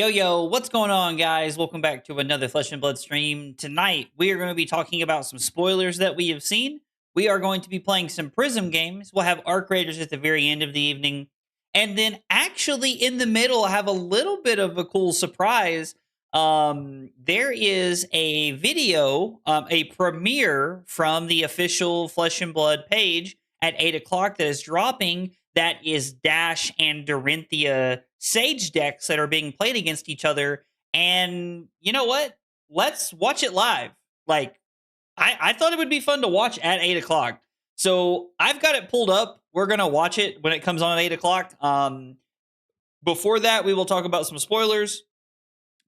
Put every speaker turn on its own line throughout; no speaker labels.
Yo, what's going on, guys? Welcome back to another Flesh and Blood stream. Tonight, we are going to be talking about some spoilers that we have seen. We are going to be playing some Prism games. We'll have Arc Raiders at the very end of the evening. And then, actually, in the middle, I have a little bit of a cool surprise. There is a video, a premiere from the official Flesh and Blood page at 8 o'clock that is dropping. That is Dash and Dorinthea Sage decks that are being played against each other. And you know what? Let's watch it live. I thought it would be fun to watch at 8 o'clock. So I've got it pulled up. We're going to watch it when it comes on at 8 o'clock. Before that, we will talk about some spoilers.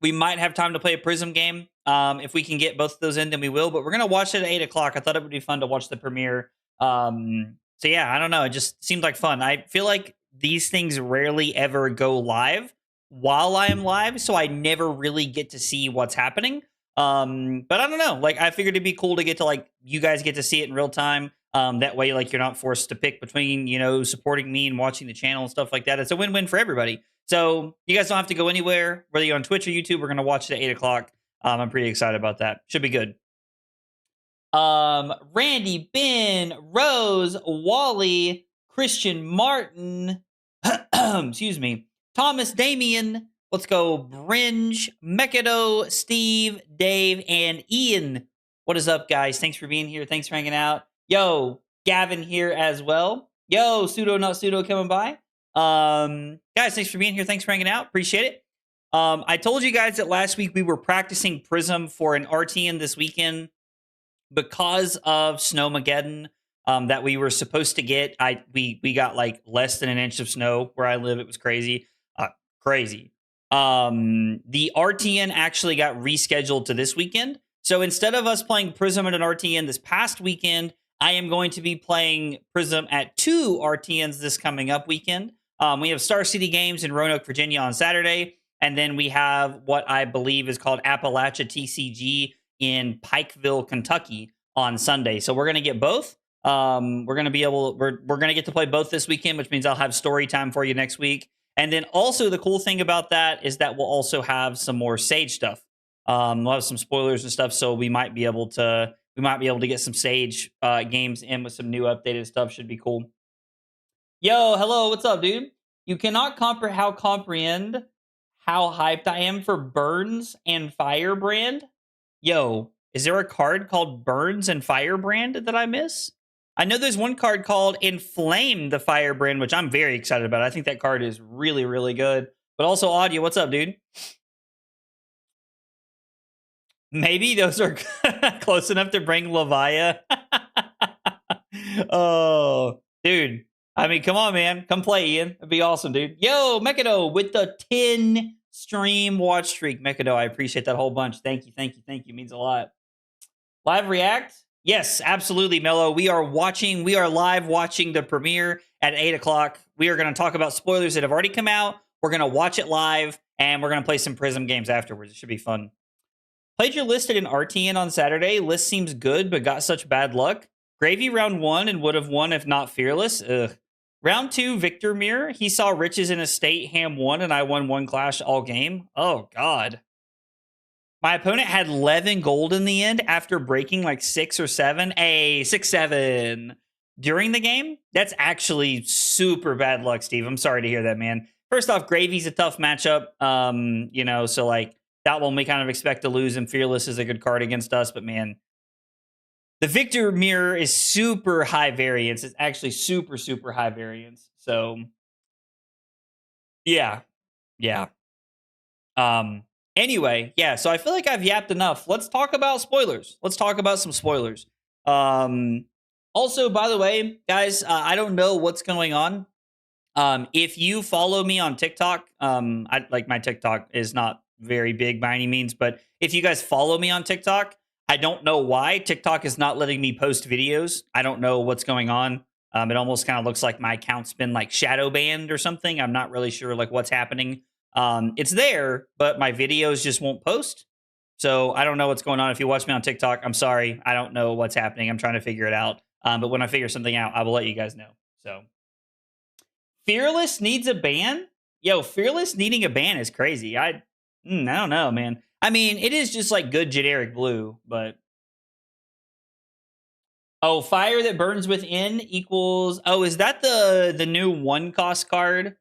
We might have time to play a Prism game. If we can get both of those in, then we will. But we're going to watch it at 8 o'clock. I thought it would be fun to watch the premiere. So yeah, I don't know. It just seemed like fun. I feel like these things rarely ever go live while I am live, so I never really get to see what's happening. But I don't know. I figured it'd be cool to get to you guys get to see it in real time. That way, you're not forced to pick between, supporting me and watching the channel and stuff like that. It's a win-win for everybody. So you guys don't have to go anywhere, whether you're on Twitch or YouTube. We're gonna watch it at 8 o'clock. I'm pretty excited about that. Should be good. Randy, Ben, Rose, Wally, Christian Martin, excuse me, Thomas, Damien, let's go, Bringe, Mekado, Steve, Dave, and Ian. What is up, guys? Thanks for being here. Thanks for hanging out. Yo, Gavin here as well. Yo, Pseudo Not Pseudo coming by. Guys, thanks for being here. Thanks for hanging out. Appreciate it. I told you guys that last week we were practicing Prism for an RTN this weekend. Because of Snowmageddon that we were supposed to get, we got less than an inch of snow where I live. It was crazy. Crazy. The RTN actually got rescheduled to this weekend. So instead of us playing Prism at an RTN this past weekend, I am going to be playing Prism at 2 RTNs this coming up weekend. We have Star City Games in Roanoke, Virginia on Saturday. And then we have what I believe is called Appalachia TCG in Pikeville, Kentucky on Sunday. So we're going to get both. We're going to get to play both this weekend, which means I'll have story time for you next week. And then also the cool thing about that is that we'll also have some more Sage stuff. We'll have some spoilers and stuff. So we might be able to get some Sage games in with some new updated stuff. Should be cool. Yo, hello. What's up, dude? You cannot comprehend how hyped I am for Burns and Firebrand. Yo, is there a card called Burns and Firebrand that I miss? I know there's one card called Inflame the Firebrand, which I'm very excited about. I think that card is really, really good. But also, Audio, what's up, dude? Maybe those are close enough to bring Levia. Oh, dude. I mean, come on, man. Come play, Ian. It'd be awesome, dude. Yo, Mekado with the 10 stream watch streak. Mekado, I appreciate that whole bunch. Thank you. It means a lot. Live react? Yes, absolutely, Mello. We are live watching the premiere at 8 o'clock. We are going to talk about spoilers that have already come out. We're going to watch it live, and we're going to play some Prism games afterwards. It should be fun. Played your list at an RTN on Saturday. List seems good, but got such bad luck. Gravy round 1 and would have won if not Fearless. Ugh. Round 2, Victor Mirror. He saw Riches in a State, Ham 1, and I won 1 clash all game. Oh, God. My opponent had 11 gold in the end after breaking 6 or 7. 6-7 during the game? That's actually super bad luck, Steve. I'm sorry to hear that, man. First off, Gravy's a tough matchup. So that one we kind of expect to lose, and Fearless is a good card against us, but man, the Victor Mirror is super high variance. It's actually super, super high variance. So, yeah. Anyway, yeah, so I feel like I've yapped enough. Let's talk about spoilers. Let's talk about some spoilers. Also, by the way, guys, I don't know what's going on. If you follow me on TikTok, my TikTok is not very big by any means, but if you guys follow me on TikTok, I don't know why TikTok is not letting me post videos. I don't know what's going on. It almost kind of looks like my account's been shadow banned or something. I'm not really sure what's happening. It's there, but my videos just won't post. So I don't know what's going on. If you watch me on TikTok, I'm sorry. I don't know what's happening. I'm trying to figure it out. But when I figure something out, I will let you guys know. So Fearless needs a ban? Yo, Fearless needing a ban is crazy. I don't know, man. I mean, it is just like good generic blue, but oh, fire that burns within equals. Oh, is that the new 1-cost card?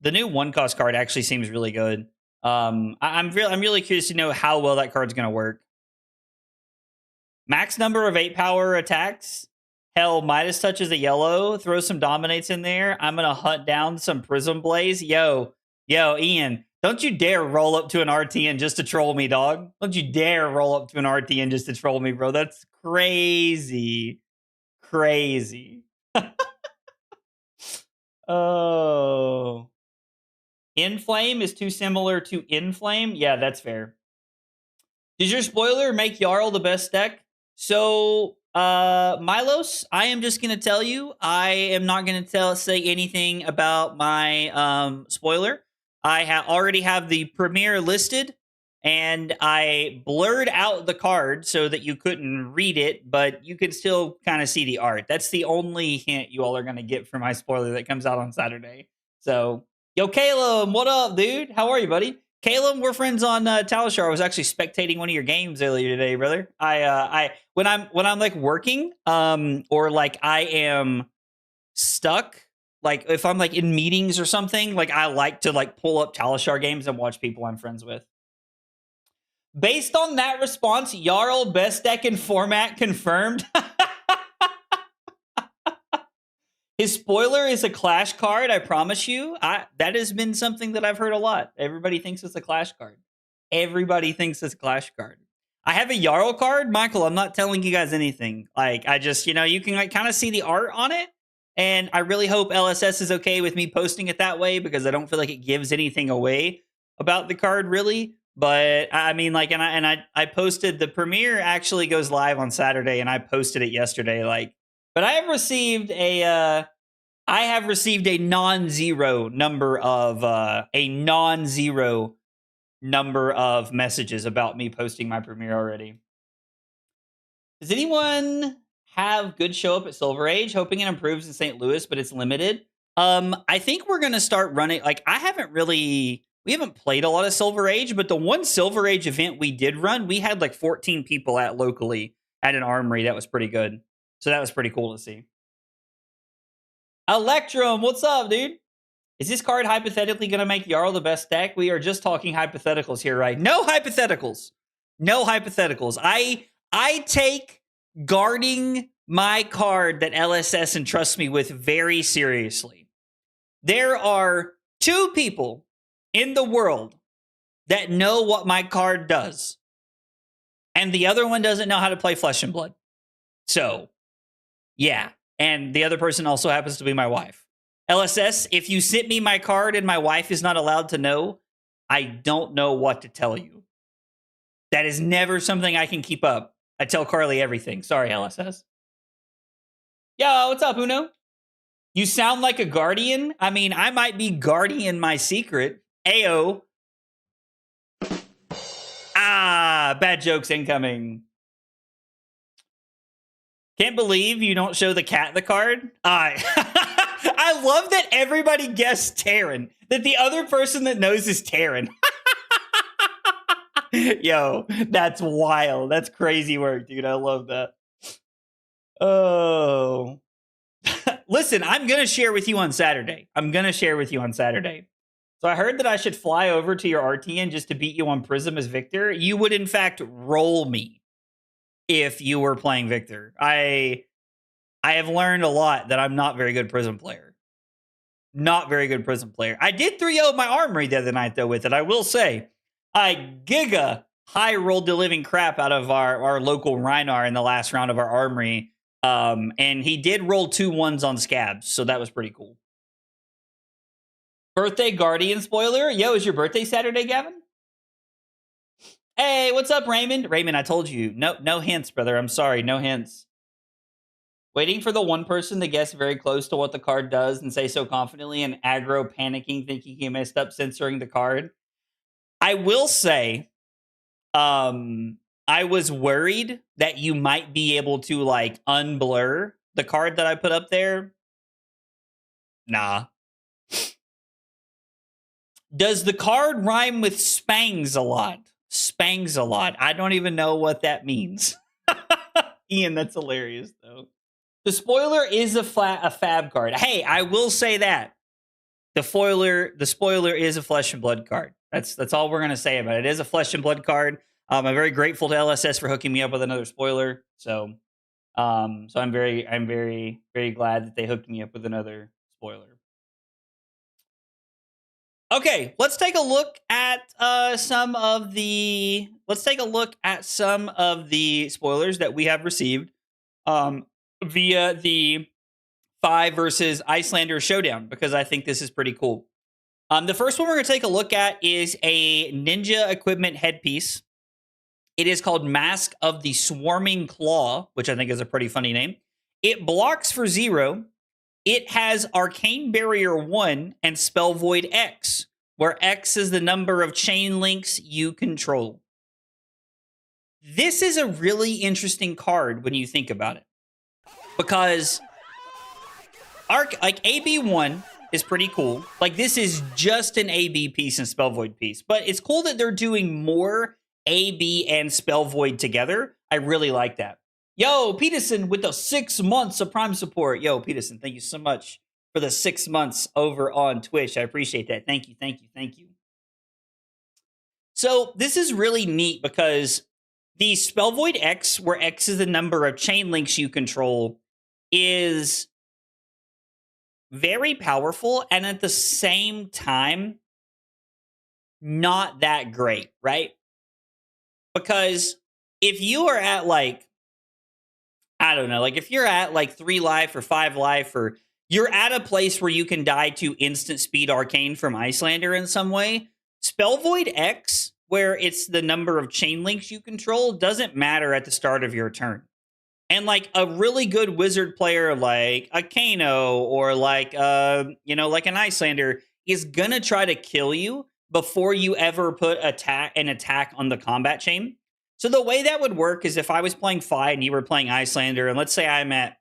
The new 1-cost card actually seems really good. I'm really curious to know how well that card's gonna work. Max number of 8 power attacks. Hell, Midas touches a yellow. Throw some dominates in there. I'm gonna hunt down some Prism Blaze. Yo, Ian, don't you dare roll up to an RTN just to troll me, dog. Don't you dare roll up to an RTN just to troll me, bro. That's crazy. Crazy. Oh. Inflame is too similar to Inflame. Yeah, that's fair. Does your spoiler make Jarl the best deck? So, Milos, I am just gonna tell you, I am not gonna say anything about my spoiler. I already have the premiere listed, and I blurred out the card so that you couldn't read it, but you could still kind of see the art. That's the only hint you all are gonna get for my spoiler that comes out on Saturday. So, yo, Caleb, what up, dude? How are you, buddy? Caleb, we're friends on Talishar. I was actually spectating one of your games earlier today, brother. I when I'm like working, or like I am stuck, like if I'm like in meetings or something, like I like to like pull up Talishar games and watch people I'm friends with. Based on that response, Jarl best deck in format confirmed. His spoiler is a Clash card, I promise you. That has been something that I've heard a lot. Everybody thinks it's a Clash card. Everybody thinks it's a Clash card. I have a Jarl card, Michael. I'm not telling you guys anything. Like, I just, you can like kind of see the art on it. And I really hope LSS is okay with me posting it that way because I don't feel like it gives anything away about the card, really. But I mean, like, and I posted the premiere actually goes live on Saturday, and I posted it yesterday. Like, but I have received a non-zero number of messages about me posting my premiere already. Does anyone have good show up at Silver Age? Hoping it improves in St. Louis, but it's limited. I think we're gonna start running. Like, we haven't played a lot of Silver Age, but the one Silver Age event we did run, we had like 14 people at locally at an armory. That was pretty good. So that was pretty cool to see. Electrum, what's up, dude? Is this card hypothetically going to make Jarl the best deck? We are just talking hypotheticals here, right? No hypotheticals. No hypotheticals. I take guarding my card that LSS entrusts me with very seriously. There are 2 people in the world that know what my card does, and the other one doesn't know how to play Flesh and Blood. So, yeah. And the other person also happens to be my wife. LSS, if you sent me my card and my wife is not allowed to know, I don't know what to tell you. That is never something I can keep up. I tell Carly everything. Sorry, LSS. Yo, what's up, Uno? You sound like a guardian. I mean, I might be guardian my secret. Ayo. Bad jokes incoming. Can't believe you don't show the cat the card. I love that everybody guessed Terran. That the other person that knows is Terran. Yo, that's wild. That's crazy work, dude. I love that. Oh. Listen, I'm going to share with you on Saturday. So I heard that I should fly over to your RTN just to beat you on Prism as Victor. You would, in fact, roll me if you were playing Victor. I have learned a lot that I'm not very good Prism player. Not very good Prism player. I did 3-0 my armory the other night, though, with it. I will say, I giga high rolled the living crap out of our local Rhinar in the last round of our armory. And he did roll 2 1s on scabs, so that was pretty cool. Birthday Guardian spoiler. Yo, is your birthday Saturday, Gavin? Hey, what's up, Raymond? Raymond, I told you. No hints, brother. I'm sorry. No hints. Waiting for the one person to guess very close to what the card does and say so confidently and aggro panicking, thinking he messed up censoring the card. I will say, I was worried that you might be able to like unblur the card that I put up there. Nah. Does the card rhyme with spangs a lot? Spangs a lot. I don't even know what that means. Ian, that's hilarious, though. The spoiler is a fab card. Hey, I will say that. The spoiler is a flesh and blood card. That's all we're gonna say about it. It is a flesh and blood card. I'm very grateful to LSS for hooking me up with another spoiler. So I'm very glad that they hooked me up with another spoiler. Okay, let's take a look at some of the spoilers that we have received via the 5 versus Icelander showdown, because I think this is pretty cool. The first one we're going to take a look at is a ninja equipment headpiece. It is called Mask of the Swarming Claw, which I think is a pretty funny name. It blocks for 0. It has Arcane Barrier 1 and Spell Void X, where X is the number of chain links you control. This is a really interesting card when you think about it, because AB1 is pretty cool. Like, this is just an AB piece and Spell Void piece, but it's cool that they're doing more AB and Spell Void together. I really like that. Yo, Peterson with the 6 months of Prime support. Yo, Peterson, thank you so much for the 6 months over on Twitch. I appreciate that. Thank you. So this is really neat because the Spell Void X, where X is the number of chain links you control, is very powerful and at the same time not that great, right? Because if you are at I don't know, if you're at 3 life or 5 life, or you're at a place where you can die to instant speed Arcane from Icelander in some way, Spell Void X, where it's the number of chain links you control, doesn't matter at the start of your turn. And a really good wizard player like a Kano or an Icelander is gonna try to kill you before you ever put an attack on the combat chain. So the way that would work is if I was playing Fi and you were playing Icelander, and let's say I'm at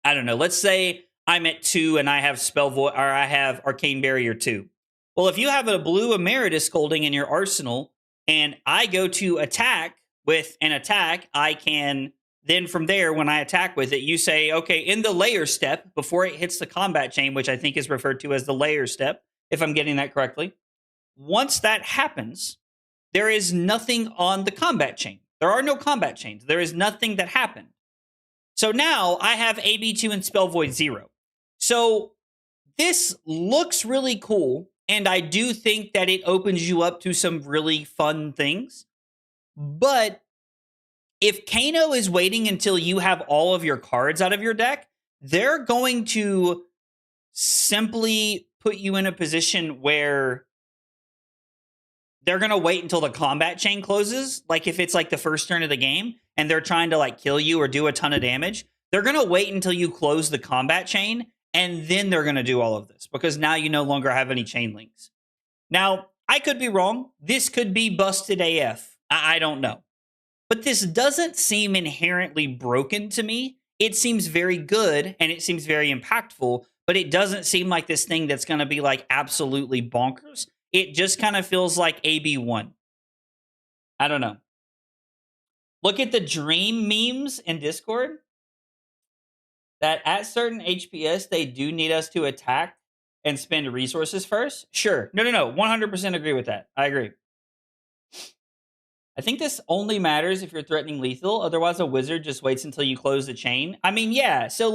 2 and I have Spell Void, or I have Arcane Barrier 2. Well, if you have a blue Emeritus Scolding in your arsenal and I go to attack with an attack, I can then from there, when I attack with it, you say, okay, in the layer step, before it hits the combat chain, which I think is referred to as the layer step, if I'm getting that correctly. Once that happens, there is nothing on the combat chain. There are no combat chains. There is nothing that happened. So now I have AB2 and Spell Void 0. So this looks really cool, and I do think that it opens you up to some really fun things. But if Kano is waiting until you have all of your cards out of your deck, they're going to simply put you in a position where they're going to wait until the combat chain closes. Like if it's the first turn of the game and they're trying to kill you or do a ton of damage, they're going to wait until you close the combat chain, and then they're going to do all of this because now you no longer have any chain links. Now, I could be wrong. This could be busted AF. I don't know. But this doesn't seem inherently broken to me. It seems very good and it seems very impactful, but it doesn't seem like this thing that's going to be absolutely bonkers. It just kind of feels like AB1. I don't know. Look at the dream memes in Discord. That at certain HPS, they do need us to attack and spend resources first. Sure. No. 100% agree with that. I agree. I think this only matters if you're threatening lethal. Otherwise, a wizard just waits until you close the chain. I mean, yeah. So,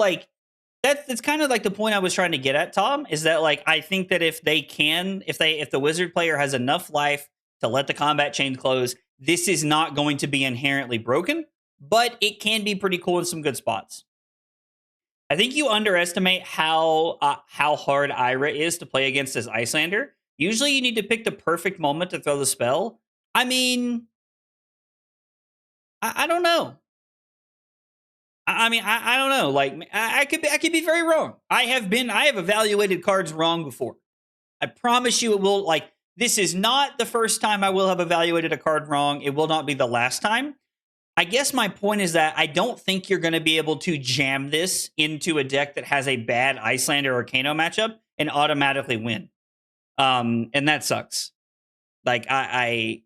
that's kind of the point I was trying to get at, Tom, is that, I think that if the wizard player has enough life to let the combat chain close, this is not going to be inherently broken, but it can be pretty cool in some good spots. I think you underestimate how hard Ira is to play against as Icelander. Usually you need to pick the perfect moment to throw the spell. I mean, I don't know. I don't know. I could be very wrong. I have evaluated cards wrong before. I promise you it will, this is not the first time I will have evaluated a card wrong. It will not be the last time. I guess my point is that I don't think you're going to be able to jam this into a deck that has a bad Icelander or Kano matchup and automatically win. And that sucks. Like I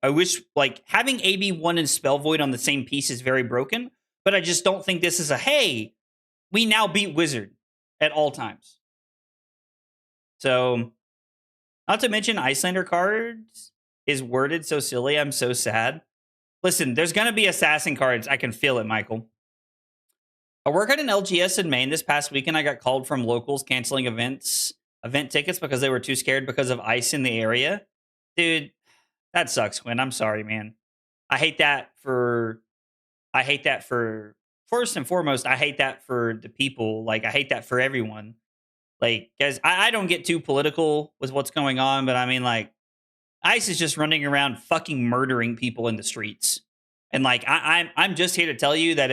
wish like having AB1 and Spell Void on the same piece is very broken, but I just don't think this is a hey, we now beat Wizard at all times. So, not to mention Icelander cards is worded so silly. I'm so sad. Listen, there's gonna be assassin cards. I can feel it, Michael. I work at an LGS in Maine. This past weekend, I got called from locals canceling event tickets because they were too scared because of ice in the area. Dude, that sucks, Quinn. I'm sorry, man. I hate that for first and foremost, I hate that for the people. Like, I hate that for everyone. Like, guys, I don't get too political with what's going on, but I mean, like, ICE is just running around fucking murdering people in the streets. And like, I'm just here to tell you that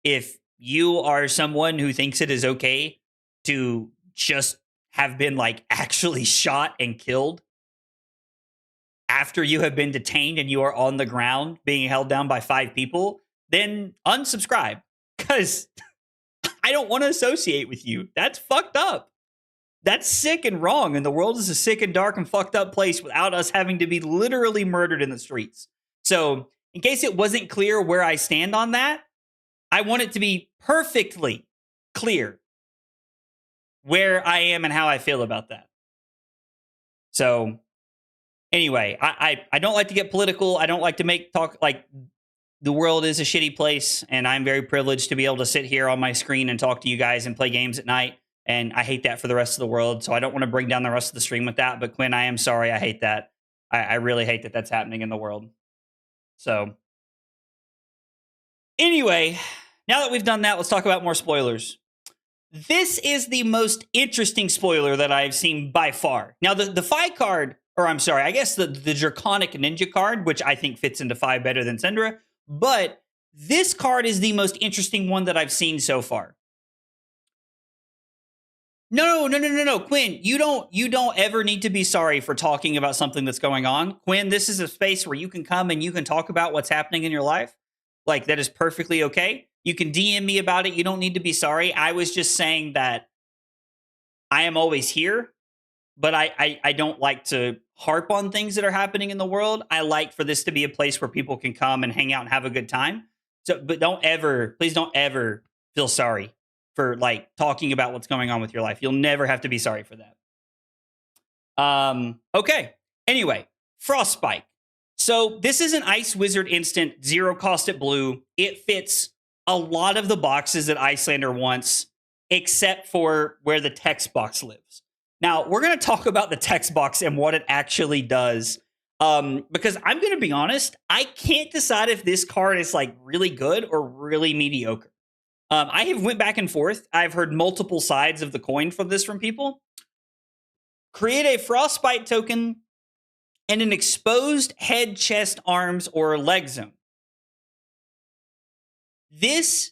if you are someone who thinks it is okay to just have been like actually shot and killed after you have been detained and you are on the ground being held down by 5 people, then unsubscribe, because I don't want to associate with you. That's fucked up. That's sick and wrong. And the world is a sick and dark and fucked up place without us having to be literally murdered in the streets. So in case it wasn't clear where I stand on that, I want it to be perfectly clear where I am and how I feel about that. So anyway, I don't like to get political. I don't like to make talk like the world is a shitty place, and I'm very privileged to be able to sit here on my screen and talk to you guys and play games at night. And I hate that for the rest of the world. So I don't want to bring down the rest of the stream with that. But Quinn, I am sorry. I hate that. I really hate that that's happening in the world. So anyway, now that we've done that, let's talk about more spoilers. This is the most interesting spoiler that I've seen by far. Now, the Phi card, or I'm sorry, I guess the Draconic Ninja card, which I think fits into Phi better than Syndra, but this card is the most interesting one that I've seen so far. No, Quinn, you don't ever need to be sorry for talking about something that's going on. Quinn, this is a space where you can come and you can talk about what's happening in your life. Like, that is perfectly okay. You can DM me about it. You don't need to be sorry. I was just saying that I am always here, but I don't like to harp on things that are happening in the world. I like for this to be a place where people can come and hang out and have a good time. So, but please don't ever feel sorry for like talking about what's going on with your life. You'll never have to be sorry for that. Okay. Anyway, Frostbite. So this is an Ice Wizard instant, 0 cost at blue. It fits a lot of the boxes that Icelander wants, except for where the text box lives. Now, we're going to talk about the text box and what it actually does. Because I'm going to be honest, I can't decide if this card is like really good or really mediocre. I have went back and forth. I've heard multiple sides of the coin for this from people. Create a Frostbite token and an exposed head, chest, arms, or leg zone. This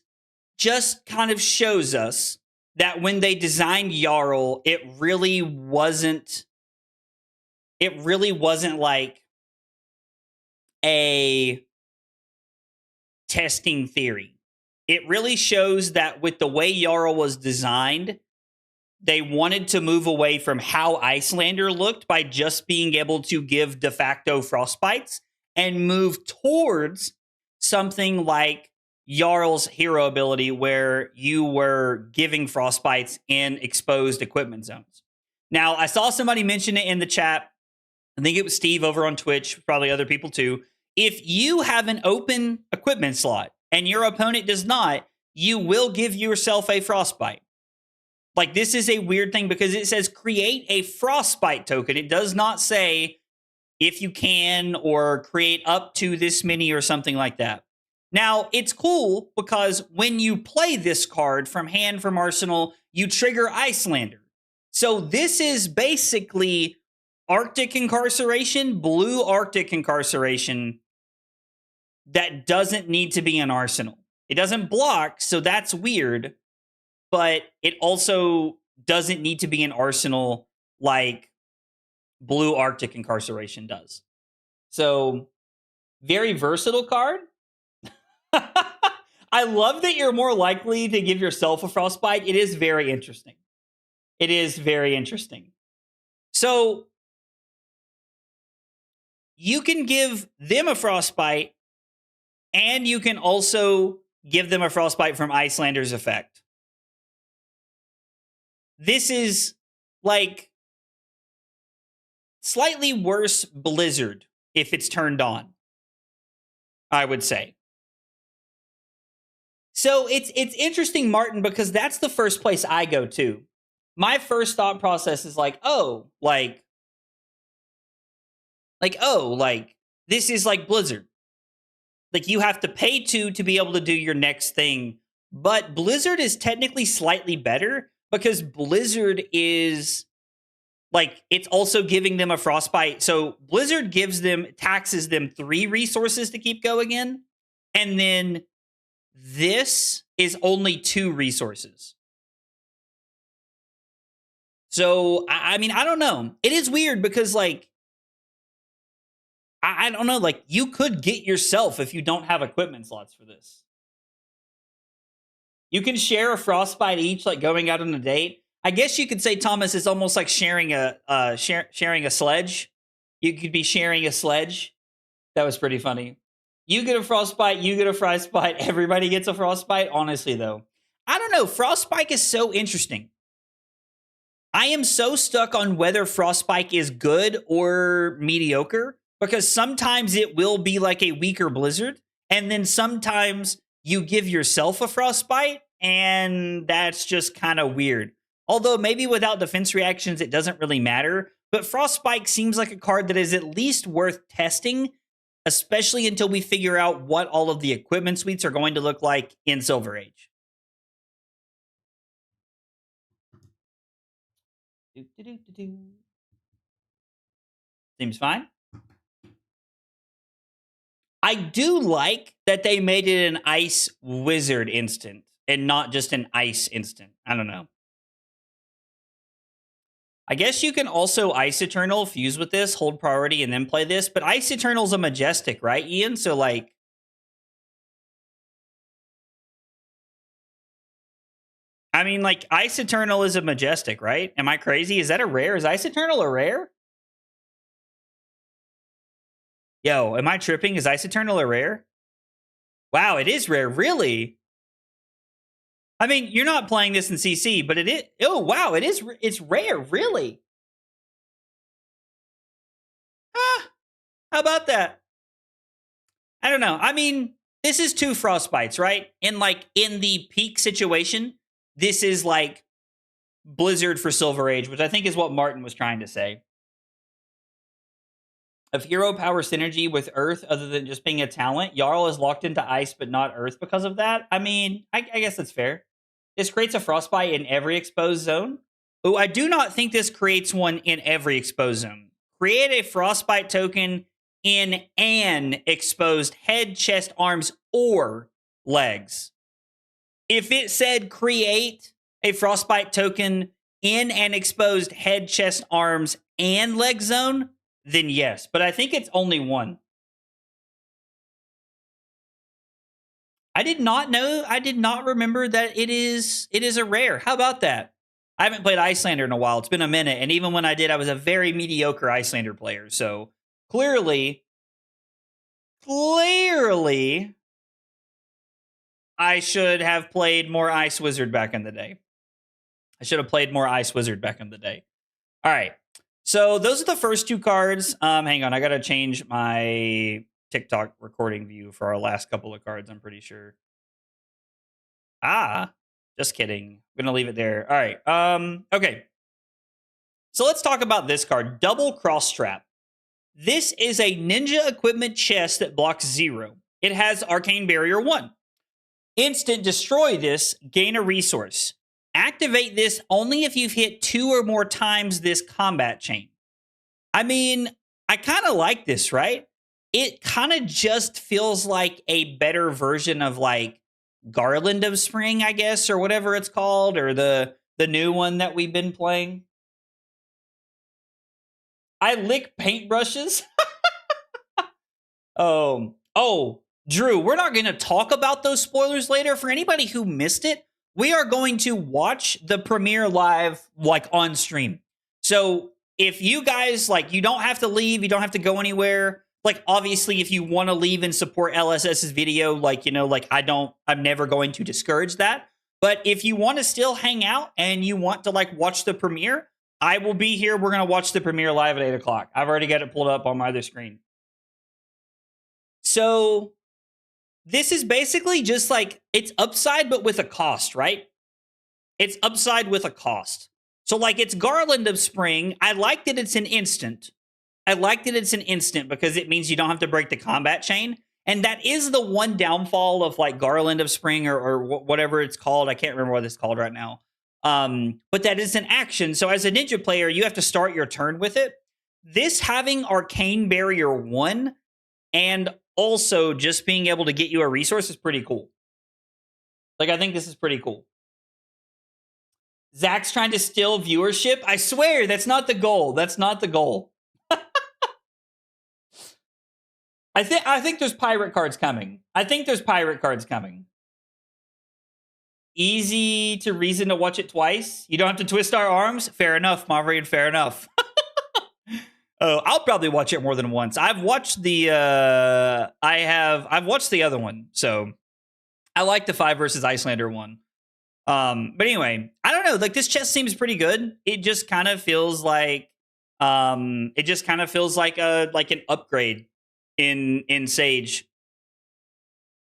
just kind of shows us that when they designed Jarl, it really wasn't like a testing theory. It really shows that with the way Jarl was designed, they wanted to move away from how Icelander looked by just being able to give de facto Frostbites and move towards something like Jarl's hero ability, where you were giving Frostbites in exposed equipment zones. Now, I saw somebody mention it in the chat. I think it was Steve over on Twitch, probably other people too. If you have an open equipment slot and your opponent does not, you will give yourself a Frostbite. Like, this is a weird thing because it says create a Frostbite token. It does not say if you can or create up to this many or something like that. Now, it's cool because when you play this card from hand from Arsenal, you trigger Icelander. So this is basically Arctic Incarceration, blue Arctic Incarceration that doesn't need to be an Arsenal. It doesn't block, so that's weird, but it also doesn't need to be an Arsenal like blue Arctic Incarceration does. So, very versatile card. I love that you're more likely to give yourself a Frostbite. It is very interesting. It is very interesting. So you can give them a frostbite, and you can also give them a frostbite from Icelander's effect. This is like slightly worse Blizzard if it's turned on, I would say. So it's interesting, Martin, because that's the first place I go to. My first thought process is like, oh, this is like Blizzard. Like, you have to pay to be able to do your next thing. But Blizzard is technically slightly better because Blizzard is like, it's also giving them a frostbite. So Blizzard taxes them 3 resources to keep going in. And then this is only 2 resources. So, I mean, I don't know. It is weird because, like, I don't know. Like, you could get yourself if you don't have equipment slots for this. You can share a frostbite each, like going out on a date. I guess you could say, Thomas, it's almost like sharing a sledge. You could be sharing a sledge. That was pretty funny. You get a frostbite, you get a frostbite, everybody gets a frostbite. Honestly, though, I don't know. Frostbite is so interesting. I am so stuck on whether frostbite is good or mediocre, because sometimes it will be like a weaker Blizzard, and then sometimes you give yourself a frostbite, and that's just kind of weird. Although maybe without defense reactions, it doesn't really matter. But frostbite seems like a card that is at least worth testing, especially until we figure out what all of the equipment suites are going to look like in Silver Age. Seems fine. I do like that they made it an Ice Wizard instant and not just an Ice instant. I don't know. I guess you can also Ice Eternal, fuse with this, hold priority, and then play this. But Ice Eternal's a Majestic, right, Ian? So, like, I mean, like, Ice Eternal is a Majestic, right? Am I crazy? Is that a rare? Is Ice Eternal a rare? Yo, am I tripping? Is Ice Eternal a rare? Wow, it is rare. Really? I mean, you're not playing this in CC, but it is. Oh, wow, it is. It's rare. Really? Ah, how about that? I don't know. I mean, this is 2 frostbites, right? And like in the peak situation, this is like Blizzard for Silver Age, which I think is what Martin was trying to say. Of hero power synergy with Earth, other than just being a talent, Jarl is locked into Ice but not Earth because of that. I mean, I guess that's fair. This creates a frostbite in every exposed zone. Oh, I do not think this creates one in every exposed zone. Create a frostbite token in an exposed head, chest, arms, or legs. If it said create a frostbite token in an exposed head, chest, arms, and leg zone, then yes. But I think it's only one. I did not know. I did not remember that it is a rare. How about that? I haven't played Icelander in a while. It's been a minute. And even when I did, I was a very mediocre Icelander player. So clearly, I should have played more Ice Wizard back in the day. All right. So those are the first 2 cards. Hang on. I got to change my TikTok recording view for our last couple of cards, I'm pretty sure. Just kidding. I'm gonna leave it there. All right. Okay. So let's talk about this card, Double Cross Trap. This is a ninja equipment chest that blocks 0. It has Arcane Barrier 1. Instant destroy this, gain a resource. Activate this only if you've hit 2 or more times this combat chain. I mean, I kind of like this, right? It kind of just feels like a better version of like Garland of Spring, I guess, or whatever it's called, or the new one that we've been playing. I lick paintbrushes. Oh, Drew, we're not going to talk about those spoilers later. For anybody who missed it, we are going to watch the premiere live, like on stream. So if you guys, like, you don't have to leave, you don't have to go anywhere. Like, obviously, if you want to leave and support LSS's video, like, you know, like, I'm never going to discourage that. But if you want to still hang out and you want to, like, watch the premiere, I will be here. We're going to watch the premiere live at 8 o'clock. I've already got it pulled up on my other screen. So this is basically just like, it's upside, but with a cost, right? It's upside with a cost. So, like, it's Garland of Spring. I like that it's an instant. Because it means you don't have to break the combat chain. And that is the one downfall of, like, Garland of Spring or whatever it's called. I can't remember what it's called right now. But that is an action. So as a Ninja player, you have to start your turn with it. This having Arcane Barrier 1 and also just being able to get you a resource is pretty cool. Like, I think this is pretty cool. Zach's trying to steal viewership. I swear, that's not the goal. That's not the goal. I think there's pirate cards coming. Easy to reason to watch it twice. You don't have to twist our arms. Fair enough, Maverian. Fair enough. Oh, I'll probably watch it more than once. I've watched the I've watched the other one, so I like the 5 versus Icelander one. But anyway, I don't know. Like, this chest seems pretty good. It just kind of feels like an upgrade in Sage.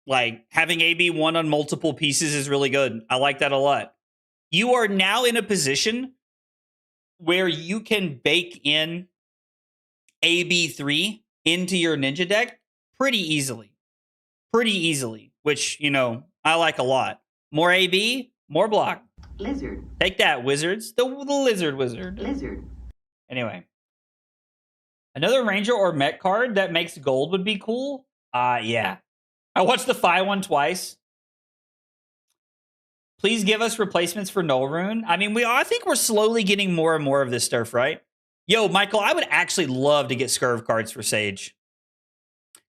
Like, having AB1 on multiple pieces is really good. I like that a lot. You are now in a position where you can bake in AB3 into your Ninja deck pretty easily. Which, you know, I like a lot. More AB, more block.
Lizard.
Take that, wizards. The lizard wizard.
Lizard.
Anyway. Another Ranger or Mech card that makes gold would be cool. Yeah. I watched the Phi one twice. Please give us replacements for Null Rune. I mean, I think we're slowly getting more and more of this stuff, right? Yo, Michael, I would actually love to get Scurv cards for Sage.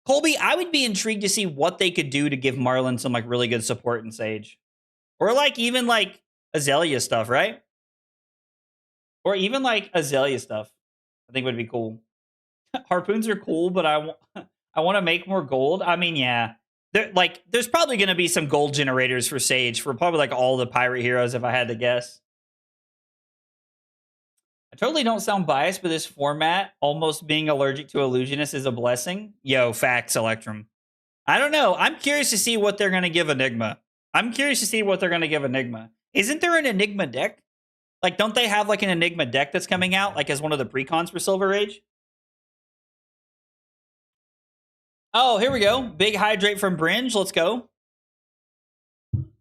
Colby, I would be intrigued to see what they could do to give Marlin some, like, really good support in Sage. Or, like, even, like, Azalea stuff, right? Or even, like, Azalea stuff. I think would be cool. Harpoons are cool, but I want to make more gold. I mean, yeah. There's probably going to be some gold generators for Sage for probably, like, all the pirate heroes, if I had to guess. I totally don't sound biased, but this format, almost being allergic to Illusionist, is a blessing. Yo, facts, Electrum. I don't know. I'm curious to see what they're going to give Enigma. Isn't there an Enigma deck? Like, don't they have, like, an Enigma deck that's coming out, like, as one of the precons for Silver Age? Oh, here we go. Big hydrate from Bringe. Let's go.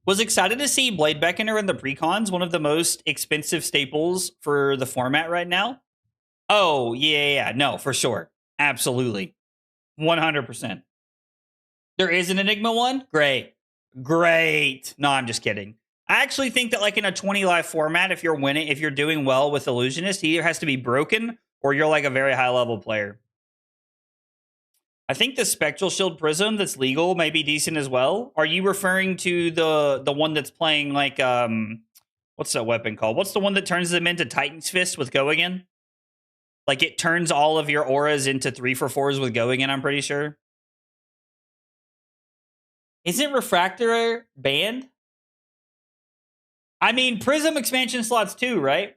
Was excited to see Blade Beckoner in the precons, one of the most expensive staples for the format right now. Oh, yeah. No, for sure. Absolutely. 100%. There is an Enigma one? Great. No, I'm just kidding. I actually think that, like, in a 20 live format, if you're doing well with Illusionist, he either has to be broken or you're, like, a very high level player. I think the Spectral Shield Prism that's legal may be decent as well. Are you referring to the one that's playing, like, what's that weapon called? What's the one that turns them into Titan's Fist with Go Again? Like, it turns all of your auras into 3/4s with Go Again, I'm pretty sure. Isn't Refractor banned? I mean, Prism expansion slots too, right?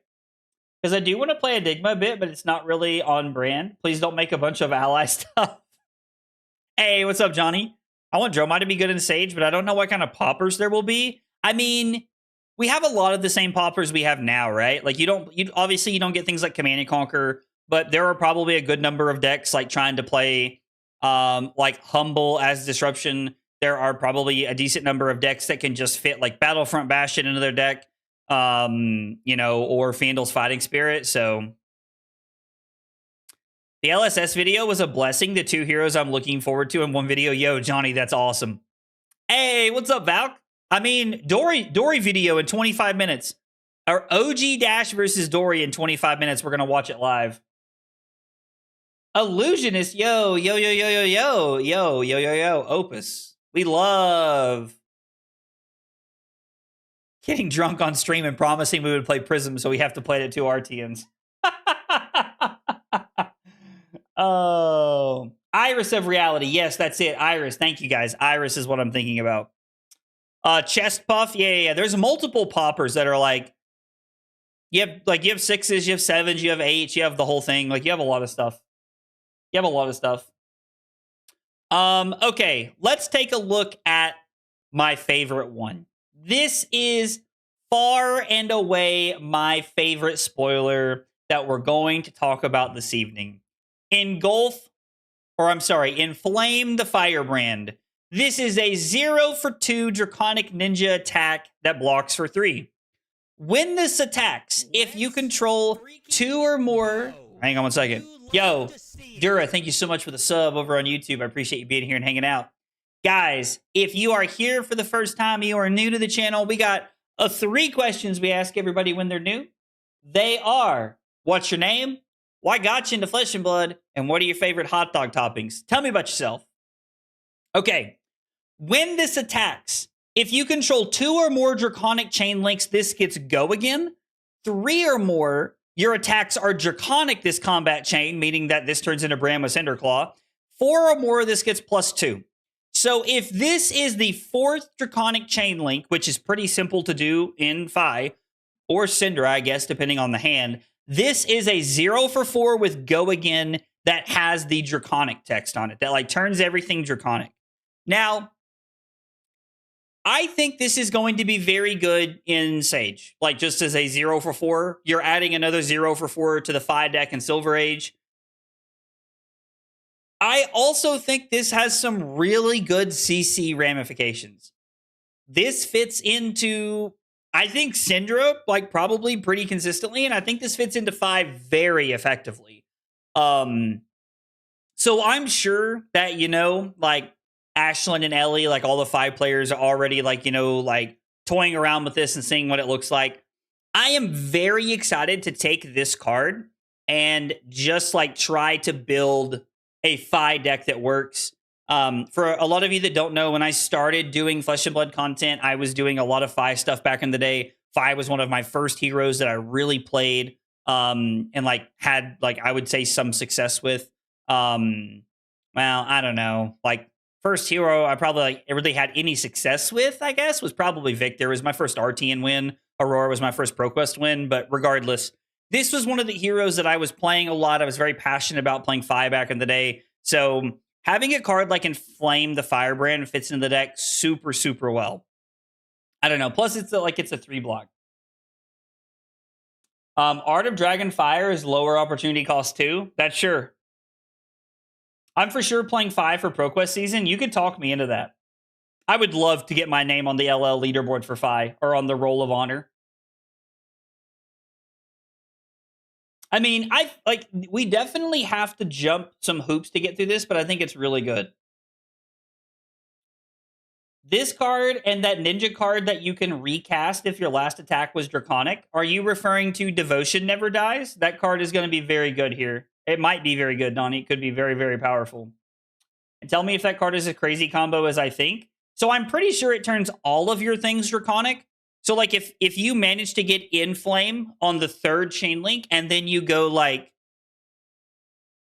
Because I do want to play Enigma a bit, but it's not really on brand. Please don't make a bunch of ally stuff. Hey, what's up, Johnny? I want Dromai to be good in Sage, but I don't know what kind of poppers there will be. I mean, we have a lot of the same poppers we have now, right? Like, obviously you don't get things like Command and Conquer, but there are probably a good number of decks like trying to play like Humble as Disruption. There are probably a decent number of decks that can just fit like Battlefront Bastion into their deck, you know, or Fandle's Fighting Spirit. So the LSS video was a blessing. The 2 heroes I'm looking forward to in one video. Yo, Johnny, that's awesome. Hey, what's up, Valk? I mean, Dory video in 25 minutes. Our OG Dash versus Dory in 25 minutes. We're going to watch it live. Illusionist, yo, Opus. We love getting drunk on stream and promising we would play Prism, so we have to play it at 2 RTNs. Oh, Iris of Reality. Yes, that's it. Iris. Thank you, guys. Iris is what I'm thinking about. Chest Puff. Yeah. There's multiple poppers that are like you have sixes, you have sevens, you have eights, you have the whole thing. Like you have a lot of stuff. Okay, let's take a look at my favorite one. This is far and away my favorite spoiler that we're going to talk about this evening. Inflame the Firebrand. This is a 0-for-2 Draconic Ninja attack that blocks for 3. When this attacks, if you control 2 or more... Hang on one second. Yo, Dura, thank you so much for the sub over on YouTube. I appreciate you being here and hanging out. Guys, if you are here for the first time, you are new to the channel, we got 3 questions we ask everybody when they're new. They are, what's your name? Why got you into Flesh and Blood? And what are your favorite hot dog toppings? Tell me about yourself. Okay, when this attacks, if you control 2 or more Draconic Chain Links, this gets go again. 3 or more, your attacks are Draconic this combat chain, meaning that this turns into Bram with Cinderclaw. 4 or more, this gets +2. So if this is the 4th Draconic Chain Link, which is pretty simple to do in Fi, or Syndra, I guess, depending on the hand, this is a 0-for-4 with Go Again that has the Draconic text on it, that like turns everything Draconic. Now, I think this is going to be very good in Sage. Like, just as a 0-for-4, you're adding another 0-for-4 to the Fi deck in Silver Age. I also think this has some really good CC ramifications. This fits into, I think, Syndra, like, probably pretty consistently, and I think this fits into Fi very effectively. So I'm sure that, like, Ashlyn and Ellie, like all the 5 players are already like, like toying around with this and seeing what it looks like. I am very excited to take this card and just like try to build a Fi deck that works. For a lot of you that don't know, when I started doing Flesh and Blood content, I was doing a lot of Fi stuff back in the day. Fi was one of my first heroes that I really played and like had like, I would say, some success with. Well, I don't know, like, first hero I probably like really had any success with, I guess, was probably Victor. It was my first Artian win. Aurora was my first ProQuest win. But regardless, this was one of the heroes that I was playing a lot. I was very passionate about playing Fi back in the day. So having a card like Inflame the Firebrand fits into the deck super, super well. I don't know. Plus, it's a 3-block. Art of Dragonfire is lower opportunity cost too. That's sure. I'm for sure playing 5 for ProQuest season. You could talk me into that. I would love to get my name on the LL leaderboard for Fi or on the Roll of Honor. I mean, we definitely have to jump some hoops to get through this, but I think it's really good. This card and that ninja card that you can recast if your last attack was Draconic. Are you referring to Devotion Never Dies? That card is going to be very good here. It might be very good, Donnie. It could be very, very powerful. And tell me if that card is a crazy combo as I think. So I'm pretty sure it turns all of your things Draconic. So like if you manage to get Inflame on the 3rd chain link, and then you go like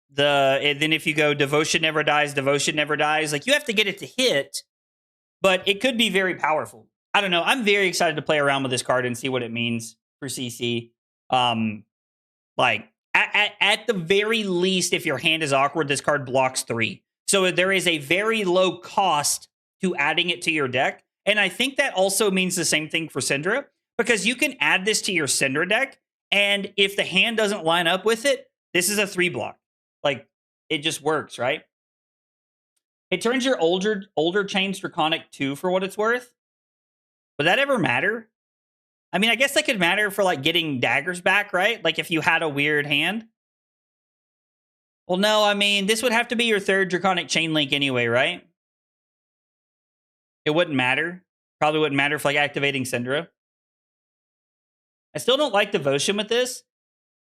then if you go Devotion Never Dies, like you have to get it to hit, but it could be very powerful. I don't know. I'm very excited to play around with this card and see what it means for CC. Like at the very least, if your hand is awkward, this card blocks 3. So there is a very low cost to adding it to your deck. And I think that also means the same thing for Syndra, because you can add this to your Syndra deck, and if the hand doesn't line up with it, this is a 3-block. Like, it just works, right? It turns your older chains Draconic too, for what it's worth. Would that ever matter? I mean, I guess that could matter for like getting daggers back, right? Like if you had a weird hand. Well, no, I mean, this would have to be your 3rd Draconic chain link anyway, right? It wouldn't matter. Probably wouldn't matter for like activating Syndra. I still don't like Devotion with this.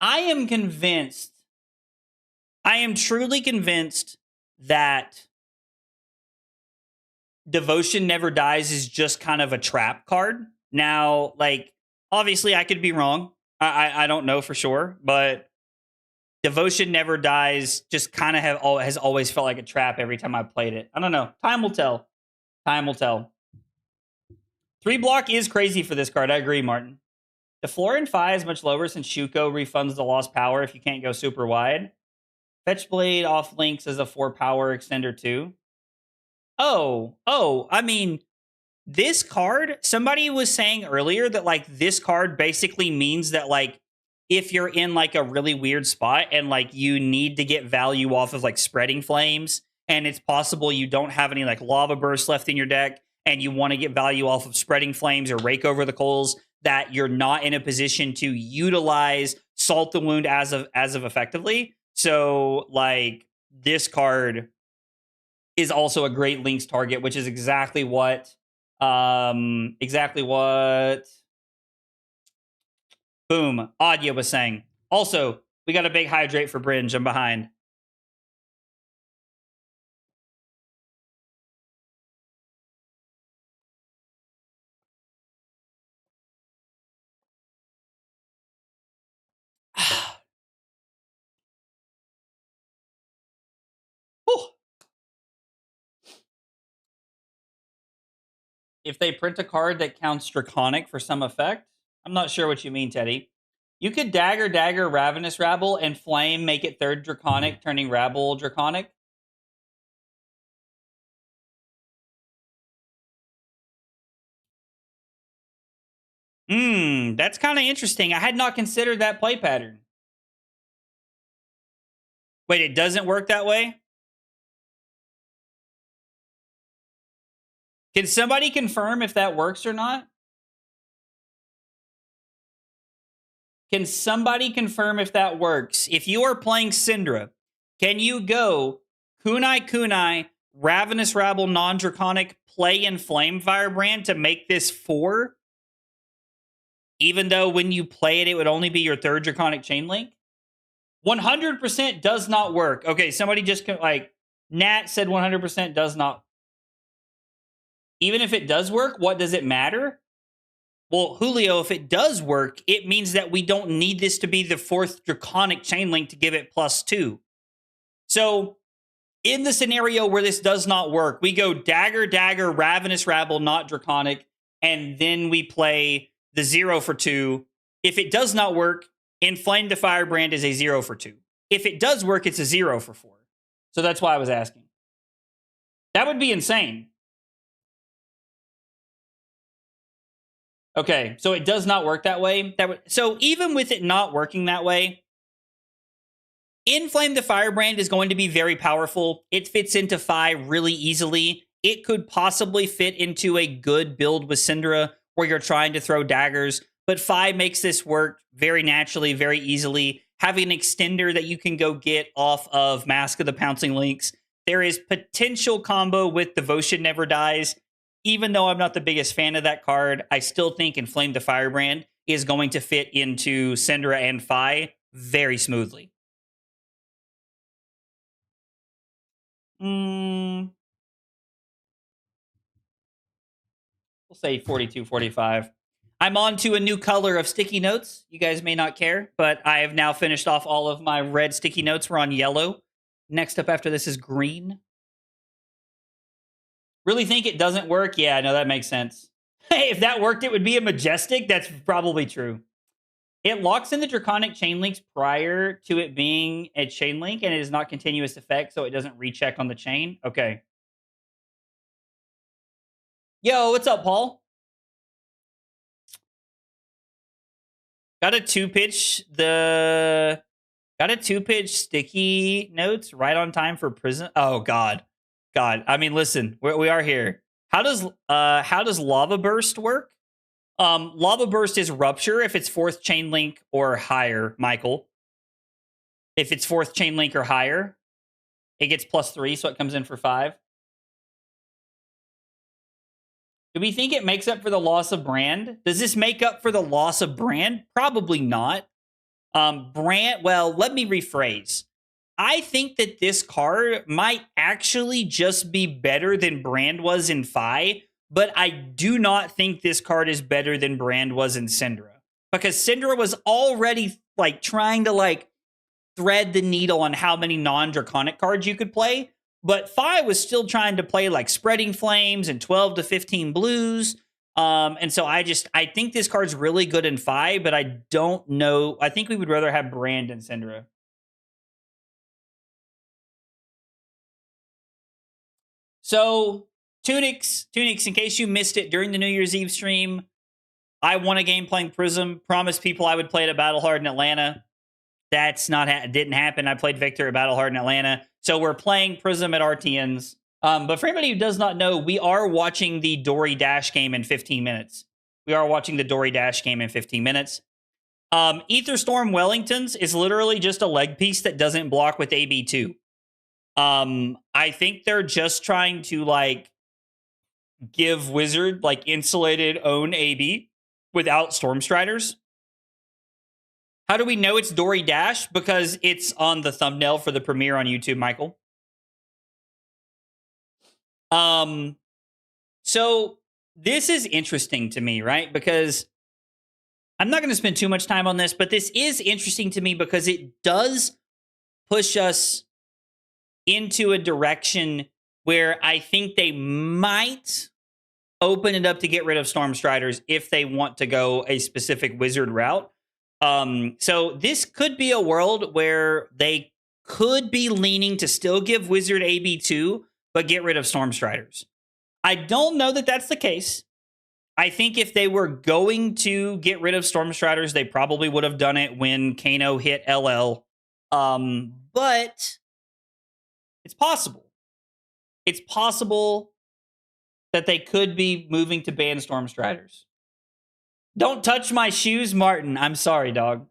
I am convinced. I am truly convinced that Devotion Never Dies is just kind of a trap card. Now, like, obviously I could be wrong. I don't know for sure, but Devotion Never Dies just kind of has always felt like a trap every time I played it. I don't know. Time will tell. Time will tell. 3 block is crazy for this card. I agree, Martin. The floor in Phi is much lower since Shuko refunds the lost power if you can't go super wide. Fetch Blade off links as a 4 power extender too. I mean, this card, somebody was saying earlier that like this card basically means that like if you're in like a really weird spot and like you need to get value off of like Spreading Flames, and it's possible you don't have any like Lava Burst left in your deck and you want to get value off of Spreading Flames or Rake Over the Coals, that you're not in a position to utilize Salt the Wound as of effectively. So like this card is also a great links target, which is exactly what Boom Adya was saying. Also, we got a big hydrate for Bringe. I'm behind. If they print a card that counts Draconic for some effect, I'm not sure what you mean, Teddy. You could Dagger, Ravenous Rabble, and Flame, make it 3rd Draconic, turning Rabble Draconic. That's kind of interesting. I had not considered that play pattern. Wait, it doesn't work that way? Can somebody confirm if that works or not? Can somebody confirm if that works? If you are playing Syndra, can you go Kunai, Ravenous Rabble, non-Draconic, play in Flame Firebrand to make this 4? Even though when you play it, it would only be your 3rd Draconic Chainlink? 100% does not work. Okay, somebody just like Nat said 100% does not. Even if it does work, what does it matter? Well, Julio, if it does work, it means that we don't need this to be the 4th Draconic Chainlink to give it +2. So, in the scenario where this does not work, we go Dagger, Ravenous Rabble, not Draconic, and then we play the 0 for 2. If it does not work, Inflame the Firebrand is a 0 for 2. If it does work, it's a 0 for 4. So that's why I was asking. That would be insane. Okay, so it does not work that way. So even with it not working that way, Inflame the Firebrand is going to be very powerful. It fits into Phi really easily. It could possibly fit into a good build with Syndra where you're trying to throw daggers, but Phi makes this work very naturally, very easily. Having an extender that you can go get off of Mask of the Pouncing Lynx. There is potential combo with Devotion Never Dies. Even though I'm not the biggest fan of that card, I still think Inflame the Firebrand is going to fit into Syndra and Phi very smoothly. We'll say 42, 45. I'm on to a new color of sticky notes. You guys may not care, but I have now finished off all of my red sticky notes. We're on yellow. Next up after this is green. Really think it doesn't work? Yeah, no, that makes sense. Hey, if that worked, it would be a Majestic. That's probably true. It locks in the Draconic Chainlinks prior to it being a Chainlink, and it is not continuous effect, so it doesn't recheck on the chain. Okay. Yo, what's up, Paul? Got a 2-pitch sticky notes right on time for Prism. Oh God. I mean, listen, we are here. How does Lava Burst work? Lava Burst is Rupture if it's 4th Chainlink or higher, Michael. If it's 4th Chainlink or higher, it gets +3, so it comes in for 5. Do we think it makes up for the loss of brand? Does this make up for the loss of brand? Probably not. Well, let me rephrase. I think that this card might actually just be better than Brand was in Phi, but I do not think this card is better than Brand was in Syndra. Because Syndra was already like trying to like thread the needle on how many non-draconic cards you could play. But Fi was still trying to play like Spreading Flames and 12 to 15 blues. And so I think this card's really good in Fi, but I don't know. I think we would rather have Brand and Syndra. So Tunics, in case you missed it during the New Year's Eve stream, I won a game playing Prism. Promised people I would play it at Battlehard in Atlanta. That's not didn't happen. I played Victor at Battlehard in Atlanta. So we're playing Prism at RTNs. But for anybody who does not know, we are watching the Dory Dash game in 15 minutes. Aetherstorm Wellingtons is literally just a leg piece that doesn't block with AB2. I think they're just trying to like give Wizard like insulated own AB without Stormstriders. How do we know it's Dory Dash? Because it's on the thumbnail for the premiere on YouTube, Michael. So this is interesting to me, right? Because I'm not going to spend too much time on this, but this is interesting to me because it does push us into a direction where I think they might open it up to get rid of Stormstriders if they want to go a specific Wizard route. So this could be a world where they could be leaning to still give Wizard AB2, but get rid of Stormstriders. I don't know that that's the case. I think if they were going to get rid of Stormstriders, they probably would have done it when Kano hit LL. But it's possible. It's possible that they could be moving to ban Stormstriders. Don't touch my shoes, Martin. I'm sorry, dog.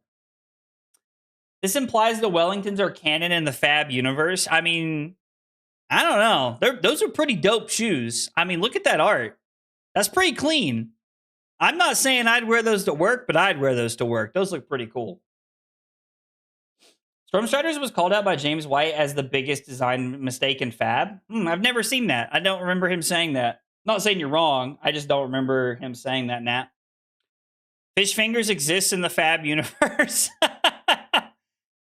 This implies the Wellingtons are canon in the Fab universe. I mean, I don't know. Those are pretty dope shoes. I mean, look at that art. That's pretty clean. I'm not saying I'd wear those to work, but I'd wear those to work. Those look pretty cool. Stormstriders was called out by James White as the biggest design mistake in Fab. I've never seen that. I don't remember him saying that. I'm not saying you're wrong. I just don't remember him saying that, Nat. Fish Fingers exists in the Fab universe.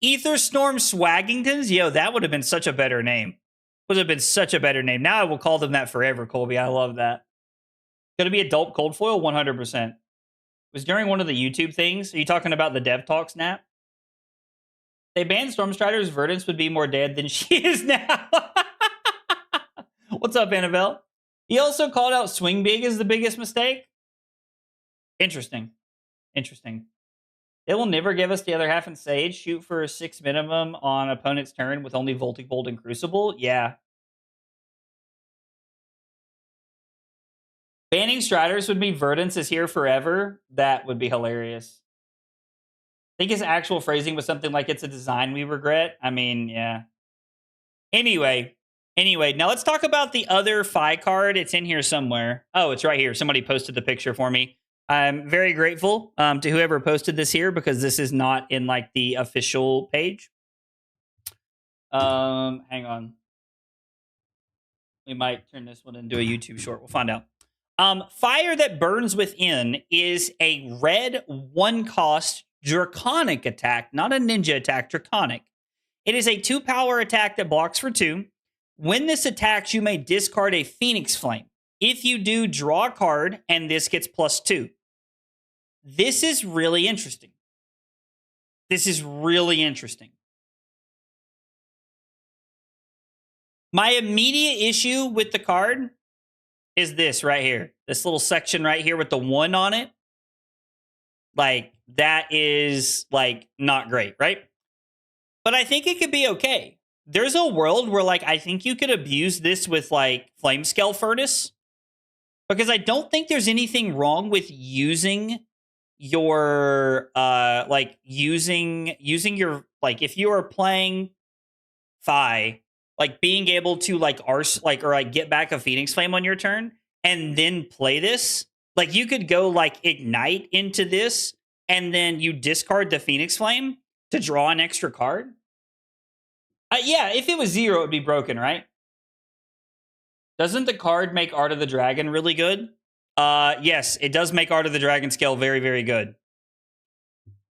Aetherstorm Swaggingtons? Yo, that would have been such a better name. Would have been such a better name. Now I will call them that forever, Colby. I love that. Gonna be adult cold foil? 100%. It was during one of the YouTube things. Are you talking about the Dev Talk snap? They banned Stormstriders. Verdance would be more dead than she is now. What's up, Annabelle? He also called out Swing Big as the biggest mistake. Interesting. They will never give us the other half in Sage. Shoot for 6 minimum on opponent's turn with only Voltic Bolt and Crucible. Yeah. Banning Striders would be Verdance is here forever. That would be hilarious. I think his actual phrasing was something like it's a design we regret. I mean, yeah. Anyway, now let's talk about the other Fi card. It's in here somewhere. Oh, it's right here. Somebody posted the picture for me. I'm very grateful to whoever posted this here because this is not in like the official page. Hang on. We might turn this one into a YouTube short. We'll find out. Fire that burns within is a red 1-cost draconic attack, not a ninja attack, draconic. It is a 2-power attack that blocks for 2. When this attacks, you may discard a Phoenix Flame. If you do, draw a card, and this gets +2. This is really interesting. My immediate issue with the card is this right here. This little section right here with the 1 on it. Like, that is, like, not great, right? But I think it could be okay. There's a world where, like, I think you could abuse this with, like, Flamescale Furnace. Because I don't think there's anything wrong with using your, using your, like, if you are playing Fi, like, being able to, like, get back a Phoenix Flame on your turn and then play this. Like, you could go, like, Ignite into this and then you discard the Phoenix Flame to draw an extra card. Yeah, if it was 0, it would be broken, right? Doesn't the card make Art of the Dragon really good? Yes, it does make Art of the Dragon scale very, very good.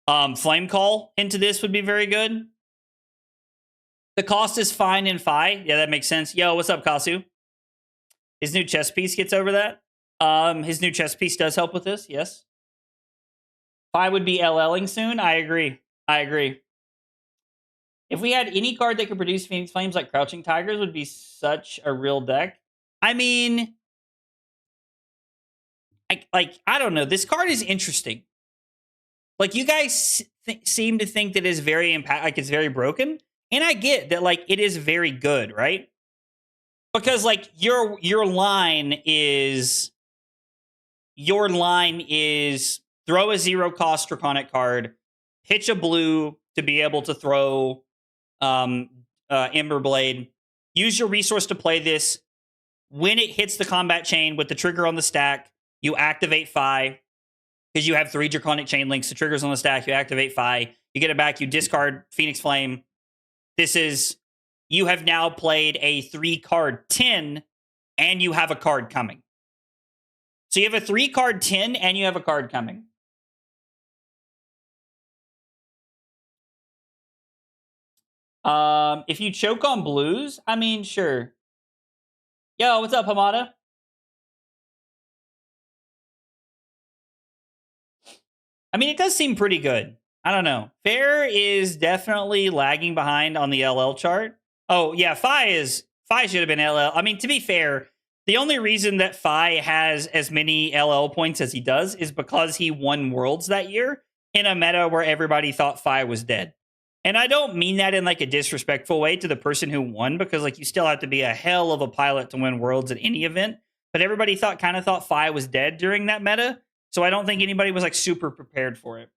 Flame Call into this would be very good. The cost is fine in Fi. Yeah, that makes sense. Yo, what's up, Kasu? His new chess piece gets over that. His new chess piece does help with this, yes. Fi would be LLing soon. I agree. If we had any card that could produce Phoenix Flames like Crouching Tigers, would be such a real deck. I mean, I don't know. This card is interesting. Like, you guys seem to think that it's very it's very broken, and I get that. Like, it is very good, right? Because like your line is throw a 0-cost Draconic card, pitch a blue to be able to throw Emberblade, use your resource to play this. When it hits the combat chain with the trigger on the stack, you activate Fi, because you have 3 Draconic Chain Links. The trigger's on the stack, you activate Fi, you get it back, you discard Phoenix Flame. You have now played a 3-card 10, and you have a card coming. So you have a 3-card 10, and you have a card coming. If you choke on blues, I mean, sure. Yo, what's up, Hamada? I mean, it does seem pretty good. I don't know. Fair is definitely lagging behind on the LL chart. Oh, yeah, Fi should have been LL. I mean, to be fair, the only reason that Fi has as many LL points as he does is because he won Worlds that year in a meta where everybody thought Fi was dead. And I don't mean that in like a disrespectful way to the person who won, because like you still have to be a hell of a pilot to win Worlds at any event. But everybody kind of thought Fi was dead during that meta. So I don't think anybody was like super prepared for it.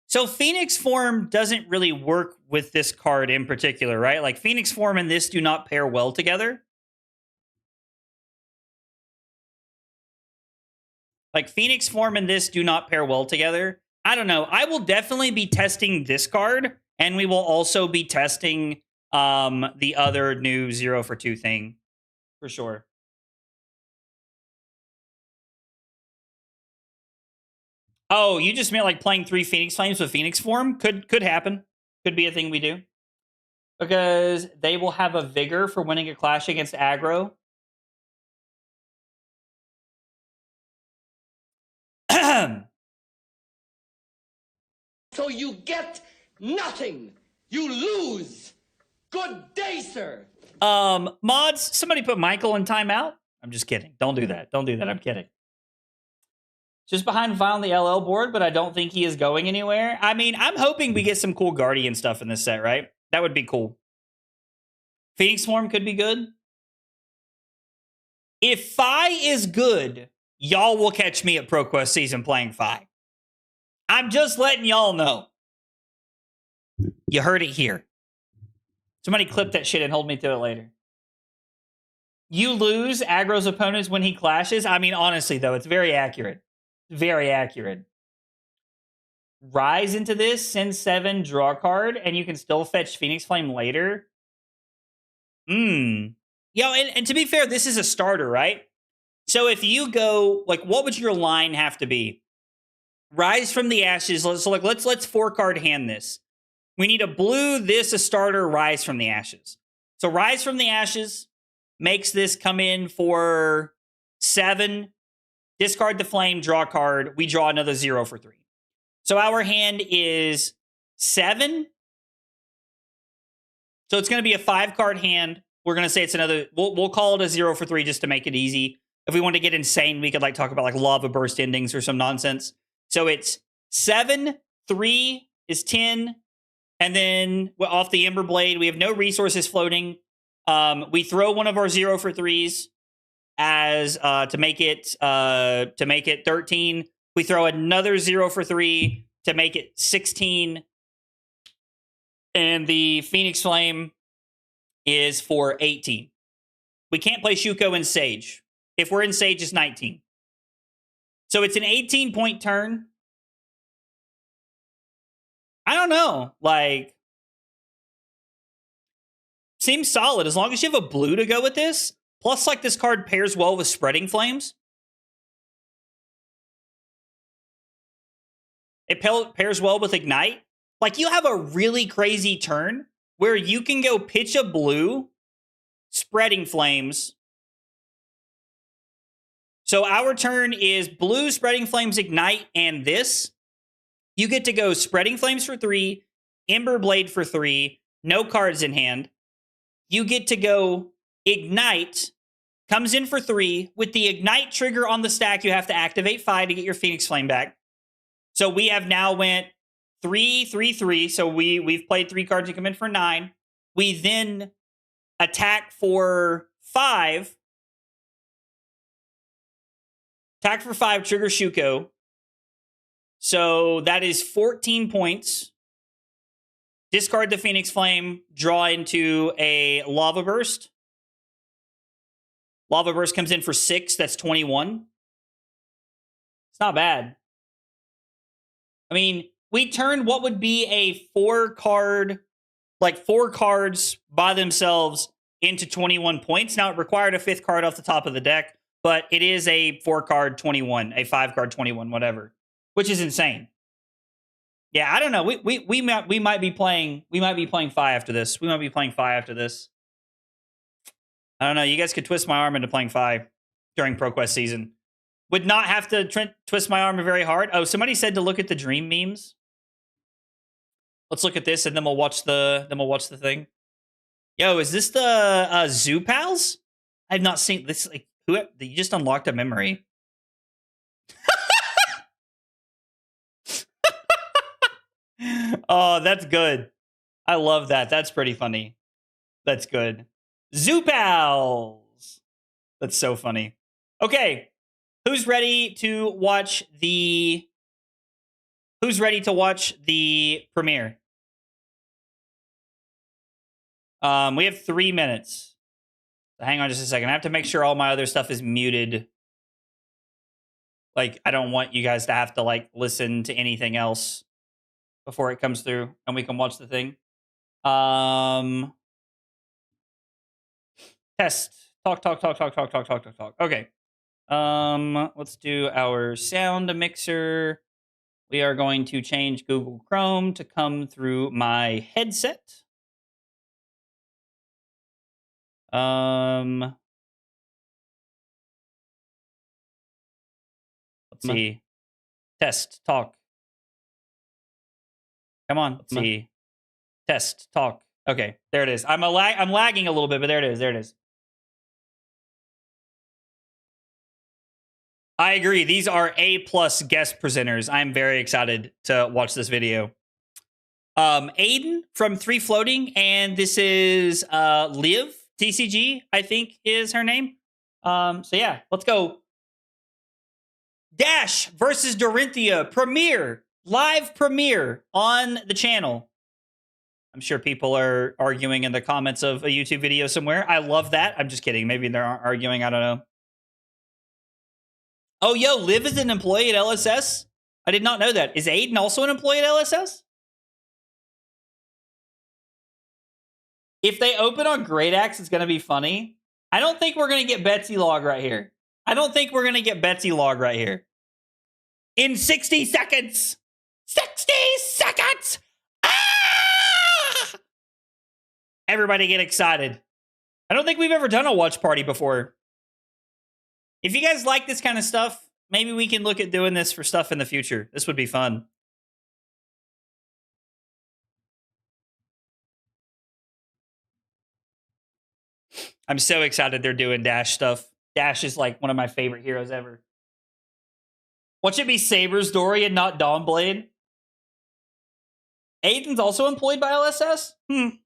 So Phoenix Form doesn't really work with this card in particular, right? Like Phoenix Form and this do not pair well together. Like Phoenix Form and this do not pair well together. I don't know. I will definitely be testing this card, and we will also be testing the other new 0 for 2 thing for sure. Oh, you just meant like playing 3 Phoenix Flames with Phoenix Form? Could happen. Could be a thing we do. Because they will have a Vigor for winning a clash against aggro.
So you get nothing. You lose. Good day, sir.
Mods, somebody put Michael in timeout. I'm just kidding. Don't do that. Don't do that. I'm kidding. Just behind Vi on the LL board, but I don't think he is going anywhere. I mean, I'm hoping we get some cool Guardian stuff in this set, right? That would be cool. Phoenix Swarm could be good. If Fi is good, y'all will catch me at ProQuest season playing Fi. I'm just letting y'all know. You heard it here. Somebody clip that shit and hold me to it later. You lose aggro's opponents when he clashes. I mean, honestly, though, it's very accurate. Very accurate. Rise into this, send 7, draw a card, and you can still fetch Phoenix Flame later. Yo, and to be fair, this is a starter, right? So if you go, like, what would your line have to be? Rise from the Ashes. So like, let's 4-card hand this. We need a blue, this, a starter, Rise from the Ashes. So Rise from the Ashes makes this come in for 7. Discard the flame, draw a card. We draw another 0 for 3. So our hand is 7. So it's going to be a 5-card hand. We're going to say it's another... We'll call it a 0 for 3 just to make it easy. If we want to get insane, we could like talk about like lava burst endings or some nonsense. So it's 7, 3 is 10. And then off the Ember Blade, we have no resources floating. We throw one of our 0 for 3s. As to make it 13. We throw another 0 for 3 to make it 16. And the Phoenix Flame is for 18. We can't play Shuko in Sage. If we're in Sage, it's 19. So it's an 18-point turn. I don't know. Like, seems solid. As long as you have a blue to go with this. Plus, like, this card pairs well with Spreading Flames. It pairs well with Ignite. Like, you have a really crazy turn where you can go pitch a blue, Spreading Flames. So our turn is blue, Spreading Flames, Ignite, and this. You get to go Spreading Flames for 3, Ember Blade for 3, no cards in hand. You get to go Ignite, comes in for 3. With the Ignite trigger on the stack, you have to activate 5 to get your Phoenix Flame back. So we have now went 3, 3, 3. So we've played 3 cards and come in for 9. We then attack for 5. Attack for 5, trigger Shuko. So that is 14 points. Discard the Phoenix Flame, draw into a Lava Burst. Lava Burst comes in for 6, that's 21. It's not bad. I mean, we turned what would be a 4-card, like 4 cards by themselves into 21 points. Now, it required a 5th card off the top of the deck, but it is a 4-card 21, a 5-card 21, whatever, which is insane. Yeah, I don't know. We might be playing 5 after this. We might be playing 5 after this. I don't know. You guys could twist my arm into playing 5 during ProQuest season. Would not have to twist my arm very hard. Oh, somebody said to look at the dream memes. Let's look at this, and then we'll watch the thing. Yo, is this the Zoo Pals? I've not seen this. Like, you just unlocked a memory. Oh, that's good. I love that. That's pretty funny. That's good. Zoo Pals. That's so funny. Okay. Who's ready to watch the premiere? We have 3 minutes. So hang on just a second. I have to make sure all my other stuff is muted. Like, I don't want you guys to have to like listen to anything else before it comes through and we can watch the thing. Test. Talk. Okay. Let's do our sound mixer. We are going to change Google Chrome to come through my headset. Let's see. Test, talk. Come on, let's see. Test, talk. Okay, there it is. I'm lagging a little bit, but there it is. There it is. I agree. These are A+ guest presenters. I'm very excited to watch this video. Aiden from 3 Floating, and this is Liv TCG, I think is her name. So yeah, let's go. Dash versus Dorinthea live premiere on the channel. I'm sure people are arguing in the comments of a YouTube video somewhere. I love that. I'm just kidding. Maybe they're arguing. I don't know. Oh, yo, Liv is an employee at LSS? I did not know that. Is Aiden also an employee at LSS? If they open on Great Axe, it's going to be funny. I don't think we're going to get Betsy Log right here. In 60 seconds. 60 seconds. Ah! Everybody get excited. I don't think we've ever done a watch party before. If you guys like this kind of stuff, maybe we can look at doing this for stuff in the future. This would be fun. I'm so excited they're doing Dash stuff. Dash is like one of my favorite heroes ever. Watch it be Saber's Dory and not Dawnblade. Aiden's also employed by LSS? Did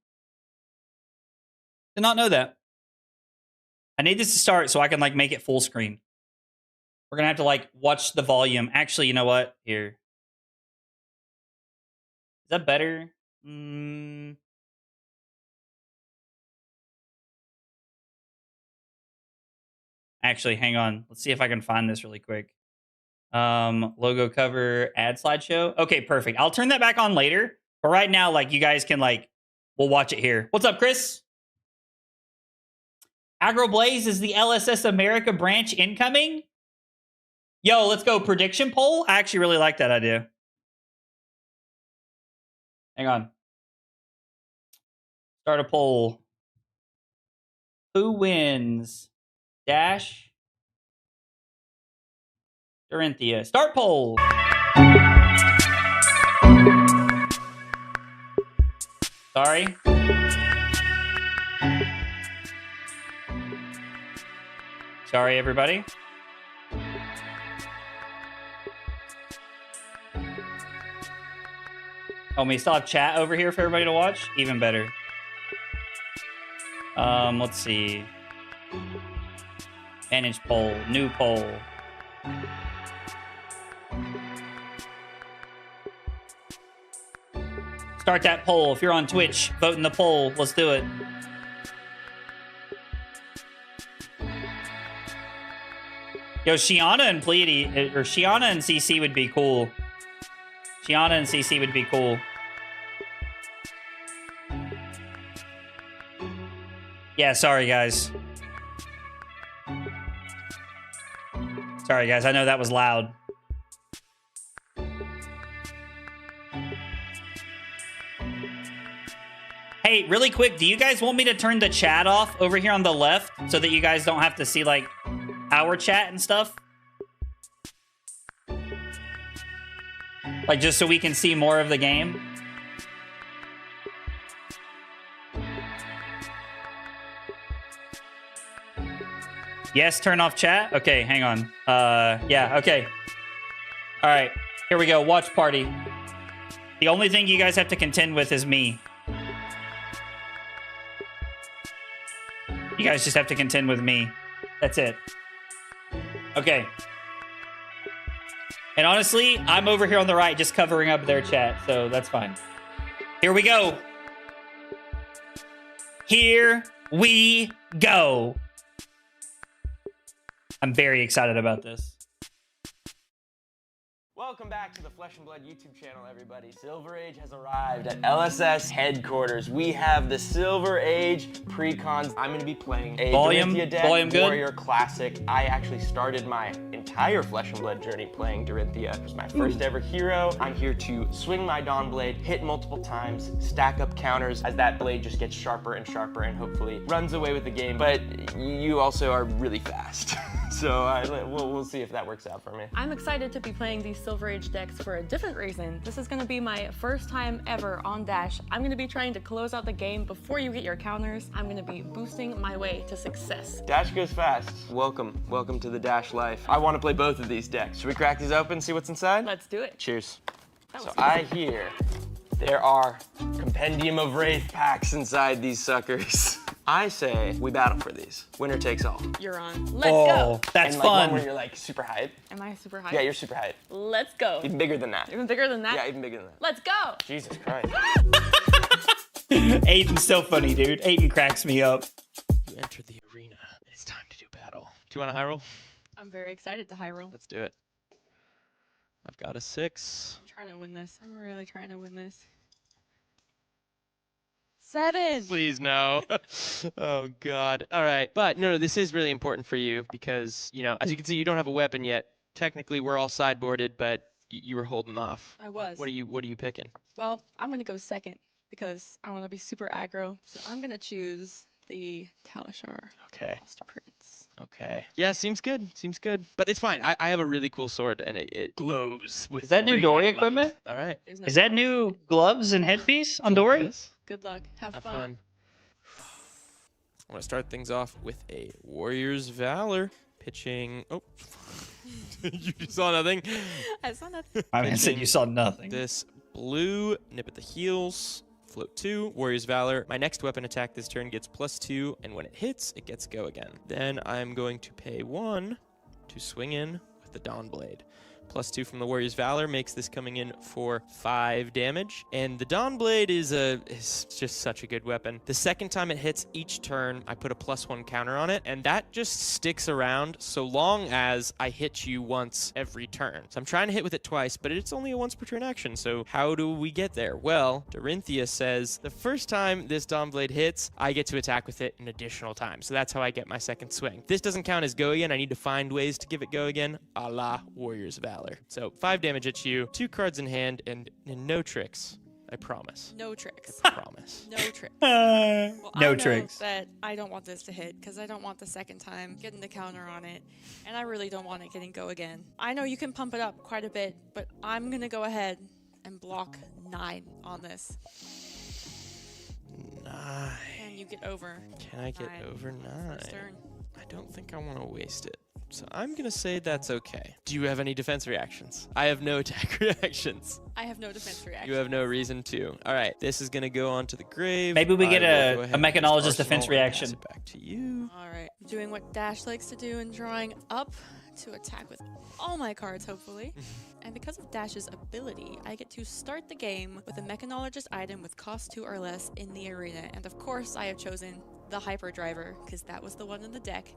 not know that. I need this to start so I can like make it full screen. We're gonna have to like watch the volume. Actually, you know what? Here. Is that better? Actually, hang on. Let's see if I can find this really quick. Logo cover, ad slideshow. Okay, perfect. I'll turn that back on later. But right now, like, you guys can like, we'll watch it here. What's up, Chris? Agro Blaze is the LSS America branch incoming. Yo, let's go prediction poll. I actually really like that idea. Hang on. Start a poll. Who wins? Dash? Dorinthea. Start poll. Sorry. Sorry, everybody. Oh, we still have chat over here for everybody to watch? Even better. Let's see. Manage poll. New poll. Start that poll. If you're on Twitch, vote in the poll. Let's do it. Yo, Shiana and Pleiades, or Shiana and CC would be cool. Shiana and CC would be cool. Yeah, sorry, guys. Sorry, guys. I know that was loud. Hey, really quick, do you guys want me to turn the chat off over here on the left so that you guys don't have to see, like, our chat and stuff? Like, just so we can see more of the game? Yes, turn off chat? Okay, hang on. Yeah, okay. All right, here we go. Watch party. The only thing you guys have to contend with is me. You guys just have to contend with me. That's it. Okay. And honestly, I'm over here on the right just covering up their chat, so that's fine. Here we go. Here we go. I'm very excited about this.
Welcome back to the Flesh and Blood YouTube channel, everybody. Silver Age has arrived at LSS headquarters. We have the Silver Age precons. I'm going to be playing a Dorinthea deck, Warrior Classic. I actually started my entire Flesh and Blood journey playing Dorinthea. It was my first ever hero. I'm here to swing my Dawn Blade, hit multiple times, stack up counters as that blade just gets sharper and sharper and hopefully runs away with the game. But you also are really fast. So we'll see if that works out for me.
I'm excited to be playing these Silver Age decks for a different reason. This is going to be my first time ever on Dash. I'm going to be trying to close out the game before you get your counters. I'm going to be boosting my way to success.
Dash goes fast. Welcome to the Dash life. I want to play both of these decks. Should we crack these open, see what's inside?
Let's do it.
Cheers. So
easy.
I hear there are Compendium of Wraith packs inside these suckers. I say we battle for these. Winner takes all.
You're on. Let's go.
That's
and
fun.
One where you're like super hype.
Am I super high?
Yeah, you're super hype.
Let's go.
Even bigger than that.
Even bigger than that?
Yeah, even bigger than that.
Let's go.
Jesus Christ.
Aiden's so funny, dude. Aiden cracks me up.
You enter the arena. It's time to do battle. Do you want a high roll?
I'm very excited to high roll.
Let's do it. I've got a 6.
I'm trying to win this. I'm really trying to win this. 7.
Please no. Oh God. All right, but no, this is really important for you because as you can see, you don't have a weapon yet. Technically, we're all sideboarded, but you were holding off.
I was.
What are you picking?
Well, I'm gonna go second because I want to be super aggro. So I'm gonna choose the Talishar.
Okay.
Master Prince.
Okay. Yeah, seems good. Seems good. But it's fine. I have a really cool sword, and it glows with.
Is that new
green
Dory
light.
equipment?
All right.
There's no
Is that new gloves and headpiece on Dory?
Yes.
Good luck. Have
Have
fun.
fun. I want to start things off with a Warrior's Valor. Pitching. Oh. You saw nothing.
I saw nothing.
I mean, said you saw nothing.
This blue, nip at the heels, float 2, Warrior's Valor. My next weapon attack this turn gets +2, and when it hits, it gets go again. Then I'm going to pay 1 to swing in with the Dawn Blade. +2 from the Warrior's Valor makes this coming in for 5 damage. And the Dawn Blade is just such a good weapon. The second time it hits each turn, I put a +1 counter on it, and that just sticks around so long as I hit you once every turn. So I'm trying to hit with it twice, but it's only a once per turn action, so how do we get there? Well, Dorinthea says the first time this Dawn Blade hits, I get to attack with it an additional time. So that's how I get my second swing. This doesn't count as go again. I need to find ways to give it go again, a la Warrior's Valor. So 5 damage at you, 2 cards in hand, and no tricks. I promise.
No tricks.
I promise.
No tricks. Well, I
No
know
tricks.
that I don't want this to hit because I don't want the second time getting the counter on it, and I really don't want it getting go again. I know you can pump it up quite a bit, but I'm gonna go ahead and block 9 on this.
9.
And you get over.
Can I get
9
over 9?
first turn.
I don't think I want to waste it. So I'm going to say that's okay. Do you have any defense reactions? I have no attack reactions.
I have no defense reaction.
You have no reason to. All right, this is going to go onto the grave.
Maybe we get
I will go
a
ahead and
mechanologist
use
defense
Arsenal and pass
reaction.
it back to you.
All right, doing what Dash likes to do and drawing up to attack with all my cards, hopefully. And because of Dash's ability, I get to start the game with a mechanologist item with cost 2 or less in the arena. And of course, I have chosen the hyperdriver because that was the one in the deck.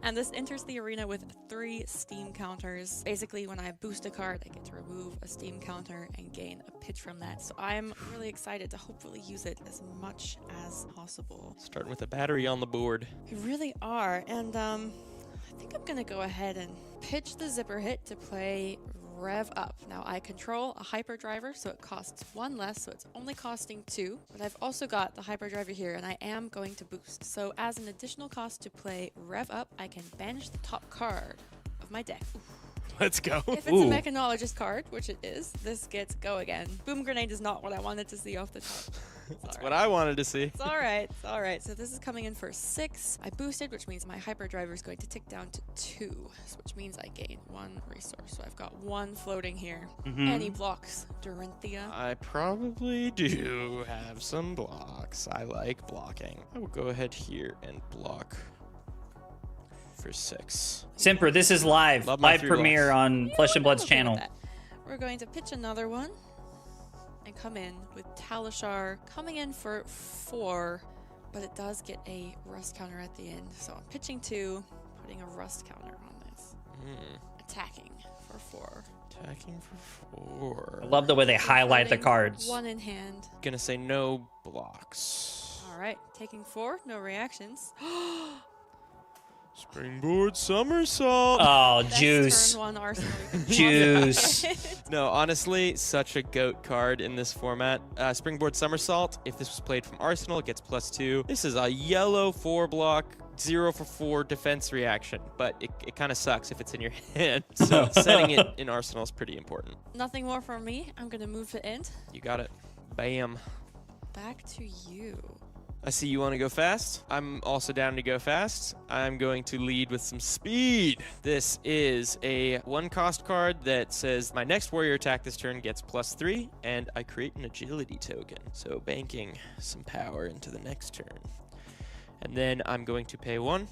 And this enters the arena with 3 steam counters. Basically, when I boost a card, I get to remove a steam counter and gain a pitch from that. So I'm really excited to hopefully use it as much as possible.
Starting with a battery on the board.
We really are, and I think I'm gonna go ahead and pitch the zipper hit to play Rev Up. Now I control a hyperdriver, so it costs 1 less, so it's only costing 2. But I've also got the hyperdriver here, and I am going to boost. So as an additional cost to play Rev Up, I can banish the top card of my deck. Ooh.
Let's go.
If it's a mechanologist card, which it is, this gets go again. Boom grenade is not what I wanted to see off the top.
That's what I wanted to see.
It's all right. It's all right. So this is coming in for 6. I boosted, which means my hyperdriver is going to tick down to 2, which means I gain 1 resource. So I've got 1 floating here. And he blocks Dorinthea.
I probably do have some blocks. I like blocking. I will go ahead here and block for 6.
Simper, this is live.
Love my
Live
3
premiere
blocks.
on Flesh and Blood's
Okay with
channel.
that. We're going to pitch another one and come in with Talishar coming in for 4, but it does get a rust counter at the end. So I'm pitching 2, putting a rust counter on this. Attacking for 4.
Attacking for 4.
I love the way they highlight the cards.
1 in hand.
Gonna say no blocks.
All right, taking 4, no reactions.
Springboard somersault.
Oh,
Best
juice.
Turn 1 arsenal you can
Juice.
possibly
No, honestly, such a GOAT card in this format. Springboard somersault. If this was played from Arsenal, it gets +2. This is a yellow 4-block, 0 for 4 defense reaction, but it kind of sucks if it's in your hand. So setting it in Arsenal is pretty important.
Nothing more from me. I'm gonna move to end.
You got it. Bam.
Back to you.
I see you want to go fast. I'm also down to go fast. I'm going to lead with some speed. This is a 1-cost card that says my next warrior attack this turn gets +3, and I create an agility token. So banking some power into the next turn. And then I'm going to pay 1.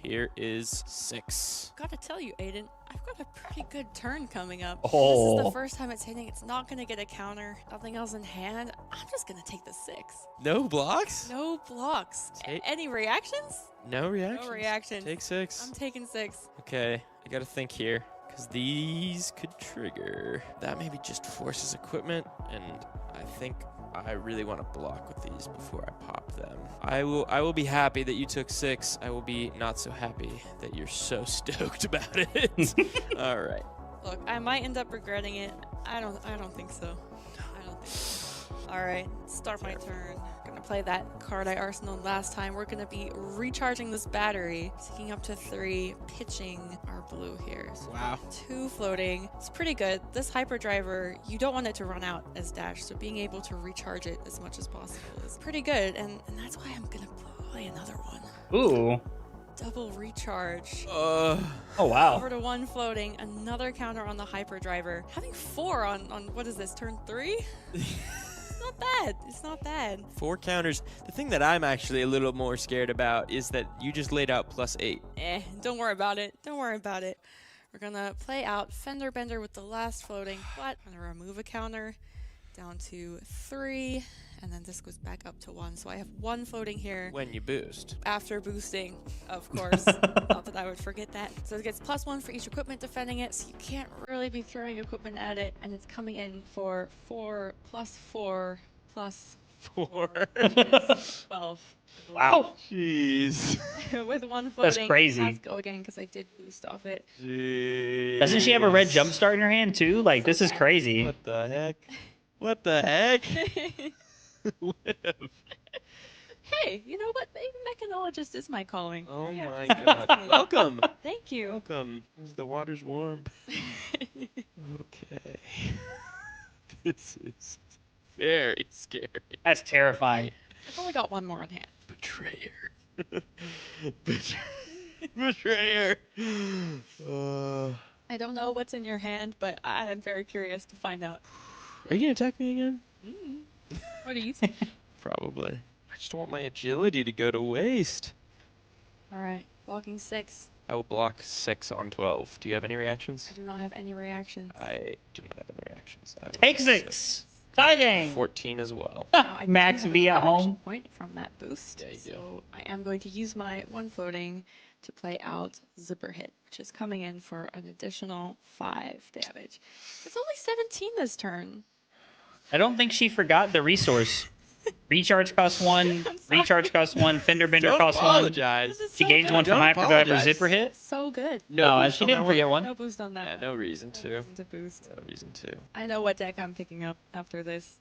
Here is 6.
Gotta tell you, Aiden, I've got a pretty good turn coming up.
Oh.
This is the first time it's hitting. It's not gonna get a counter. Nothing else in hand. I'm just gonna take the 6.
No blocks?
No blocks.
Take-
Any reactions?
No reactions.
No reactions.
Take 6.
I'm taking 6.
Okay, I gotta think here, because these could trigger. That maybe just forces equipment, and I think I really want to block with these before I pop them. I will be happy that you took 6. I will be not so happy that you're so stoked about it. All right.
Look, I might end up regretting it. I don't think so. I don't think so. All right, start my turn. Gonna play that card I arsenaled last time. We're gonna be recharging this battery, taking up to 3, pitching our blue here. So
Wow.
2 floating. It's pretty good. This hyperdriver, you don't want it to run out as dash, so being able to recharge it as much as possible is pretty good, and that's why I'm gonna play another one.
Ooh.
Double recharge.
Oh, wow.
Over to 1 floating, another counter on the hyperdriver. Having 4 on what is this, turn 3? It's not bad. It's not bad.
4 counters. The thing that I'm actually a little more scared about is that you just laid out +8.
Don't worry about it. Don't worry about it. We're gonna play out Fender Bender with the last floating, but I'm gonna remove a counter down to 3, and then this goes back up to 1. So I have 1 floating here.
When you boost.
After boosting, of course. Not that I would forget that. So it gets +1 for each equipment defending it, so you can't really be throwing equipment at it, and it's coming in for 4 + 4 +
4.
12.
Wow.
Jeez.
With 1 floating.
crazy.
Let's go again because I did boost off it.
Jeez.
Doesn't she have a red jumpstart in her hand, too? Like, this is crazy.
What the heck? What the heck? Live.
Hey, you know what? Maybe mechanologist is my calling.
Oh
Yeah.
my god. Welcome.
Thank you.
Welcome. The water's warm. Okay. This is very scary.
That's terrifying.
I've only got one more on hand.
Betrayer. Betrayer.
I don't know what's in your hand, but I'm very curious to find out.
Are you gonna attack me again?
What do you think?
Probably. I just want my agility to go to waste.
All right, blocking 6.
I will block 6 on 12. Do you have any reactions?
I do not have any reactions.
I do not have any reactions. I will
Take 6. Tie game.
14 as well.
Max be at home.
Point from that boost.
Yeah, you do.
So I am going to use my 1 floating to play out Zipper Hit, which is coming in for an additional 5 damage. It's only 17 this turn.
I don't think she forgot the resource. Recharge costs 1. Recharge costs 1. Fender Bender
Don't
costs 1.
apologize.
This is
She
so
gains
good.
1 from
Don't
Hyperdrive or
apologize.
Zipper Hit.
So good.
No,
boost
she
on
didn't
that
forget
No
1.
boost on that.
Yeah, no reason to.
No reason to boost.
No reason to.
I know what deck I'm picking up after this.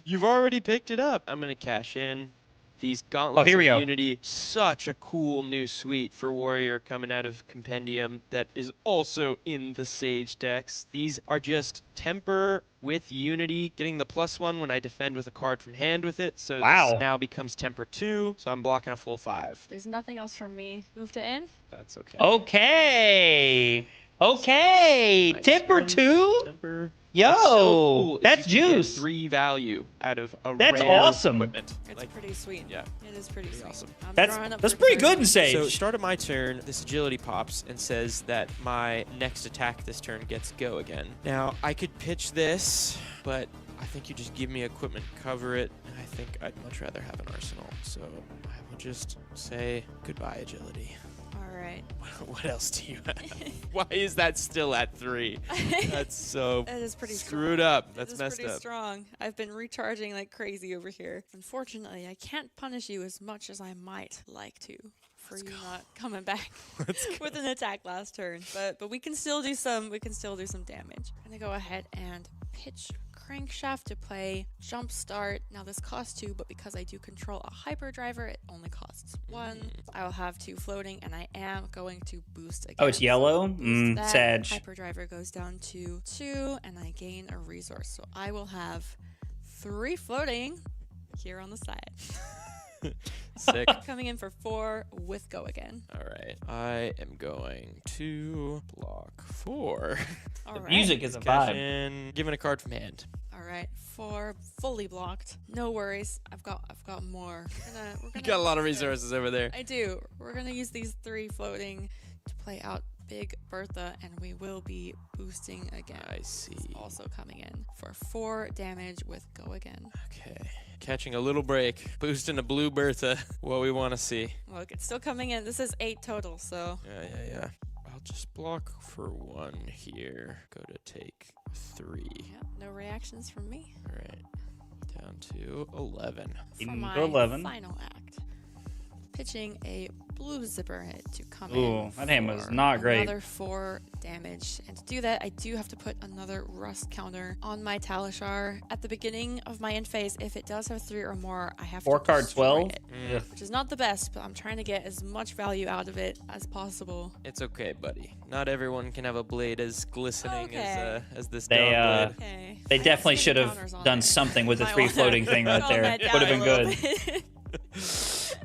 You've already picked it up. I'm gonna cash in these gauntlets.
here we
of
go.
Unity. Such a cool new suite for Warrior coming out of Compendium that is also in the Sage decks. These are just temper with Unity, getting the +1 when I defend with a card from hand with it. So
Wow.
this now becomes temper 2. So I'm blocking a full 5.
There's nothing else from me. Move to in.
That's okay.
Okay. Okay.
Nice.
Tipper 2?
Temper.
Yo.
It's so cool if
That's
you can get
juice.
3 value out of a
That's
rare
awesome.
equipment.
It's
Like,
pretty sweet.
yeah.
It is pretty sweet.
awesome.
I'm
That's
drawing up
that's
for
pretty
turn.
good in Sage.
So start of my turn, this agility pops and says that my next attack this turn gets go again. Now, I could pitch this, but I think you just give me equipment, cover it, and I think I'd much rather have an arsenal. So I will just say goodbye, agility.
All right.
What else do you have? Why is that still at 3? That's so
That is pretty
screwed
strong.
up. That's
It is
messed
pretty
up.
strong. I've been recharging like crazy over here. Unfortunately, I can't punish you as much as I might like to for you not coming back with an attack last turn. But we can still do some damage. I'm gonna go ahead and pitch Crankshaft to play Jumpstart. Now this costs 2, but because I do control a Hyperdriver, it only costs 1. I will have 2 floating, and I am going to boost again.
Oh, it's yellow?
Boost that.
Sag.
Hyperdriver goes down to 2, and I gain a resource. So I will have 3 floating here on the side.
Sick.
Coming in for 4 with go again.
All right. I am going to block 4.
All
The
right.
music is a
Cash
vibe.
in, given a card from hand.
All right, 4 fully blocked. No worries. I've got more. We're
You
gonna
got a lot of
use this.
resources over there.
I do. We're gonna use these 3 floating to play out Big Bertha, and we will be boosting again.
I see.
It's also coming in for 4 damage with go again.
Okay. Catching a little break. Boosting a blue Bertha. What we want to see.
Look, it's still coming in. This is 8 total, so
Yeah. I'll just block for 1 here. Go to take 3.
yeah, no reactions from me.
All right. Down to 11.
For
Even
my
to 11.
final act, pitching a blue Zipper Hit to come
Ooh,
in.
that hand was
for
not great.
Another 4 damage, and to do that, I do have to put another Rust counter on my Talishar at the beginning of my end phase. If it does have 3 or more, I have
4
to
card
destroy
12?
it,
Yeah.
which is not the best, but I'm trying to get as much value out of it as possible.
It's okay, buddy. Not everyone can have a blade as glistening
Okay.
as this
They,
dog blade.
Okay.
They
I have
definitely
some
should have
counters on
done
there.
something with the
Might
3
wanna
floating thing right
calm
there.
that
Would have
down
been
a little
good.
bit.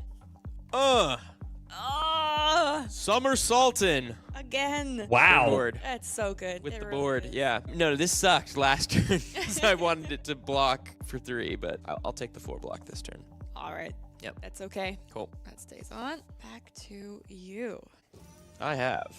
Ah,
Somersaulting.
again.
Wow.
Board.
That's so good.
With
It
the
really
board,
is.
yeah. No, this sucked last turn. So I wanted it to block for 3, but I'll take the 4 block this turn.
All right.
Yep.
That's okay.
Cool.
That stays on. Back to you.
I have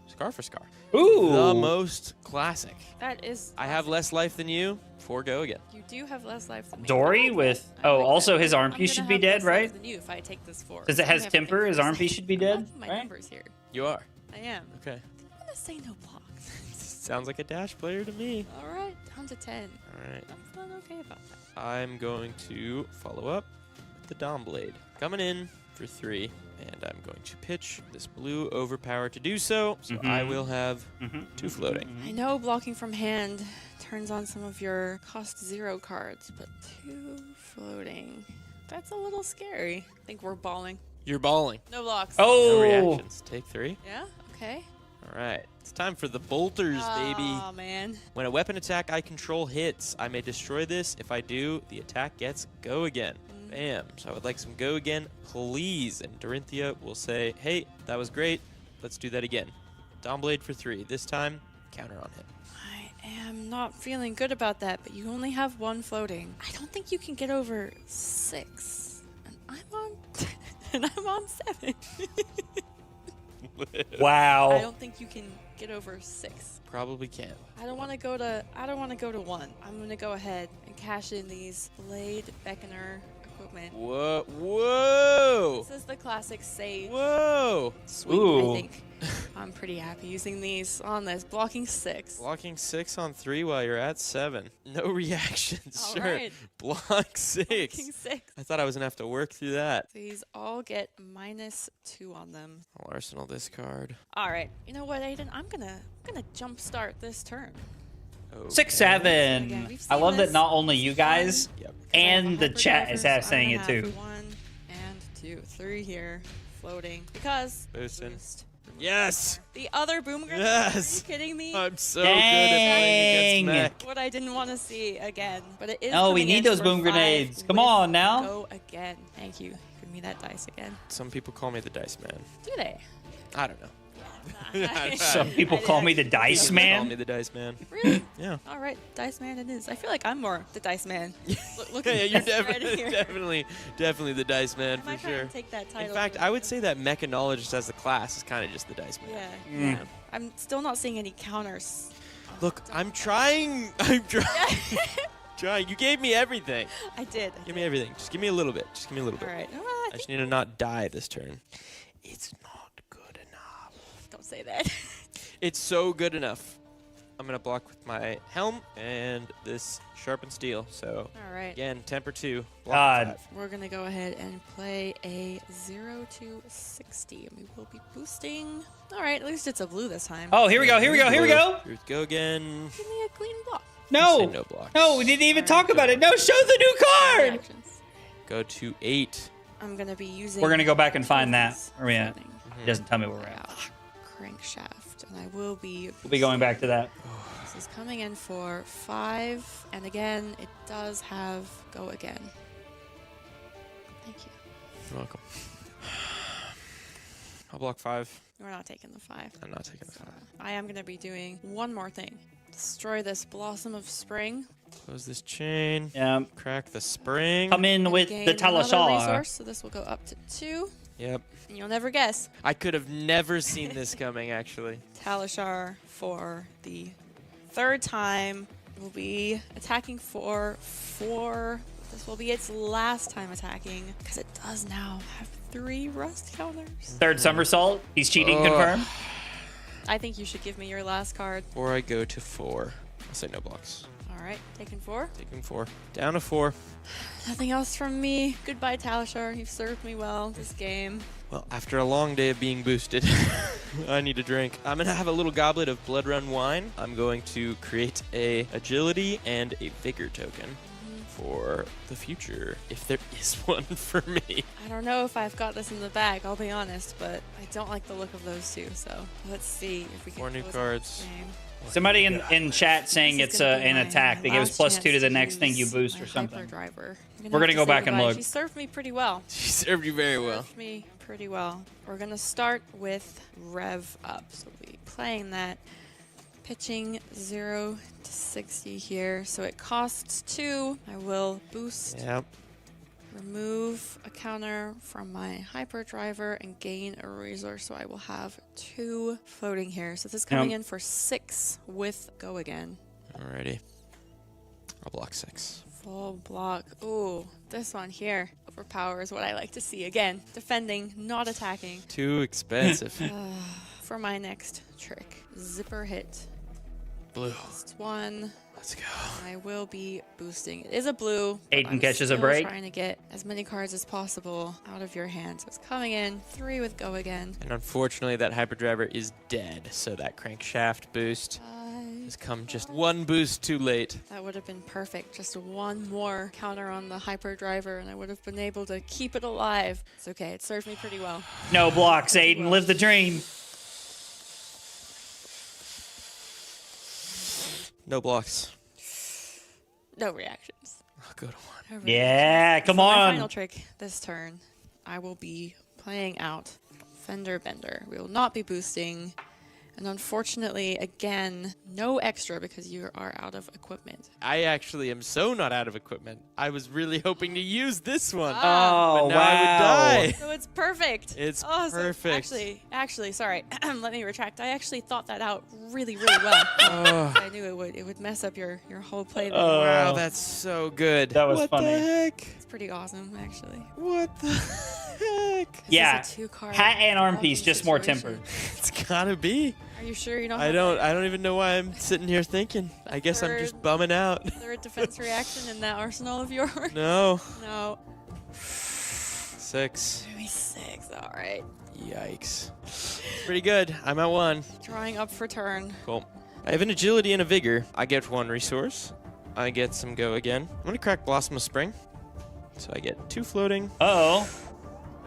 Scar for Scar.
Ooh.
The most classic.
That is.
I have less life than you. 4 go again.
You do have less life than me.
Dory
I like
with...
that. I
Oh,
like
also
that.
his arm
I'm
piece
gonna
should be
have
dead,
less life
right?
Than you if I take this 4.
Since it
So I
has
have to
temper,
think
his
for a
arm piece
second.
should be
I'm
dead,
liking my
right?
numbers here.
You are.
I am.
Okay.
I'm gonna say no blocks.
Sounds like a dash player to me.
All right, down to 10.
All right.
I'm feeling okay about that.
I'm going to follow up with the Dom Blade. Coming in for 3 And I'm going to pitch this blue overpower to do so. So I will have 2 floating.
I know blocking from hand turns on some of your cost 0 cards, but 2 floating. That's a little scary. I think we're balling.
You're balling.
No blocks.
No
Oh,
reactions. Take 3.
Yeah? Okay.
All right. It's time for the bolters, baby.
Oh, man.
When a weapon attack I control hits, I may destroy this. If I do, the attack gets go again. Bam. So I would like some go again, please. And Dorinthea will say, hey, that was great. Let's do that again. Dawnblade for 3. This time, counter on hit.
I am not feeling good about that, but you only have 1 floating. I don't think you can get over 6. And I'm on and I'm on 7.
wow.
I don't think you can get over 6.
Probably can't.
I don't want to go to 1. I'm going to go ahead and cash in these Blade Awakener equipment.
Whoa. Whoa.
This is the classic save.
Whoa.
Sweet,
Ooh.
I think. I'm pretty happy using these on this. Blocking 6.
Blocking 6 on 3 while you're at 7. No reactions.
All
Sure.
right.
Block 6.
Blocking 6.
I thought I was going to have to work through that.
These all get -2 on them.
I'll arsenal this card.
All right. You know what, Aiden? I'm gonna jumpstart this turn.
Okay.
6, 7.
Again, we've
I
seen
love that
this
not only you guys
Yep.
and the chat is saying it too.
1 and 2, 3 here, floating because
Boosting.
boost.
Yes.
The other boom grenade.
Yes.
Are you kidding me?
I'm so good at playing
Dang.
against Mac.
What I didn't want to see again, but it is.
Oh, we
coming
need
in
those
for
boom
5
grenades. Come
with
on now.
Go again. Thank you. Give me that dice again.
Some people call me the Dice Man.
Do they?
I don't know.
Some people call me the Dice
Some people call
Man.
me the Dice Man.
Really?
Yeah.
All right, Dice Man it is. I feel like I'm more the Dice Man. Look
Yeah,
at
you're
this right here.
definitely the Dice Man
I
for
might try
sure.
and take that title.
In fact, I would say that Mechanologist as a class is kind of just the Dice Man.
Yeah.
Mm.
Yeah. I'm still not seeing any counters.
Look, I'm trying. I'm trying. Trying. You gave me everything.
I did.
Give me everything. Just give me a little bit. Just give me a little
All
bit.
right. Well,
I just need to not die this turn. It's not good enough.
don't say that.
It's so good enough. I'm gonna block with my helm and this sharpened steel. So
All right.
again, temper 2. Block
God.
with 5.
We're gonna go ahead and play a 0 to 60, and we will be boosting. All right. At least it's a blue this time.
Oh, here we go. Here we go. Here we go.
Here we go again.
Give me a clean block.
Say
No.
no blocks.
No, we didn't even talk about it. No, show the new card.
Reactions.
Go to 8.
I'm gonna be using.
We're gonna go back and find that.
this
Where we at?
setting.
It doesn't tell me where we're at.
Crankshaft, and I will be.
We'll be going back to that.
This is coming in for 5, and again, it does have go again. Thank you.
You're welcome. I'll block 5.
We're not taking the 5.
I'm not taking the 5.
I am going to be doing one more thing. Destroy this Blossom of Spring.
Close this chain.
Yeah.
Crack the spring.
Come in
and
with
gain
the
another
Talashar.
resource, so this will go up to 2.
Yep.
And you'll never guess.
I could have never seen this coming, actually.
Talashar for the 3rd time will be attacking for 4. This will be its last time attacking because it does now have 3 rust counters.
3rd somersault. He's cheating.
Ugh.
Confirmed.
I think you should give me your last card.
Or I go to 4. I'll say no blocks.
All right, taking 4.
Taking 4. Down to 4.
Nothing else from me. Goodbye, Talashar. You've served me well this game.
Well, after a long day of being boosted, I need a drink. I'm going to have a little goblet of Blood Run wine. I'm going to create a agility and a vigor token for the future, if there is one for me.
I don't know if I've got this in the bag, I'll be honest, but I don't like the look of those 2, so let's see if we can
4 new
close out
cards.
this game.
Somebody in chat saying
This is
it's
gonna be
an
my
attack. They give us
last
+2 to the
chance
next thing you
use
boost
my
or something.
hyperdriver.
We're gonna
have to
go
say
back and
goodbye.
look.
She served me pretty well.
She served you very well.
Served me pretty well. We're gonna start with Rev Up. So we'll be playing that. Pitching 0 to 60 here. So it costs 2. I will boost.
Yep.
Remove a counter from my hyperdriver and gain a resource, so I will have 2 floating here. So this is coming in for 6 with go again.
Alrighty. I'll block 6.
Full block. Ooh, this one here. Overpower is what I like to see. Again, defending, not attacking.
Too expensive.
For my next trick. Zipper hit.
Blue.
Last one.
Let's go.
I will be boosting. It is a blue. But
Aiden
I'm
catches a
still
break.
Trying to get as many cards as possible out of your hand. So it's coming in. 3 with go again.
And unfortunately, that hyperdriver is dead. So that crankshaft boost has come just one boost too late.
That would have been perfect. Just one more counter on the hyperdriver, and I would have been able to keep it alive. It's okay. It served me pretty well.
No blocks, Aiden. Live the dream.
No blocks.
No reactions.
Oh, good one.
No reactions.
Yeah, come
For my
on.
final trick this turn, I will be playing out Fender Bender. We will not be boosting. And unfortunately, again, no extra because you are out of equipment.
I actually am so not out of equipment. I was really hoping to use this one.
Oh,
but now
wow.
I would die.
So it's perfect.
It's
so
perfect.
actually, sorry. Let me retract. I actually thought that out really, really well. I knew it would mess up your whole play.
Wow, that's so good.
That was
what
funny.
the heck?
It's pretty awesome, actually.
What the heck?
This
Yeah.
is a 2-card
Hat and arm
problem
piece, just more
situation.
tempered.
It's gotta be.
Are you sure you don't?
I
have
don't even know why I'm sitting here thinking. I guess I'm just bumming out.
a third defense reaction in that arsenal of yours?
No.
No.
6.
Maybe 6. All right.
Yikes. Pretty good. I'm at 1.
Drawing up for turn.
Cool. I have an agility and a vigor. I get 1 resource. I get some go again. I'm gonna crack Blossom of Spring. So I get 2 floating.
Uh-oh.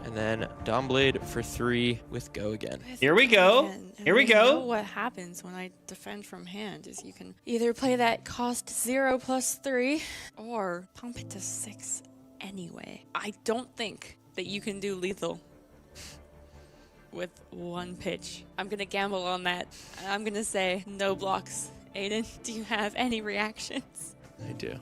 And then Dawnblade for 3 with go again.
Here we go. Here we
I
go.
know what happens when I defend from hand is you can either play that cost 0 plus 3 or pump it to 6 anyway. I don't think that you can do lethal with 1 pitch. I'm gonna gamble on that. I'm gonna say no blocks. Aiden, do you have any reactions?
I do.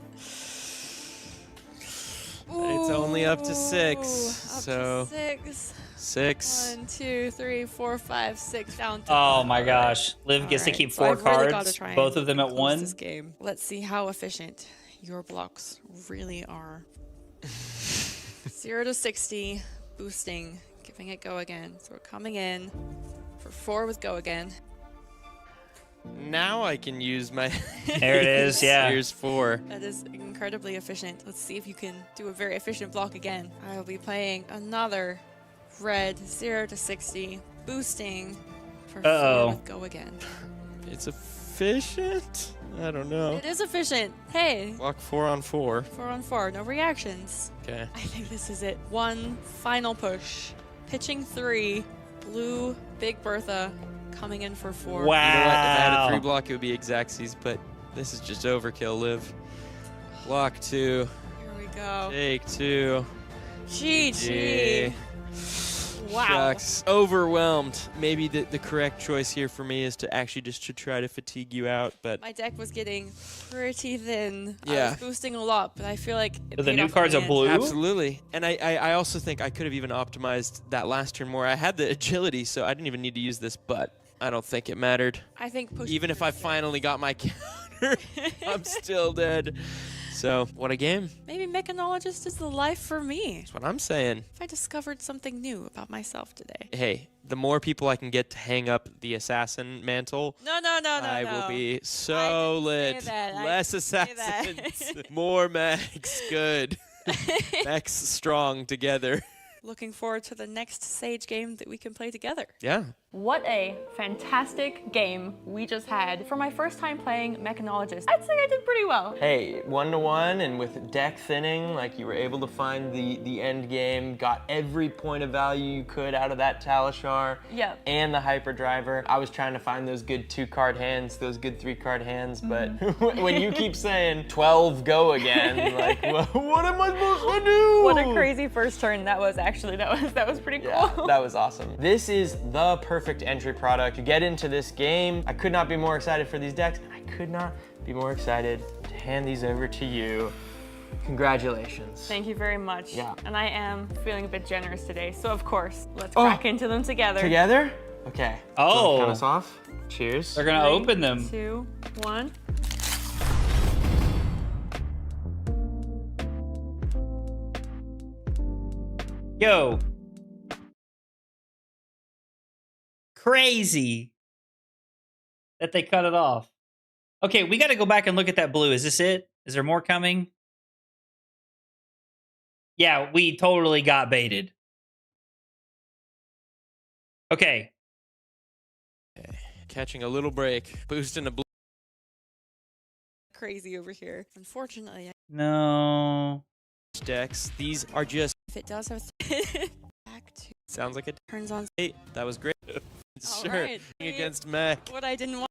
It's only up to 6. So
6.
6.
1, 2, 3, 4, 5, 6 down to
Oh
1.
my gosh. Liv gets to
Alright,
keep
so
4
I've really gotta
cards,
try and
both of them at
close
1.
This game. Let's see how efficient your blocks really are. 0 to 60, boosting, giving it go again. So we're coming in for 4 with go again.
Now I can use my
There it is, yeah.
Here's 4.
That is incredibly efficient. Let's see if you can do a very efficient block again. I will be playing another red 0 to 60, boosting for 4 with go again.
It's efficient? I don't know.
It is efficient. Hey,
Block 4 on 4.
4 on 4, no reactions.
Okay.
I think this is it. 1 final push. Pitching 3, blue, Big Bertha, coming in for 4.
Wow.
You know what? If I had a 3 block, it would be Exacxies, but this is just overkill, Liv. Block 2.
Here we go.
Take 2.
GG. Wow.
Shucks. Overwhelmed. Maybe the correct choice here for me is to actually just to try to fatigue you out, but
My deck was getting pretty thin. I
Yeah.
was boosting a lot, but I feel like it
So the
paid
new
off in
cards
the
are
end.
blue?
absolutely. And I also think I could have even optimized that last turn more. I had the agility, so I didn't even need to use this, but I don't think it mattered.
I think pushing
Even if I finally got my counter, I'm still dead. So, what a game.
maybe Mechanologist is the life for me.
That's what I'm saying.
If I discovered something new about myself today.
Hey, the more people I can get to hang up the assassin mantle,
No.
I will be
I
so
didn't
lit.
say that. I
Less
didn't say
assassins,
that.
more Maxx. Good. Maxx strong together.
Looking forward to the next Sage game that we can play together.
Yeah.
What a fantastic game we just had. For my first time playing Mechanologist, I'd say I did pretty well.
Hey, 1-to-1 and with deck thinning, like you were able to find the end game, got every point of value you could out of that Talishar
Yep.
and the Hyperdriver. I was trying to find those good 2-card hands, those good 3-card hands, but when you keep saying 12 go again, like, what am I supposed to do?
What a crazy first turn that was. Actually, that was pretty cool.
Yeah, that was awesome. This is the perfect entry product to get into this game. I could not be more excited for these decks, and I could not be more excited to hand these over to you. Congratulations.
Thank you very much.
Yeah.
And I am feeling a bit generous today, so of course, let's crack into them together.
Together? Okay.
Oh.
Count us off. Cheers.
They're going to open them.
2, 1.
Yo. Crazy that they cut it off. Okay, we got to go back and look at that blue. Is this it? Is there more coming? Yeah, we totally got baited. Okay.
Catching a little break. Boosting a blue.
Crazy over here. Unfortunately,
No.
Decks. These are just...
if it does have back to
Sounds like it
turns on.
Hey, that was great. Sure.
Alright.
Against Mac.
What I didn't want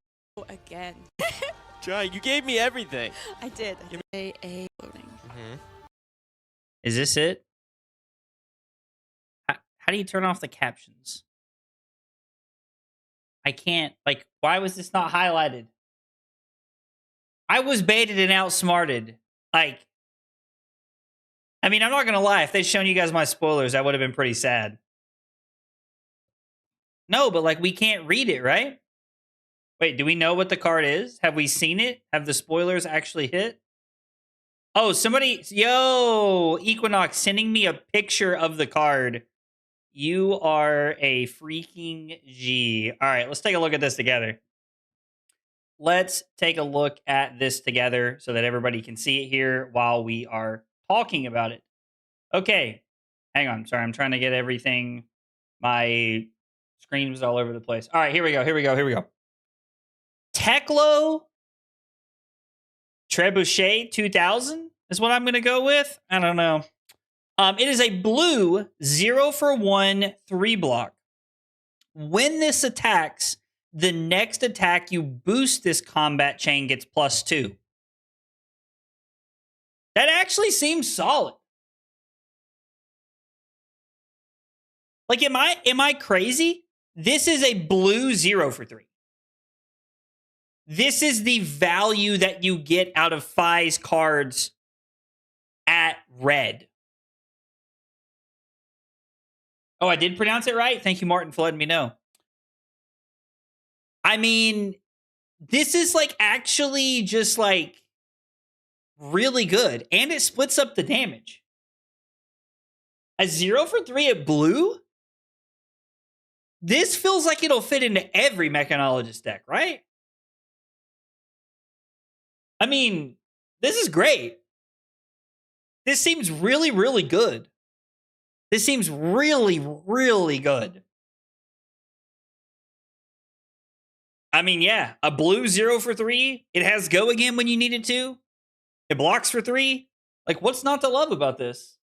again.
Try. You gave me everything.
I did. A loading.
Is this it? How do you turn off the captions? I can't. Like, why was this not highlighted? I was baited and outsmarted. Like, I mean, I'm not going to lie. If they'd shown you guys my spoilers, that would have been pretty sad. No, but like, we can't read it, right? Wait, do we know what the card is? Have we seen it? Have the spoilers actually hit? Oh, somebody, yo, Equinox sending me a picture of the card. You are a freaking G. All right, let's take a look at this together. Let's take a look at this together so that everybody can see it here while we are talking about it. Okay, hang on. Sorry, I'm trying to get everything. My screen was all over the place. All right, here we go. Teklo Trebuchet 2000 is what I'm going to go with. I don't know. It is a blue 0-for-1 3-block. When this attacks, the next attack you boost this combat chain gets +2. That actually seems solid. Like, am I crazy? This is a blue 0-for-3. This is the value that you get out of Fi's cards at red. Oh, I did pronounce it right? Thank you, Martin, for letting me know. I mean, this is like actually just like really good. And it splits up the damage. A 0-for-3 at blue? This feels like it'll fit into every Mechanologist deck, right? I mean, this is great. This seems really, really good. This seems really, really good. I mean, yeah, a blue 0-for-3. It has go again when you need it to. It blocks for 3. Like, what's not to love about this?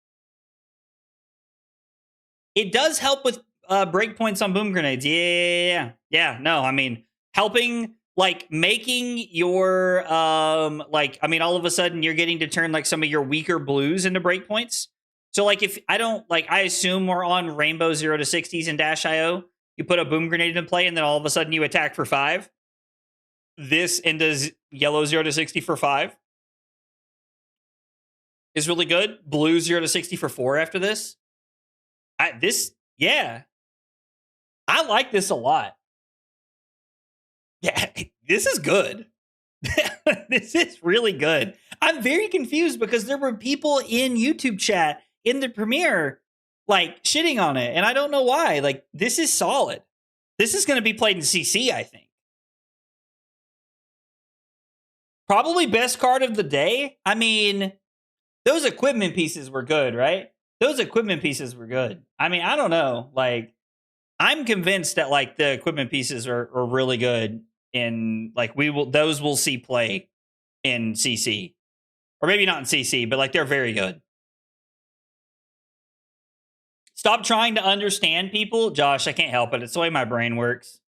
It does help with breakpoints on boom grenades. Yeah. No, I mean, helping, like, making your, like, I mean, all of a sudden you're getting to turn, like, some of your weaker blues into breakpoints. So, like, if I don't, like, I assume we're on Rainbow 0-60s and Dash.io. You put a boom grenade in play, and then all of a sudden you attack for 5. This into yellow 0-60 for 5 is really good. Blue 0-60 for 4 after this. Yeah. I like this a lot. Yeah, this is good. This is really good. I'm very confused because there were people in YouTube chat in the premiere like shitting on it, and I don't know why. Like, this is solid. This is going to be played in CC, I think. Probably best card of the day. I mean, those equipment pieces were good, right? Those equipment pieces were good. I mean, I don't know. Like, I'm convinced that like the equipment pieces are really good. In like those will see play in CC, or maybe not in CC, but like they're very good. Stop trying to understand people, Josh. I can't help it. It's the way my brain works.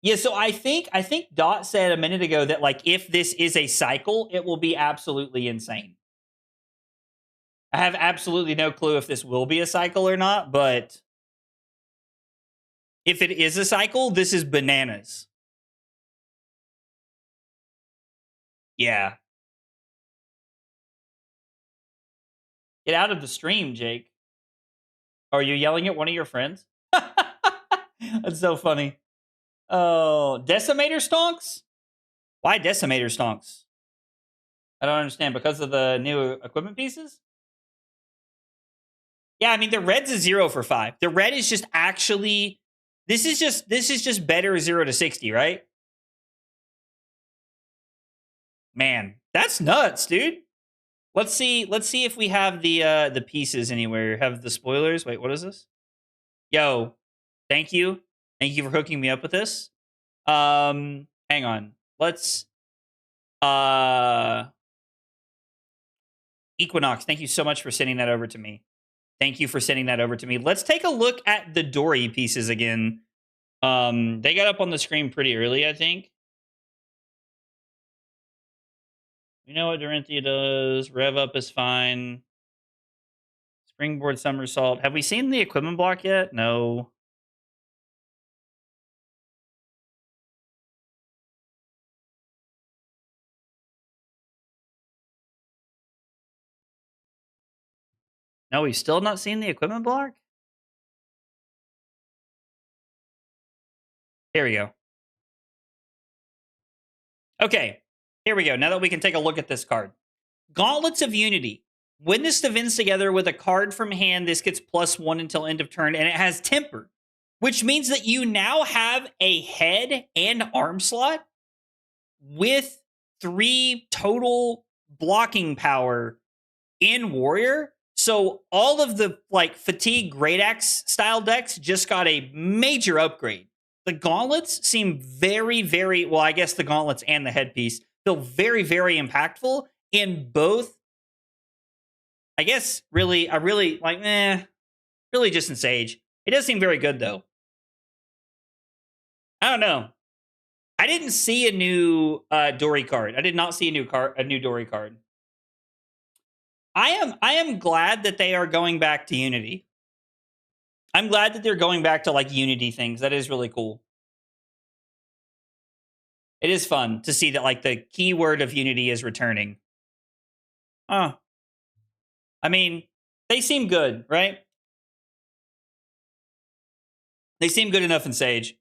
Yeah, so I think Dot said a minute ago that like if this is a cycle, it will be absolutely insane. I have absolutely no clue if this will be a cycle or not, but if it is a cycle, this is bananas. Yeah. Get out of the stream, Jake. Are you yelling at one of your friends? That's so funny. Oh, Decimator Stonks? Why Decimator Stonks? I don't understand. Because of the new equipment pieces? Yeah, I mean, the red's a 0-for-5. The red is just actually... This is just better 0-60, right? Man, that's nuts, dude. Let's see if we have the pieces anywhere. Have the spoilers. Wait, what is this? Yo, thank you. Thank you for hooking me up with this. Hang on. Let's Equinox, thank you so much for sending that over to me. Thank you for sending that over to me. Let's take a look at the Dory pieces again. They got up on the screen pretty early, I think. We know what Dorinthea does. Rev up is fine. Springboard somersault. Have we seen the equipment block yet? No. No, we've still not seen the equipment block? Here we go. Okay, here we go. Now that we can take a look at this card. Gauntlets of Unity. When this events together with a card from hand, this gets +1 until end of turn, and it has temper, which means that you now have a head and arm slot with 3 total blocking power in Warrior. So all of the like Fatigue Great Axe style decks just got a major upgrade. The gauntlets seem very, very, well, I guess the gauntlets and the headpiece feel very, very impactful in both. I guess really, I really like, really just in Sage. It does seem very good though. I don't know. I didn't see a new Dory card. I did not see a new Dory card. I am glad that they are going back to Unity. I'm glad that they're going back to like Unity things. That is really cool. It is fun to see that like the keyword of Unity is returning. I mean, they seem good, right? They seem good enough in Sage.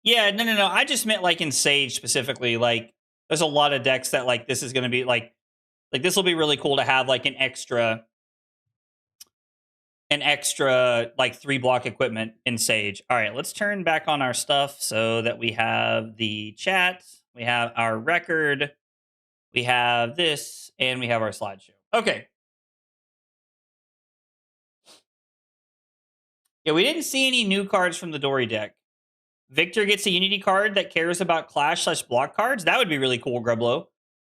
Yeah, no. I just meant like in Sage specifically. Like, there's a lot of decks that like this is going to be like this will be really cool to have like an extra like 3 block equipment in Sage. All right, let's turn back on our stuff so that we have the chat, we have our record, we have this, and we have our slideshow. Okay. Yeah, we didn't see any new cards from the Dory deck. Victor gets a Unity card that cares about Clash/block cards. That would be really cool, Grublow.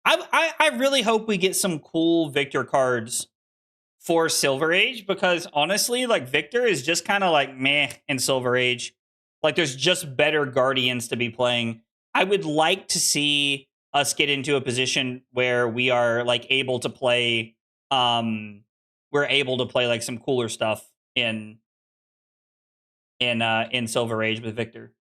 I really hope we get some cool Victor cards for Silver Age, because honestly, like Victor is just kind of like meh in Silver Age. Like there's just better Guardians to be playing. I would like to see us get into a position where we are like able to play we're able to play like some cooler stuff in Silver Age with Victor.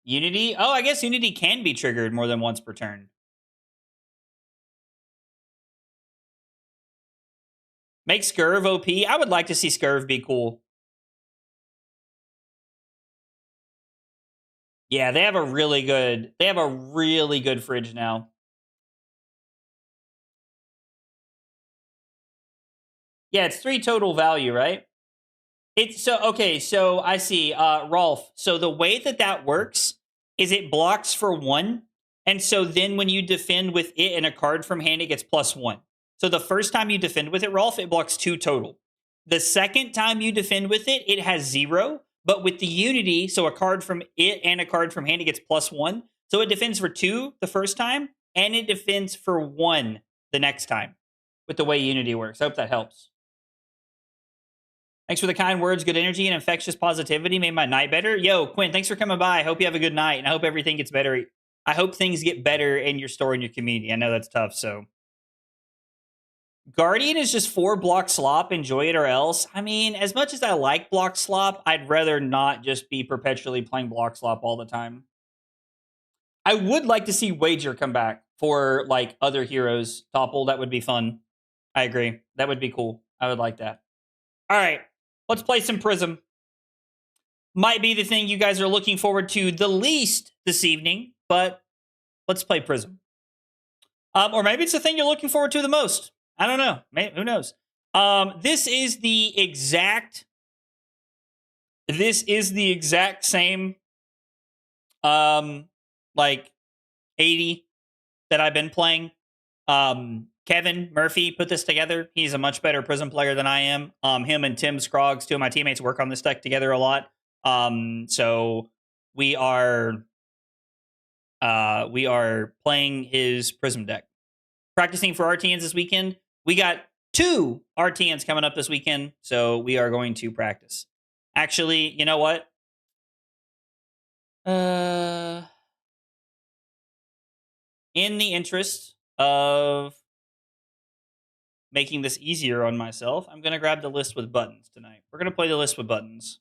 Unity? Oh, I guess Unity can be triggered more than once per turn. Make Scurv OP. I would like to see Scurv be cool. Yeah, they have a really good fridge now. Yeah, it's 3 total value, right? It's so okay, so I see Rolf. So the way that works is it blocks for 1, and so then when you defend with it and a card from hand, it gets +1. So the first time you defend with it, Rolf, it blocks 2 total. The second time you defend with it, it has 0. But with the Unity, so a card from it and a card from hand, it gets +1. So it defends for 2 the first time, and it defends for 1 the next time with the way Unity works. I hope that helps. Thanks for the kind words, good energy, and infectious positivity made my night better. Yo, Quinn, thanks for coming by. I hope you have a good night, and I hope everything gets better. I hope things get better in your store and your community. I know that's tough, so. Guardian is just 4 block slop, enjoy it or else. I mean, as much as I like block slop, I'd rather not just be perpetually playing block slop all the time. I would like to see Wager come back for, like, other heroes topple. That would be fun. I agree. That would be cool. I would like that. All right. Let's play some Prism. Might be the thing you guys are looking forward to the least this evening, but let's play Prism. Or maybe it's the thing you're looking forward to the most. I don't know. Maybe, who knows? This is the exact This is the exact same like 80 that I've been playing. Kevin Murphy put this together. He's a much better Prism player than I am. Him and Tim Scroggs, two of my teammates, work on this deck together a lot. So we are playing his Prism deck. Practicing for RTNs this weekend. We got 2 RTNs coming up this weekend, so we are going to practice. Actually, you know what? In the interest of making this easier on myself, I'm going to grab the list with buttons tonight. We're going to play the list with buttons.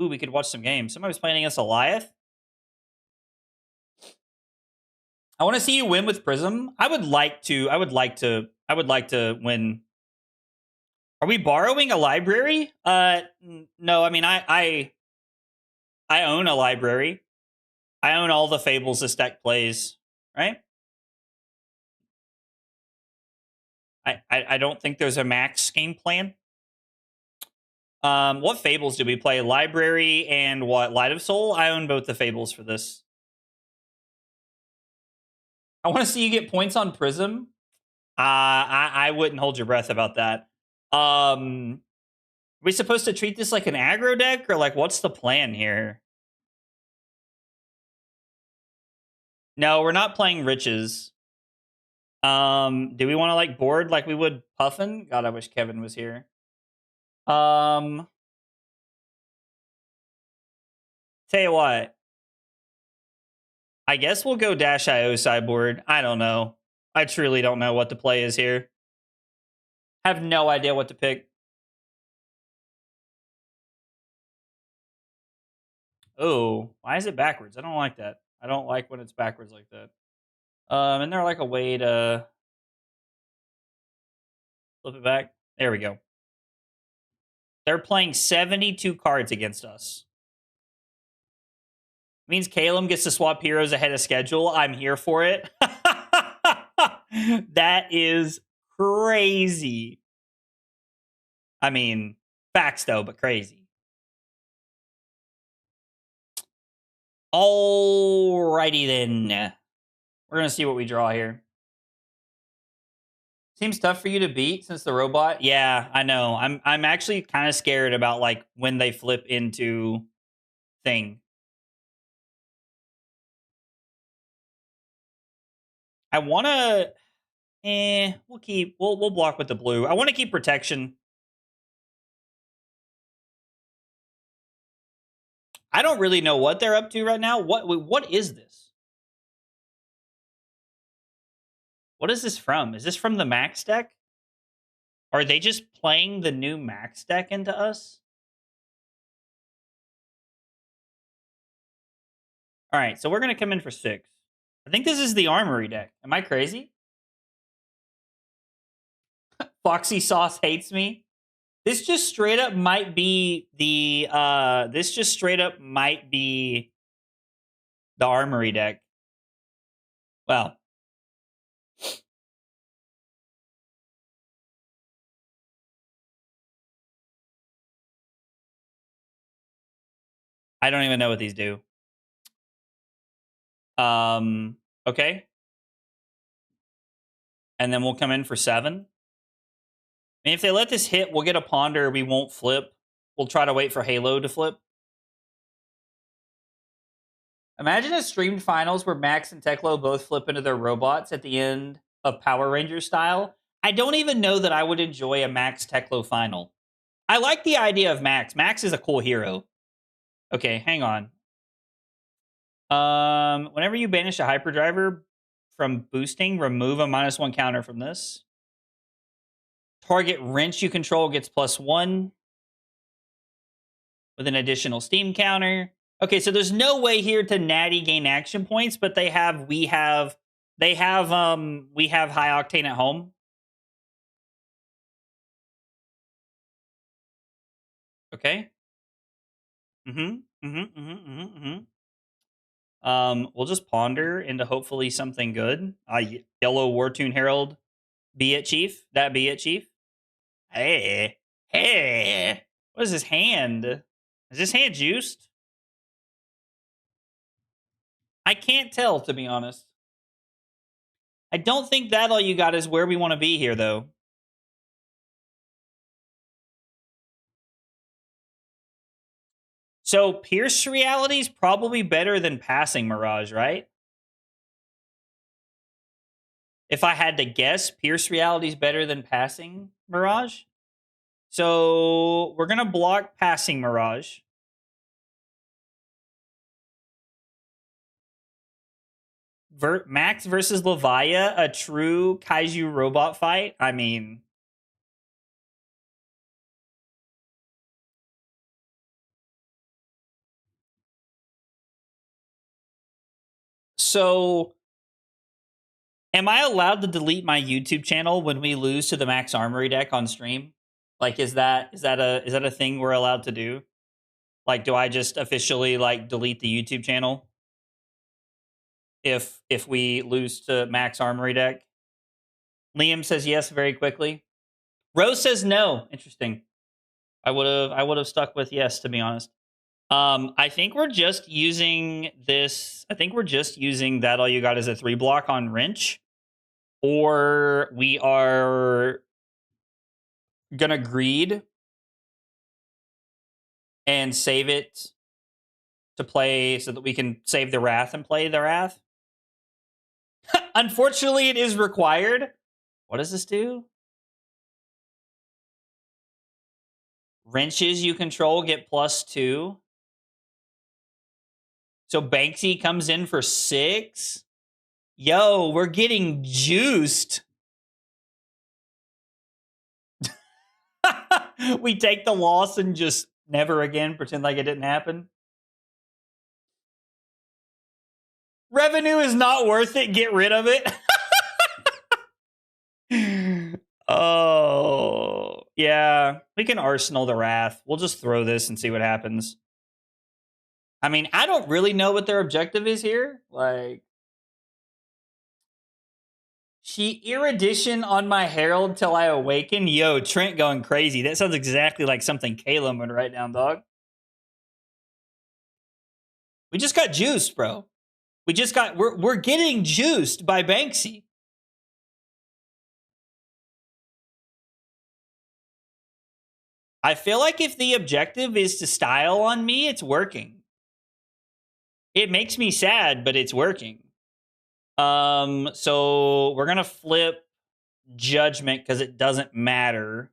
Ooh, we could watch some games. Somebody was playing against Goliath. I want to see you win with Prism. I would like to win. Are we borrowing a library? No, I mean, I own a library. I own all the Fables this deck plays, right? I don't think there's a Maxx game plan. What Fables do we play? Library and what? Light of Soul? I own both the Fables for this. I want to see you get points on Prism. I wouldn't hold your breath about that. Are we supposed to treat this like an aggro deck, or like what's the plan here? No, we're not playing Riches. Do we want to like board like we would Puffin? God, I wish Kevin was here. Tell you what. I guess we'll go -IO sideboard. I don't know. I truly don't know what the play is here. I have no idea what to pick. Oh, why is it backwards? I don't like that. I don't like when it's backwards like that. And there like a way to flip it back? There we go. They're playing 72 cards against us. Means Caleb gets to swap heroes ahead of schedule. I'm here for it. That is crazy. I mean, facts though, but crazy. Alrighty then. We're gonna see what we draw here. Seems tough for you to beat since the robot. Yeah, I know. I'm actually kind of scared about like when they flip into thing. I want to. We'll block with the blue. I want to keep protection. I don't really know what they're up to right now. What is this? What is this from? Is this from the Maxx deck? Are they just playing the new Maxx deck into us? All right, so we're going to come in for 6. I think this is the Armory deck. Am I crazy? Foxy Sauce hates me. This just straight up might be the Armory deck. Well, I don't even know what these do. Okay. And then we'll come in for 7. I mean, if they let this hit, we'll get a Ponder. We won't flip. We'll try to wait for Halo to flip. Imagine a streamed finals where Maxx and Teklo both flip into their robots at the end of Power Rangers style. I don't even know that I would enjoy a Maxx Teklo final. I like the idea of Maxx. Maxx is a cool hero. Okay, hang on. Whenever you banish a hyperdriver from boosting, remove a -1 counter from this. Target wrench you control gets +1 with an additional steam counter. Okay, so there's no way here to natty gain action points, but we have high octane at home. Okay. We'll just ponder into hopefully something good. Yellow Wartune Herald. Be it, Chief. That be it, Chief. Hey. What is his hand? Is this hand juiced? I can't tell, to be honest. I don't think that all you got is where we want to be here, though. So, Pierce Reality is probably better than Passing Mirage, right? If I had to guess, Pierce Reality is better than Passing Mirage. So, we're going to block Passing Mirage. Maxx versus Levia, a true Kaiju robot fight? I mean... So, am I allowed to delete my YouTube channel when we lose to the Maxx Armory deck on stream? Like, is that a thing we're allowed to do? Like, do I just officially like delete the YouTube channel if we lose to Maxx Armory deck? Liam says yes very quickly. Rose says no. Interesting. I would have stuck with yes, to be honest. I think we're just using this. I think we're just using that all you got is a 3-block on Wrench. Or we are gonna greed and save it to play so that we can save the Wrath and play the Wrath. Unfortunately, it is required. What does this do? Wrenches you control get +2. So Banksy comes in for 6. Yo, we're getting juiced. We take the loss and just never again pretend like it didn't happen. Revenue is not worth it. Get rid of it. Oh, yeah. We can Arsenal the Wrath. We'll just throw this and see what happens. I mean, I don't really know what their objective is here. Like, she Erudition on my Herald till I awaken. Yo, Trent going crazy. That sounds exactly like something Caleb would write down, dog. We just got juiced, bro. We're getting juiced by Banksy. I feel like if the objective is to style on me, it's working. It makes me sad, but it's working. So we're gonna flip Judgment because it doesn't matter.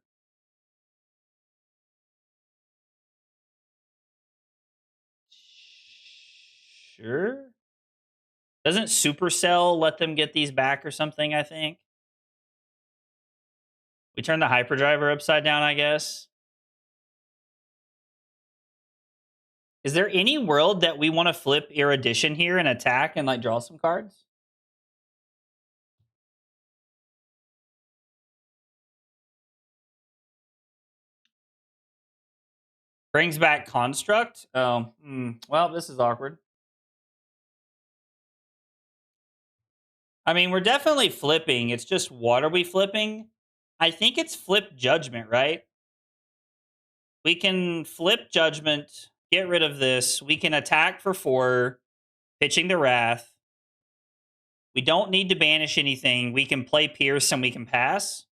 Sure. Doesn't Supercell let them get these back or something, I think? We turn the Hyperdriver upside down, I guess. Is there any world that we want to flip Erudition here and attack and like draw some cards? Brings back Construct? Oh, well, this is awkward. I mean, we're definitely flipping. It's just, what are we flipping? I think it's flip Judgment, right? We can flip Judgment, get rid of this. We can attack for 4, pitching the Wrath. We don't need to banish anything. We can play Pierce and we can pass.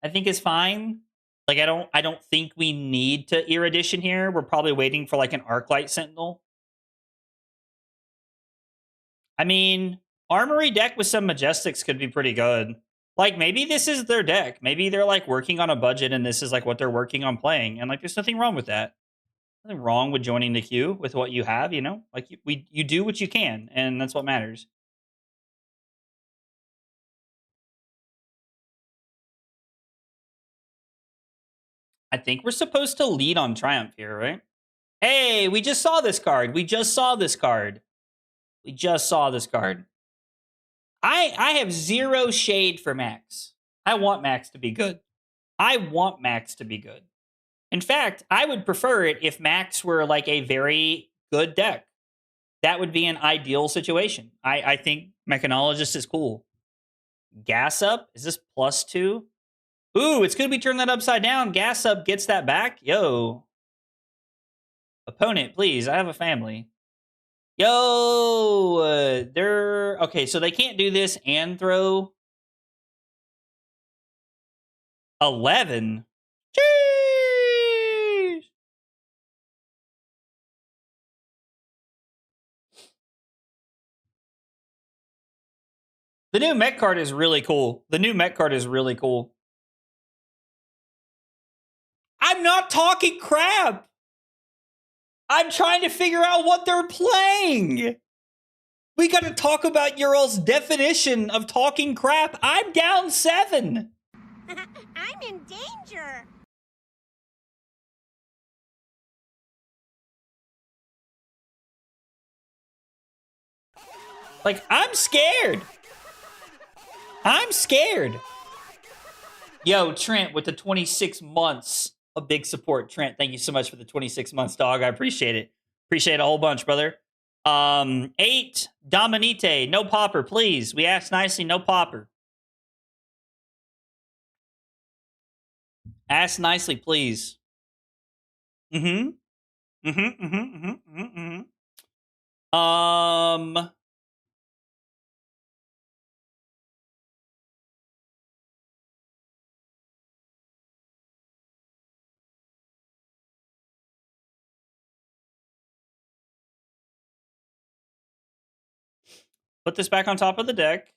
I think is fine. Like, I don't think we need to Erudition here. We're probably waiting for like an Arclight Sentinel. I mean, Armory deck with some Majestics could be pretty good. Like, maybe this is their deck. Maybe they're like working on a budget and this is like what they're working on playing. And like, there's nothing wrong with that. Nothing wrong with joining the queue with what you have, you know? Like, you do what you can, and that's what matters. I think we're supposed to lead on Triumph here, right? Hey, we just saw this card. We just saw this card. We just saw this card. I have zero shade for Maxx. I want Maxx to be good. I want Maxx to be good. In fact, I would prefer it if Maxx were like a very good deck. That would be an ideal situation. I think Mechanologist is cool. Gas Up? Is this +2? Ooh, it's going to be turned that upside down. Gas Up gets that back. Yo. Opponent, please. I have a family. Yo, they're okay. So they can't do this and throw 11. Jeez. The new mech card is really cool. The new mech card is really cool. I'm not talking crap. I'm trying to figure out what they're playing. We got to talk about your all's definition of talking crap. I'm down 7.
I'm in danger.
Like, I'm scared. I'm scared. Yo, Trent with the 26 months. A big support. Trent, thank you so much for the 26 months, dog. I appreciate it. Appreciate it a whole bunch, brother. 8, Dominite. No popper, please. We asked nicely, no popper. Ask nicely, please. Put this back on top of the deck.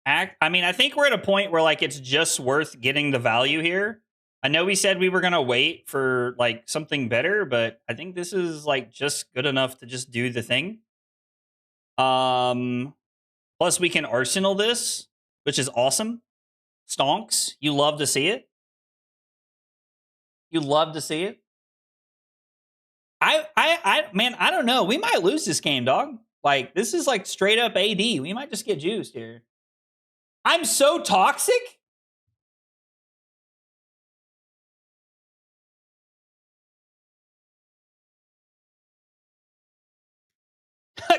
I mean, I think we're at a point where, like, it's just worth getting the value here. I know we said we were going to wait for, like, something better, but I think this is, like, just good enough to just do the thing. Plus, we can arsenal this, which is awesome. Stonks. You love to see it. You love to see it. Man, I don't know. We might lose this game, dog. Like, this is, like, straight up AD. We might just get juiced here. I'm so toxic?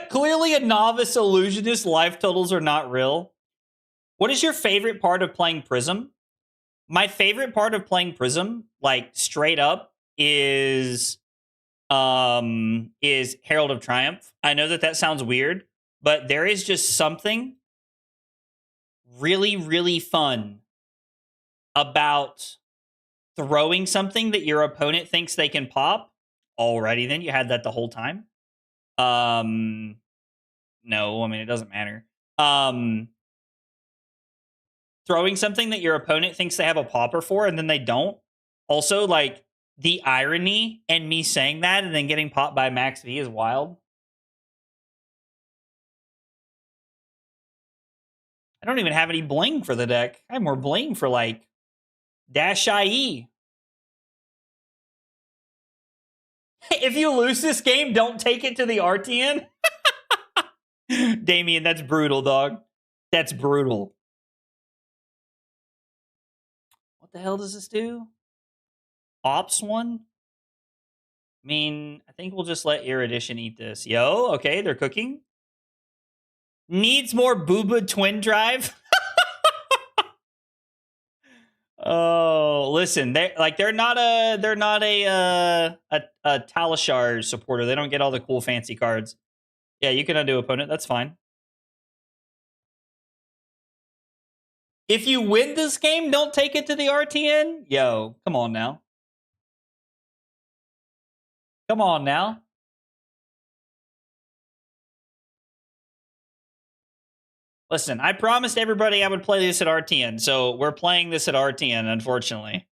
Clearly a novice illusionist. Life totals are not real. What is your favorite part of playing Prism? My favorite part of playing Prism, like, straight up, is Herald of Triumph. I know that sounds weird, but there is just something really, really fun about throwing something that your opponent thinks they can pop. Alrighty, then you had that the whole time. No, I mean, it doesn't matter. Throwing something that your opponent thinks they have a popper for and then they don't. Also, like, the irony and me saying that and then getting popped by Maxx V is wild. I don't even have any bling for the deck. I have more bling for, like, Dash IE. If you lose this game, don't take it to the RTN. Damien, that's brutal, dog. That's brutal. What the hell does this do? Ops 1? I mean, I think we'll just let Erudition eat this. Yo, okay, they're cooking. Needs more Booba Twin Drive. Oh, listen, they're not a Talishar supporter. They don't get all the cool fancy cards. Yeah, you can undo opponent. That's fine. If you win this game, don't take it to the RTN. Yo, come on now. Come on now. Listen, I promised everybody I would play this at RTN, so we're playing this at RTN, unfortunately.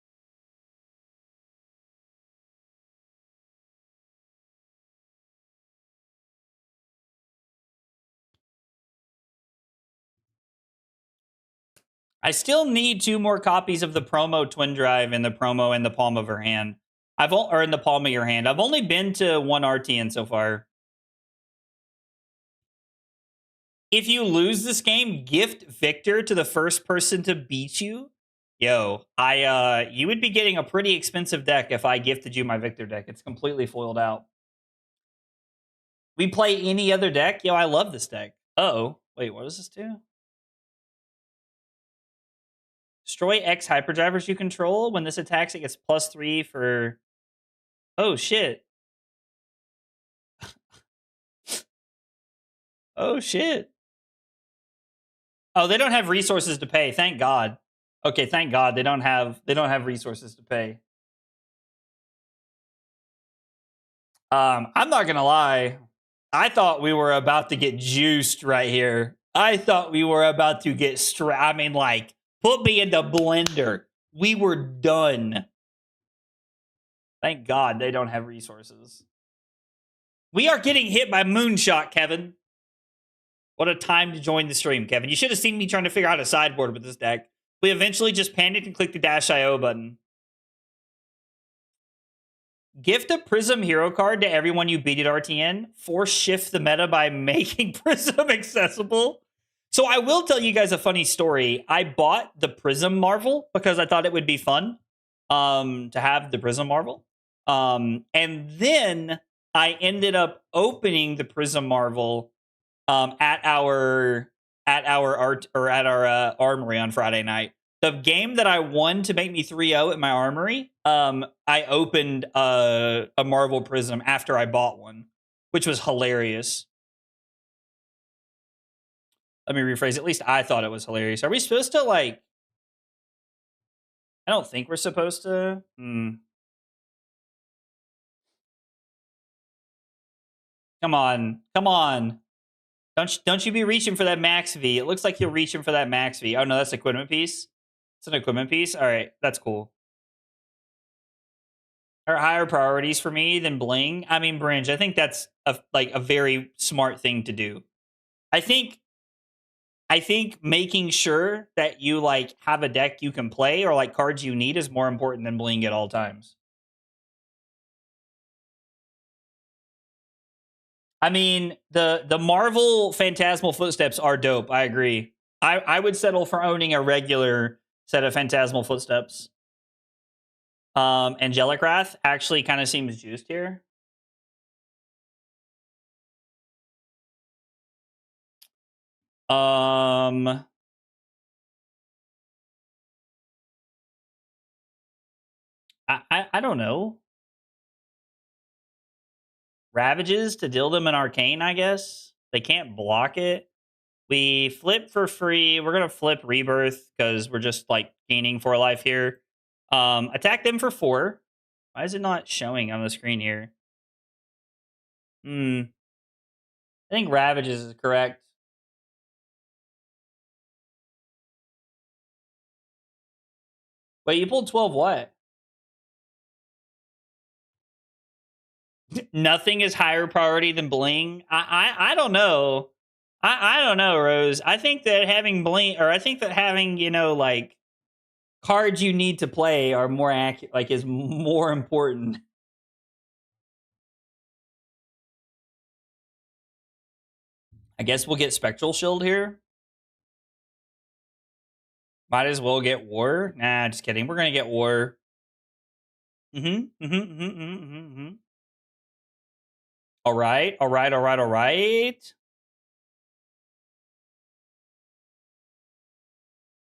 I still need 2 more copies of the promo Twin Drive and the promo in the palm of her hand. Or in the palm of your hand. I've only been to 1 RTN so far. If you lose this game, gift Victor to the first person to beat you. Yo, you would be getting a pretty expensive deck if I gifted you my Victor deck. It's completely foiled out. We play any other deck? Yo, I love this deck. Uh-oh. Wait, what does this do? Destroy X hyperdrivers you control. When this attacks, it gets +3 for Oh, shit. Oh, shit. Oh, they don't have resources to pay. Thank God. Okay, thank God they don't have resources to pay. I'm not gonna lie. I thought we were about to get juiced right here. I thought we were about to get I mean, like, put me in the blender. We were done. Thank God they don't have resources. We are getting hit by Moonshot, Kevin. What a time to join the stream, Kevin. You should have seen me trying to figure out a sideboard with this deck. We eventually just panicked and clicked the -IO button. Gift a Prism hero card to everyone you beat at RTN. Force shift the meta by making Prism accessible. So I will tell you guys a funny story. I bought the Prism Marvel because I thought it would be fun to have the Prism Marvel. And then I ended up opening the Prism Marvel at our armory on Friday night. The game that I won to make me 3-0 at my armory, I opened a Marvel Prism after I bought one, which was hilarious. Let me rephrase. At least I thought it was hilarious. Are we supposed to, like... I don't think we're supposed to. Come on. Come on. Don't you be reaching for that Maxx V. It looks like you're reaching for that Maxx V. Oh, no, that's equipment piece. It's an equipment piece. All right, that's cool. Are higher priorities for me than bling? I mean, Bringe, I think that's a very smart thing to do. I think making sure that you like have a deck you can play or like cards you need is more important than bling at all times. I mean, the Marvel Phantasmal Footsteps are dope. I agree. I would settle for owning a regular set of Phantasmal Footsteps. Angelic Wrath actually kind of seems juiced here. I don't know. Ravages to deal them an arcane, I guess. They can't block it. We flip for free. We're gonna flip Rebirth because we're just like gaining 4 life here. Attack them for 4. Why is it not showing on the screen here? I think Ravages is correct. Wait, you pulled 12 what? Nothing is higher priority than bling. I don't know. I don't know, Rose. I think that having bling, or I think that having, you know, like cards you need to play are more accurate, like is more important. I guess we'll get Spectral Shield here. Might as well get War. Nah, just kidding. We're gonna get War. All right, all right, all right, all right.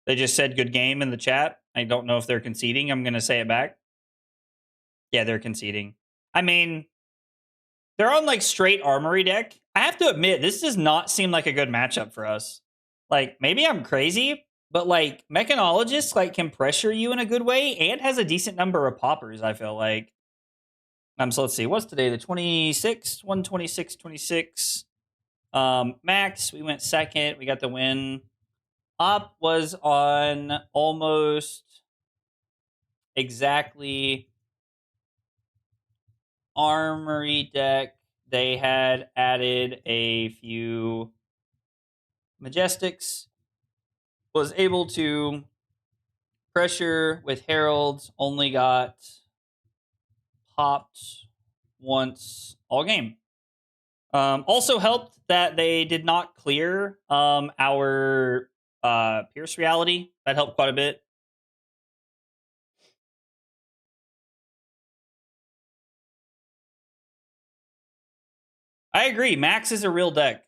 They just said good game in the chat. I don't know if they're conceding. I'm gonna say it back. Yeah, they're conceding. I mean, they're on like straight armory deck. I have to admit, this does not seem like a good matchup for us. Like, maybe I'm crazy, but like Mechanologist like can pressure you in a good way and has a decent number of poppers, I feel like. So let's see. What's today? The 26th? 126-26. Maxx, we went second. We got the win. Op was on almost exactly armory deck. They had added a few Majestics. Was able to pressure with Heralds. Only got popped once all game. Also helped that they did not clear our Pierce Reality. That helped quite a bit. I agree. Maxx is a real deck.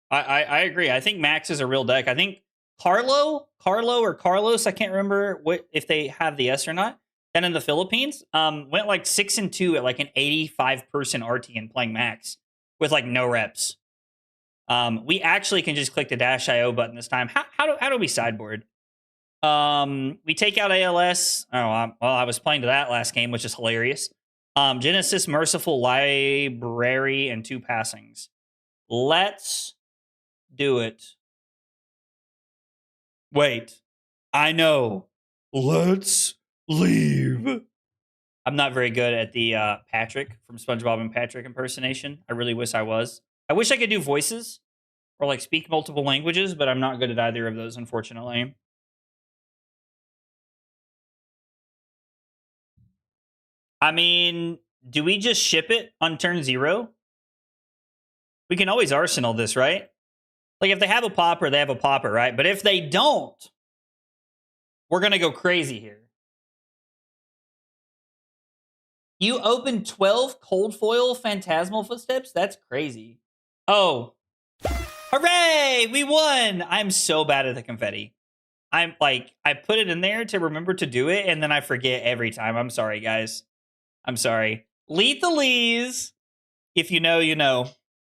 I agree. I think Maxx is a real deck. I think Carlo or Carlos, I can't remember if they have the S or not. then in the Philippines, went like 6-2 at like an 85-person RT and playing Maxx with like no reps. We actually can just click the -IO button this time. How do we sideboard? We take out ALS. Oh, well, I was playing to that last game, which is hilarious. Genesis, Merciful, Library, and 2 passings. Let's do it. Wait, I know. Let's leave. I'm not very good at the Patrick from SpongeBob and Patrick impersonation. I really wish I was. I wish I could do voices or like speak multiple languages, but I'm not good at either of those, unfortunately. I mean, do we just ship it on turn 0? We can always Arsenal this, right? Like, if they have a popper, they have a popper, right? But if they don't, we're going to go crazy here. You opened 12 cold foil Phantasmal Footsteps? That's crazy. Oh. Hooray! We won! I'm so bad at the confetti. I'm like, I put it in there to remember to do it, and then I forget every time. I'm sorry, guys. I'm sorry. Lethalese. If you know, you know.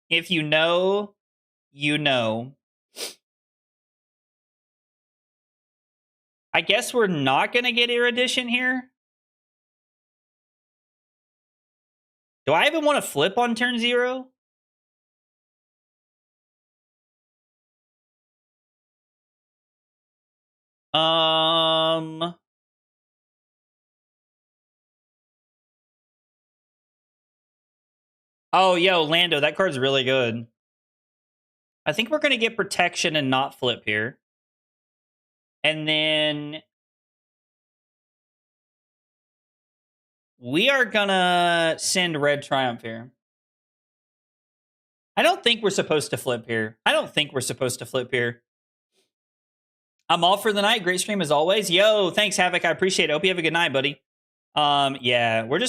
If you know, you know. I guess we're not going to get Erudition here. Do I even want to flip on turn 0? Oh, yo, Lando, that card's really good. I think we're going to get protection and not flip here. And then we are going to send Red Triumph here. I don't think we're supposed to flip here. I'm all for the night. Great stream as always. Yo, thanks, Havoc. I appreciate it. Hope you have a good night, buddy. Yeah, we're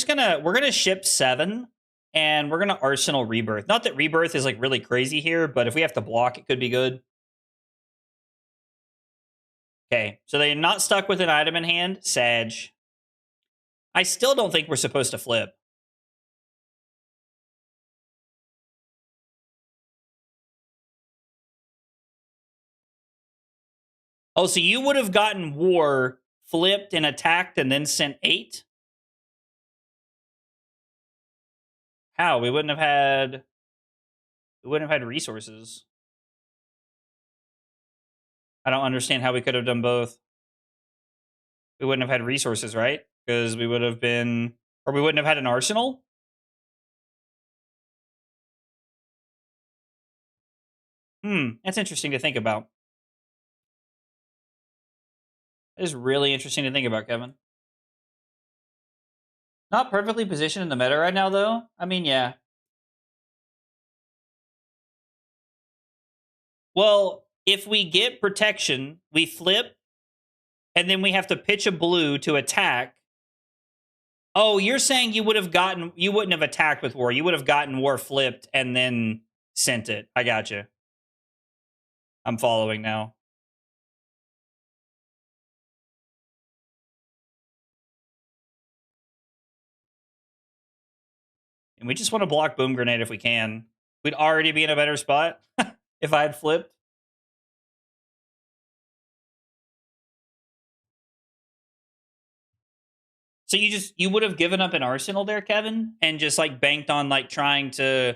gonna ship 7 and we're gonna Arsenal Rebirth. Not that Rebirth is like really crazy here, but if we have to block, it could be good. Okay, so they're not stuck with an item in hand. Sag. I still don't think we're supposed to flip. Oh, so you would have gotten War, flipped and attacked, and then sent 8? How? We wouldn't have had resources. I don't understand how we could have done both. We wouldn't have had resources, right? Because we would have been... Or we wouldn't have had an arsenal? That's interesting to think about. That is really interesting to think about, Kevin. Not perfectly positioned in the meta right now, though. I mean, yeah. Well, if we get protection, we flip, and then we have to pitch a blue to attack. Oh, you're saying you wouldn't have attacked with War. You would have gotten War flipped and then sent it. I gotcha. I'm following now. And we just want to block Boom Grenade if we can. We'd already be in a better spot if I had flipped. So you would have given up an arsenal there, Kevin, and just like banked on like trying to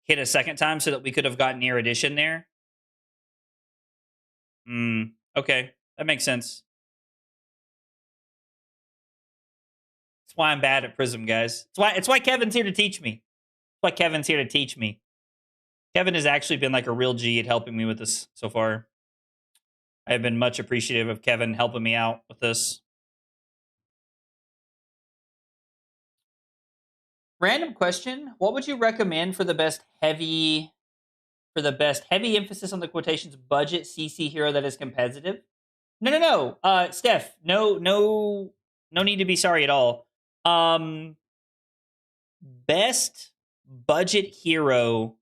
hit a second time so that we could have gotten Erudition there. Okay, that makes sense. That's why I'm bad at Prism, guys. It's why Kevin's here to teach me. Kevin has actually been like a real G at helping me with this so far. I have been much appreciative of Kevin helping me out with this. Random question: what would you recommend for the best heavy emphasis on the quotations budget CC hero that is competitive? No. Steph, no need to be sorry at all. Best budget hero.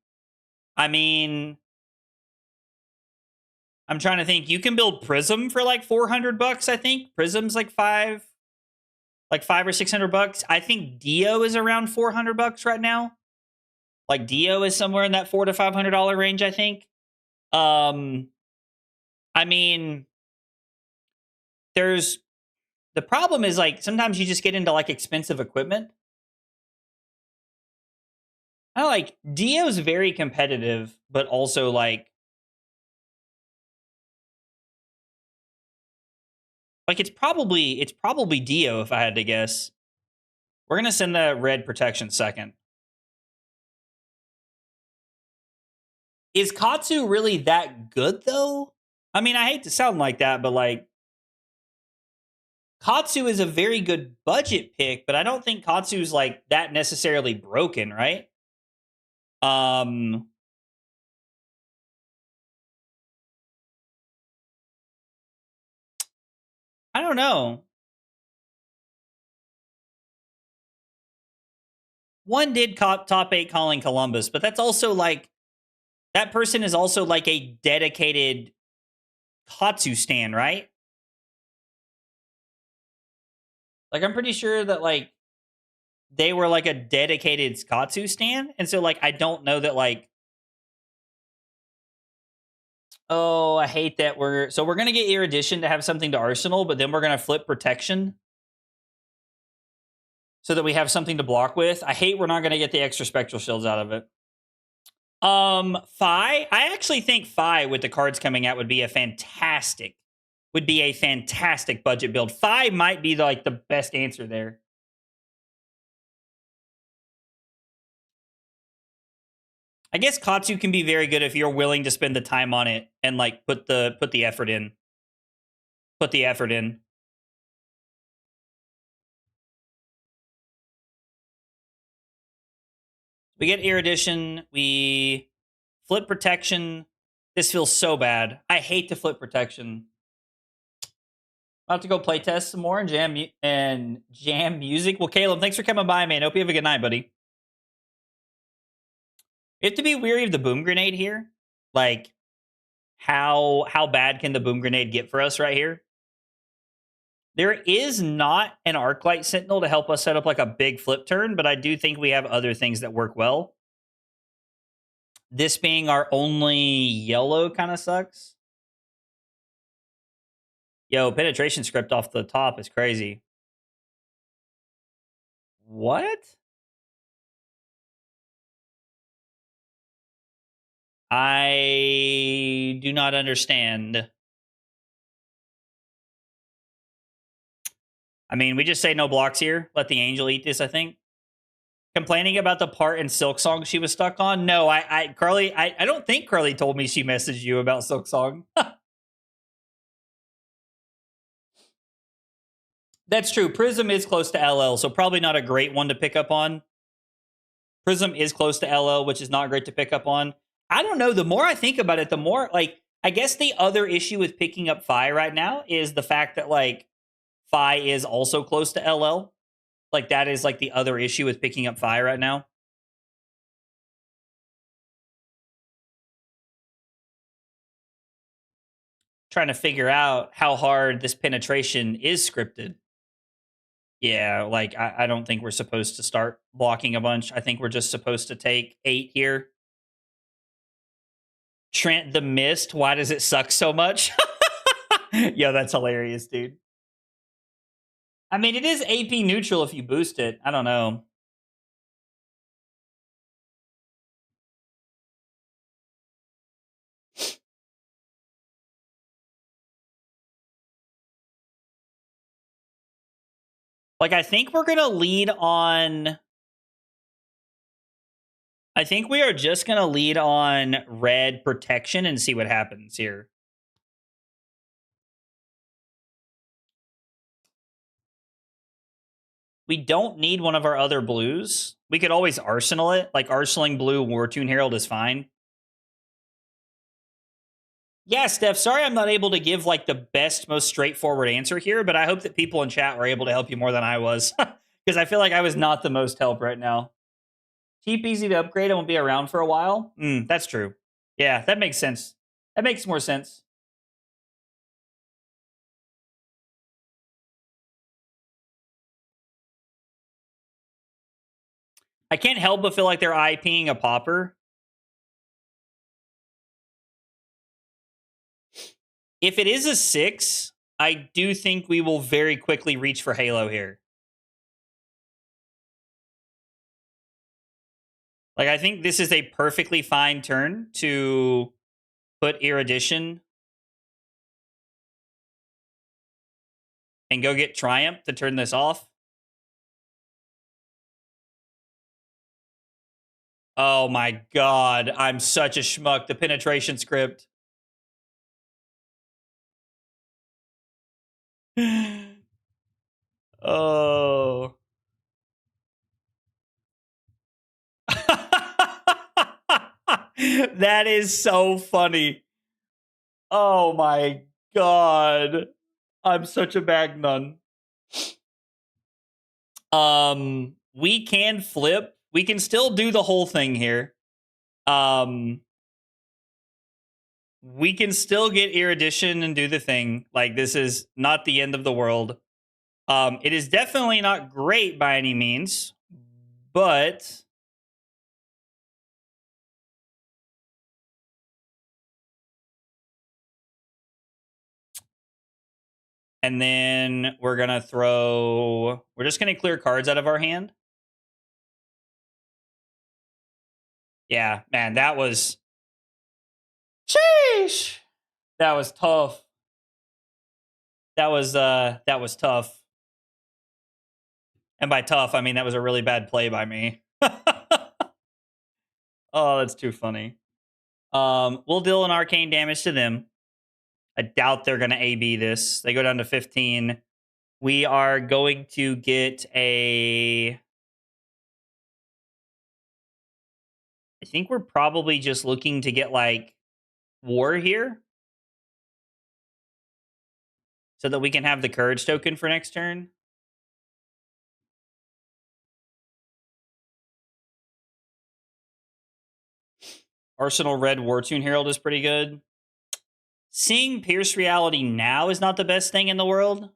I mean, I'm trying to think. You can build Prism for like $400, I think. Prism's like $5. like $500 or $600. I think Dio is around $400 right now. Like Dio is somewhere in that $400 to $500 range, I think. I mean, the problem is like sometimes you just get into like expensive equipment. I like Dio's very competitive, but also like it's probably Dio if I had to guess. We're gonna send the red protection second. Is Katsu really that good though? I mean, I hate to sound like that, but like Katsu is a very good budget pick, but I don't think Katsu's like that necessarily broken, right? I don't know. One did top 8 calling Columbus, but that's also like that person is also like a dedicated Katsu stan, right? Like I'm pretty sure that like they were like a dedicated Katsu stan, and so like I don't know that like. Oh, I hate that we're gonna get Erudition to have something to Arsenal, but then we're gonna flip Protection so that we have something to block with. I hate we're not gonna get the extra Spectral Shields out of it. Phi. I actually think Phi with the cards coming out would be a fantastic budget build. Phi might be like the best answer there. I guess Katsu can be very good if you're willing to spend the time on it and like put the effort in. Put the effort in. We get Erudition. We flip Protection. This feels so bad. I hate to flip Protection. I'll have to go play test some more and jam music. Well, Caleb, thanks for coming by, man. Hope you have a good night, buddy. We have to be weary of the boom grenade here. Like, how bad can the boom grenade get for us right here? There is not an Arclight Sentinel to help us set up like a big flip turn, but I do think we have other things that work well. This being our only yellow kind of sucks. Yo, penetration script off the top is crazy. What? I do not understand. I mean, we just say no blocks here. Let the angel eat this, I think. Complaining about the part in Silk Song she was stuck on? No, Carly, I don't think Carly told me she messaged you about Silk Song. That's true. Prism is close to LL, so probably not a great one to pick up on. Prism is close to LL, which is not great to pick up on. I don't know. The more I think about it, the more, like, I guess the other issue with picking up Phi right now is the fact that, like, Phi is also close to LL. Like, that is, like, the other issue with picking up Phi right now. Trying to figure out how hard this penetration is scripted. Yeah, like, I don't think we're supposed to start blocking a bunch. I think we're just supposed to take 8 here. Trent the Mist, why does it suck so much? Yo, that's hilarious, dude. I mean, it is AP neutral if you boost it. I don't know. Like, I think we're going to lead on... I think we are just going to lead on red protection and see what happens here. We don't need one of our other blues. We could always arsenal it. Like, arsenaling blue Wartune Herald is fine. Yeah, Steph, sorry I'm not able to give, like, the best, most straightforward answer here, but I hope that people in chat were able to help you more than I was. Because I feel like I was not the most help right now. Cheap, easy to upgrade, and won't be around for a while. That's true. Yeah, that makes sense. That makes more sense. I can't help but feel like they're IPing a Pauper. If it is a 6, I do think we will very quickly reach for Halo here. Like, I think this is a perfectly fine turn to put Erudition and go get Triumph to turn this off. Oh my god, I'm such a schmuck. The penetration script. Oh. That is so funny. Oh my god. I'm such a bag nun. We can flip. We can still do the whole thing here. We can still get Erudition and do the thing. Like, this is not the end of the world. It is definitely not great by any means, but and then we're gonna throw. We're just gonna clear cards out of our hand. Yeah, man, that was. Sheesh. That was tough. That was tough. And by tough, I mean that was a really bad play by me. Oh, that's too funny. We'll deal an arcane damage to them. I doubt they're going to AB this. They go down to 15. We are going to get a... I think we're probably just looking to get, like, War here. So that we can have the Courage token for next turn. Arsenal Red Wartune Herald is pretty good. Seeing Pierce Reality now is not the best thing in the world.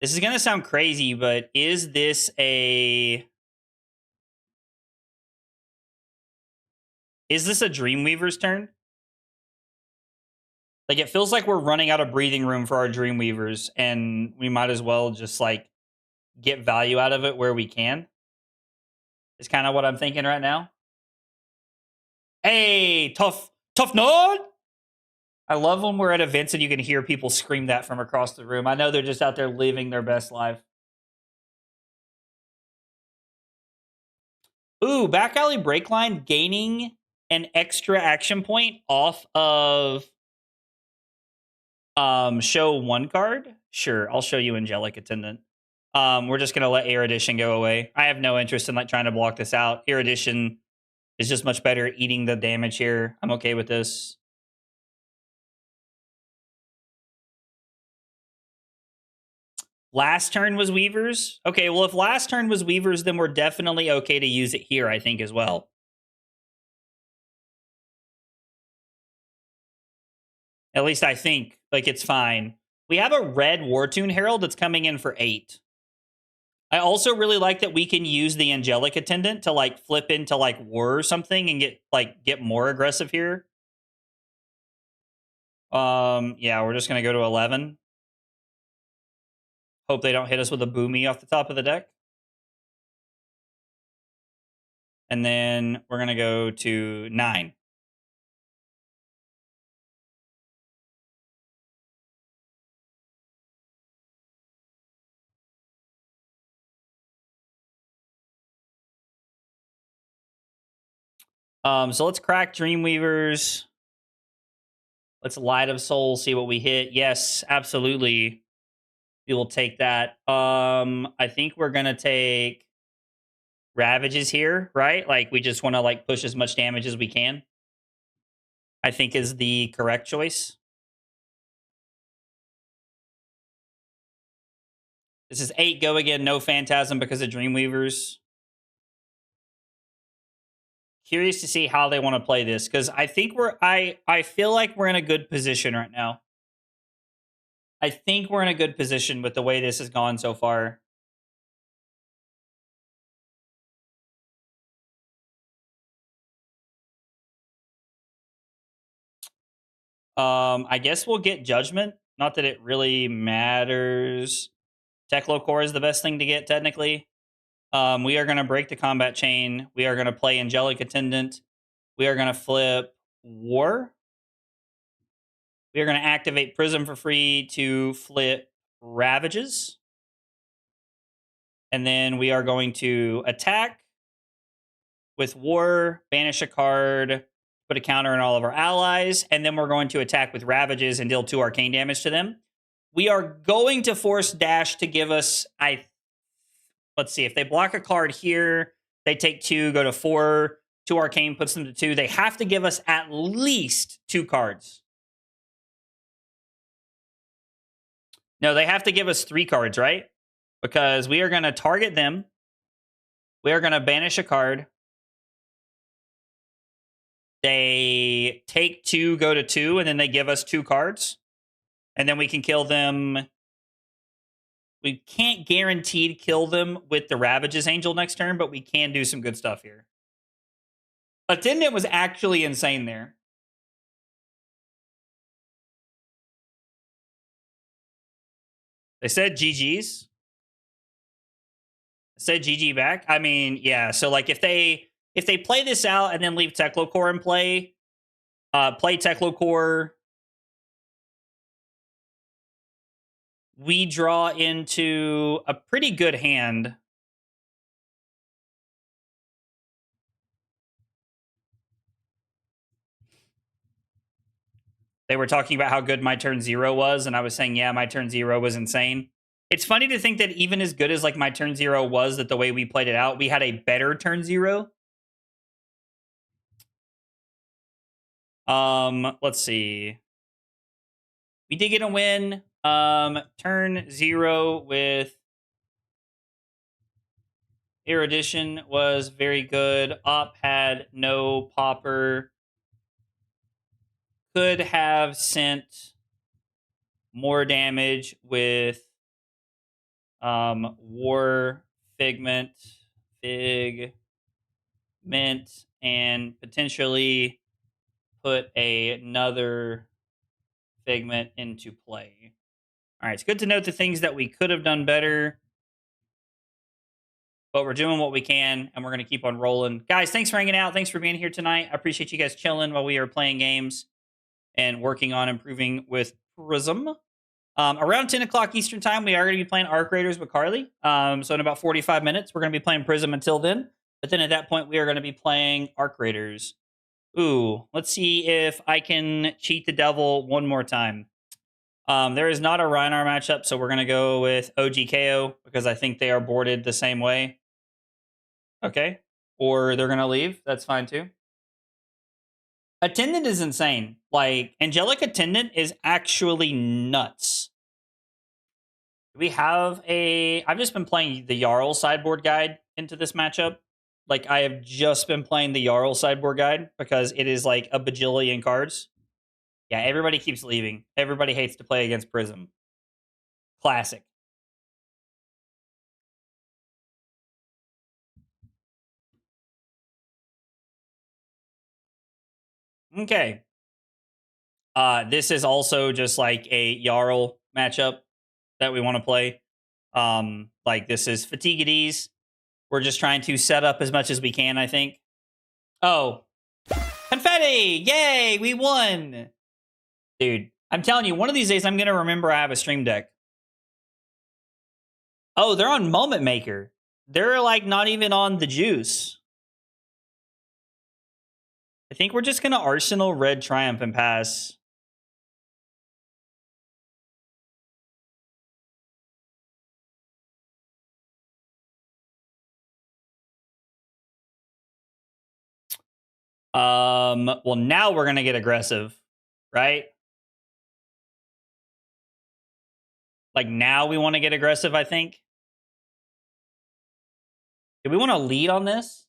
This is going to sound crazy, but is this a... Is this a Dreamweaver's turn? Like, it feels like we're running out of breathing room for our Dreamweavers, and we might as well just, like, get value out of it where we can. Is kind of what I'm thinking right now. Hey, tough nod! I love when we're at events and you can hear people scream that from across the room. I know they're just out there living their best life. Ooh, Back Alley Breakline gaining an extra action point off of show 1 card. Sure, I'll show you Angelic Attendant. We're just gonna let Erudition go away. I have no interest in like trying to block this out. Erudition is just much better at eating the damage here. I'm okay with this. Last turn was Weavers. Okay, well, if last turn was Weavers, then we're definitely okay to use it here, I think, as well. At least I think, like, it's fine. We have a red Wartune Herald that's coming in for 8. I also really like that we can use the Angelic Attendant to, like, flip into, like, War or something and get more aggressive here. Yeah, we're just going to go to 11. Hope they don't hit us with a Boomy off the top of the deck. And then we're going to go to 9. So let's crack Dreamweavers. Let's Light of Soul, see what we hit. Yes, absolutely. We will take that. I think we're gonna take Ravages here, right? Like, we just want to like push as much damage as we can. I think is the correct choice. This is 8 go again, no Phantasm because of Dreamweavers. Curious to see how they want to play this, because I think I feel like we're in a good position right now. I think we're in a good position with the way this has gone so far. I guess we'll get Judgment. Not that it really matters. Teklo Core is the best thing to get, technically. We are going to break the combat chain. We are going to play Angelic Attendant. We are going to flip War. We are going to activate Prism for free to flip Ravages. And then we are going to attack with War, banish a card, put a counter on all of our allies, and then we're going to attack with Ravages and deal 2 arcane damage to them. We are going to force Dash to give us, let's see, if they block a card here, they take 2, go to 4, 2 arcane puts them to 2. They have to give us at least 2 cards. No, they have to give us 3 cards, right? Because we are going to target them. We are going to banish a card. They take 2, go to 2, and then they give us 2 cards. And then we can kill them. We can't guaranteed kill them with the Ravages Angel next turn, but we can do some good stuff here. Attendant was actually insane there. They said GG's. Said GG back. I mean, yeah. So like if they play this out and then leave Teklo Core in play, play Teklo Core, we draw into a pretty good hand. They were talking about how good my turn 0 was, and I was saying, yeah, my turn 0 was insane. It's funny to think that even as good as like my turn 0 was, that the way we played it out, we had a better turn 0. Let's see. We did get a win. Turn 0 with Erudition was very good. Op had no popper. Could have sent more damage with War, Figment, and potentially put another Figment into play. All right, it's good to note the things that we could have done better, but we're doing what we can, and we're going to keep on rolling. Guys, thanks for hanging out. Thanks for being here tonight. I appreciate you guys chilling while we are playing games and working on improving with Prism. Around 10 o'clock Eastern time, we are going to be playing Arc Raiders with Carly. So in about 45 minutes, we're going to be playing Prism until then. But then at that point, we are going to be playing Arc Raiders. Ooh, let's see if I can cheat the devil one more time. There is not a Rhinar matchup, so we're going to go with OGKO because I think they are boarded the same way. Okay. Or they're going to leave. That's fine too. Attendant is insane. Like, Angelic Attendant is actually nuts. We have I've just been playing the Jarl sideboard guide into this matchup. Like, I have just been playing the Jarl sideboard guide because it is like a bajillion cards. Yeah, everybody keeps leaving. Everybody hates to play against Prism. Classic. Okay. This is also just like a Jarl matchup that we want to play. Like, this is Fatigue at Ease. We're just trying to set up as much as we can, I think. Oh. Confetti! Yay! We won! Dude, I'm telling you, one of these days I'm going to remember I have a stream deck. Oh, they're on Moment Maker. They're, like, not even on the juice. I think we're just going to Arsenal Red Triumph and pass. Well, now we're going to get aggressive, right? Like, now we want to get aggressive, I think. Do we want to lead on this?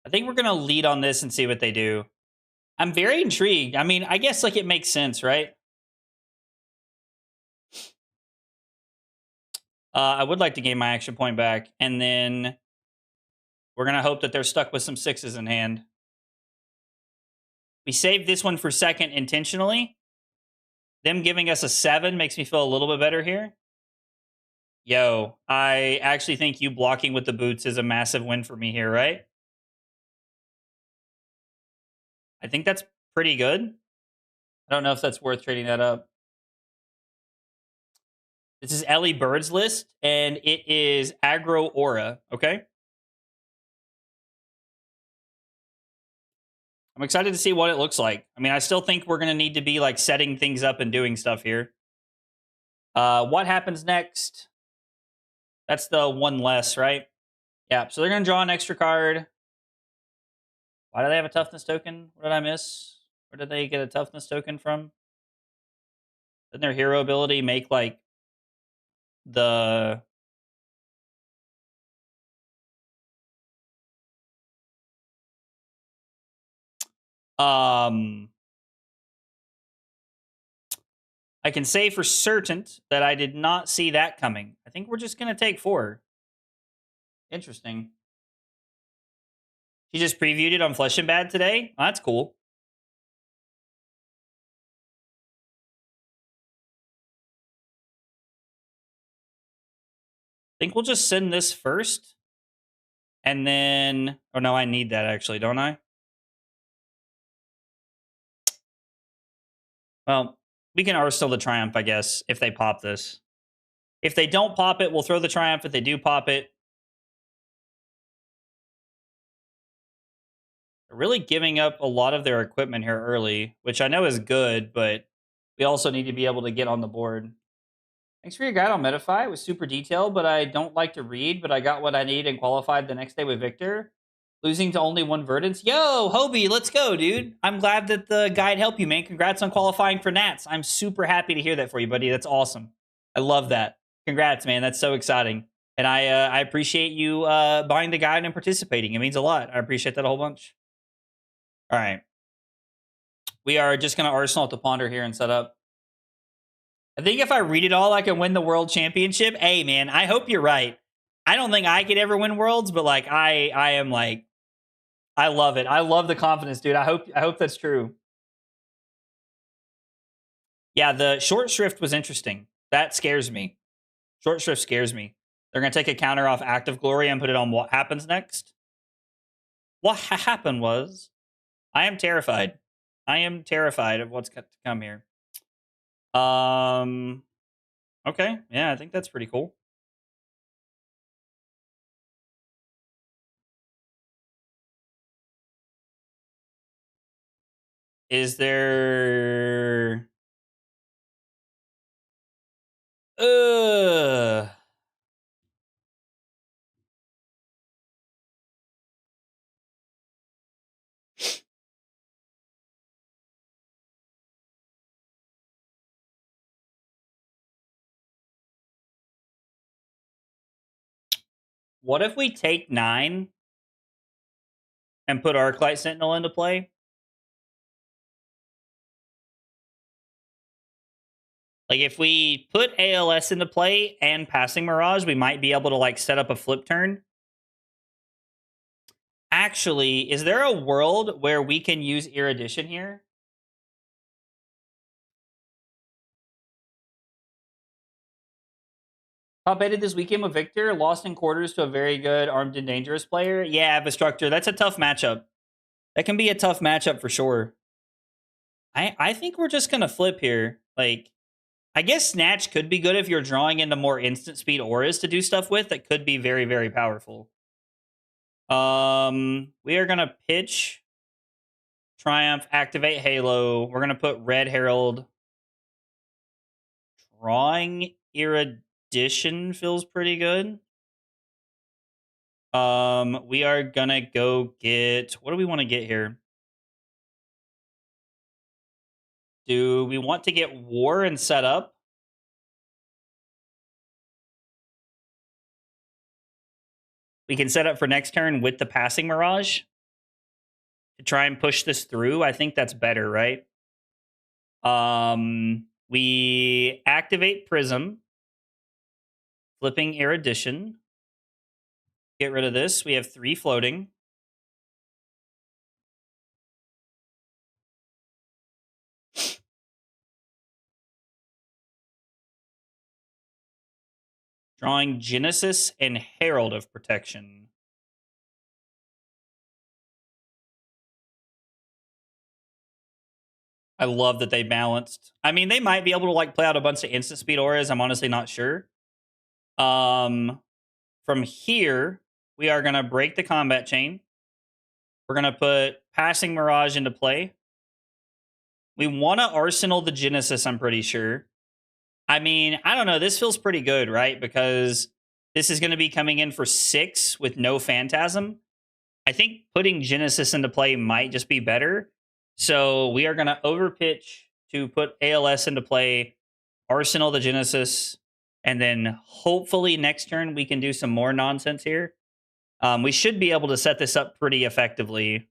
I think we're going to lead on this and see what they do. I'm very intrigued. I mean, I guess, like, it makes sense, right? I would like to gain my action point back, and then we're going to hope that they're stuck with some 6s in hand. We saved this one for second intentionally. Them giving us a 7 makes me feel a little bit better here. Yo, I actually think you blocking with the boots is a massive win for me here, right? I think that's pretty good. I don't know if that's worth trading that up. This is Ellie Bird's list, and it is aggro aura, okay? I'm excited to see what it looks like. I mean, I still think we're going to need to be like setting things up and doing stuff here. What happens next? That's the one less, right? Yeah, so they're going to draw an extra card. Why do they have a toughness token? What did I miss? Where did they get a toughness token from? Didn't their hero ability make like the... I can say for certain that I did not see that coming. I think we're just going to take 4. Interesting. She just previewed it on Flesh and Bad today. Oh, that's cool. I think we'll just send this first. And then... Oh, no, I need that actually, don't I? Well, we can Arsenal the Triumph, I guess, if they pop this. If they don't pop it, we'll throw the Triumph. If they do pop it... They're really giving up a lot of their equipment here early, which I know is good, but we also need to be able to get on the board. Thanks for your guide on metafy. It was super detailed, but I don't like to read, but I got what I need and qualified the next day with Victor. Losing to only 1 Verdance. Yo, Hobie, let's go, dude. I'm glad that the guide helped you, man. Congrats on qualifying for Nats. I'm super happy to hear that for you, buddy. That's awesome. I love that. Congrats, man. That's so exciting. And I appreciate you buying the guide and participating. It means a lot. I appreciate that a whole bunch. All right. We are just going to Arsenal at the Ponder here and set up. I think if I read it all, I can win the world championship. Hey, man, I hope you're right. I don't think I could ever win worlds, but like I am like, I love it. I love the confidence, dude. I hope that's true. Yeah, the short shrift was interesting. That scares me. Short shrift scares me. They're going to take a counter off Active Glory and put it on what happens next. What happened was, I am terrified. I am terrified of what's to come here. Okay. Yeah, I think that's pretty cool. Is there... What if we take 9 and put Arclight Sentinel into play? Like, if we put ALS into play and Passing Mirage, we might be able to, like, set up a flip turn. Actually, is there a world where we can use Erudition here? Top 8 this weekend with Victor. Lost in quarters to a very good Armed and Dangerous player. Yeah, Vistructor, that's a tough matchup. That can be a tough matchup for sure. I think we're just going to flip here. Like, I guess Snatch could be good if you're drawing into more instant speed auras to do stuff with. That could be very, very powerful. We are going to pitch Triumph, activate Halo. We're going to put Red Herald. Drawing Erudition feels pretty good. We are going to go get... What do we want to get here? Do we want to get War and set up? We can set up for next turn with the Passing Mirage to try and push this through. I think that's better, right? We activate Prism Flipping Erudition. Get rid of this. We have 3 floating. Drawing Genesis and Herald of Protection. I love that they balanced. I mean, they might be able to like play out a bunch of instant speed auras. I'm honestly not sure. From here, we are going to break the combat chain. We're going to put Passing Mirage into play. We want to Arsenal the Genesis, I'm pretty sure. I mean, I don't know. This feels pretty good, right? Because this is going to be coming in for 6 with no Phantasm. I think putting Genesis into play might just be better. So we are going to overpitch to put ALS into play, Arsenal the Genesis, and then hopefully next turn we can do some more nonsense here. We should be able to set this up pretty effectively.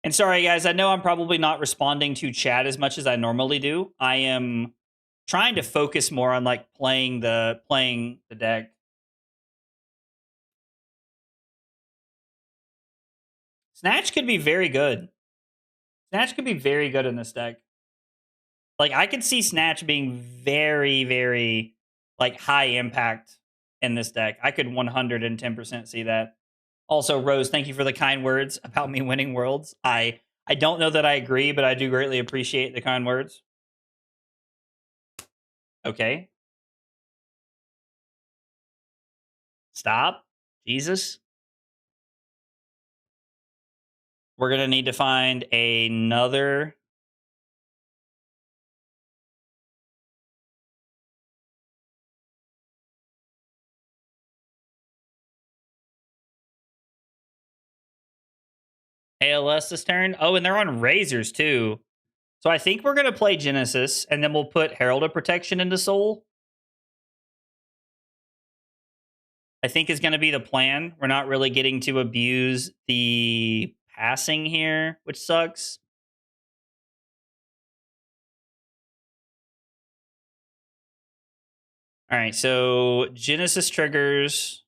And sorry, guys, I know I'm probably not responding to chat as much as I normally do. I am trying to focus more on like playing the deck. Snatch could be very good. Snatch could be very good in this deck. Like, I could see Snatch being very, very, like, high impact in this deck. I could 110% see that. Also, Rose, thank you for the kind words about me winning Worlds. I don't know that I agree, but I do greatly appreciate the kind words. Okay. Stop. Jesus. We're going to need to find another... ALS this turn. Oh, and they're on Razors, too. So I think we're going to play Genesis, and then we'll put Herald of Protection into Soul. I think is going to be the plan. We're not really getting to abuse the passing here, which sucks. All right, so Genesis triggers.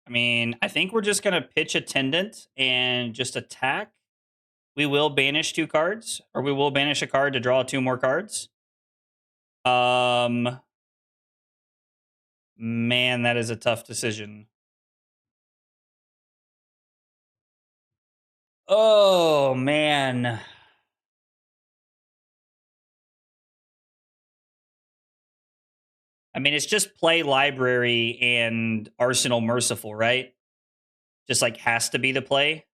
I mean, I think we're just going to pitch Attendant and just attack. We will banish 2 cards, or we will banish a card to draw 2 more cards. Man, that is a tough decision. Oh, man. I mean, it's just play Library and Arsenal Merciful, right? Just like has to be the play.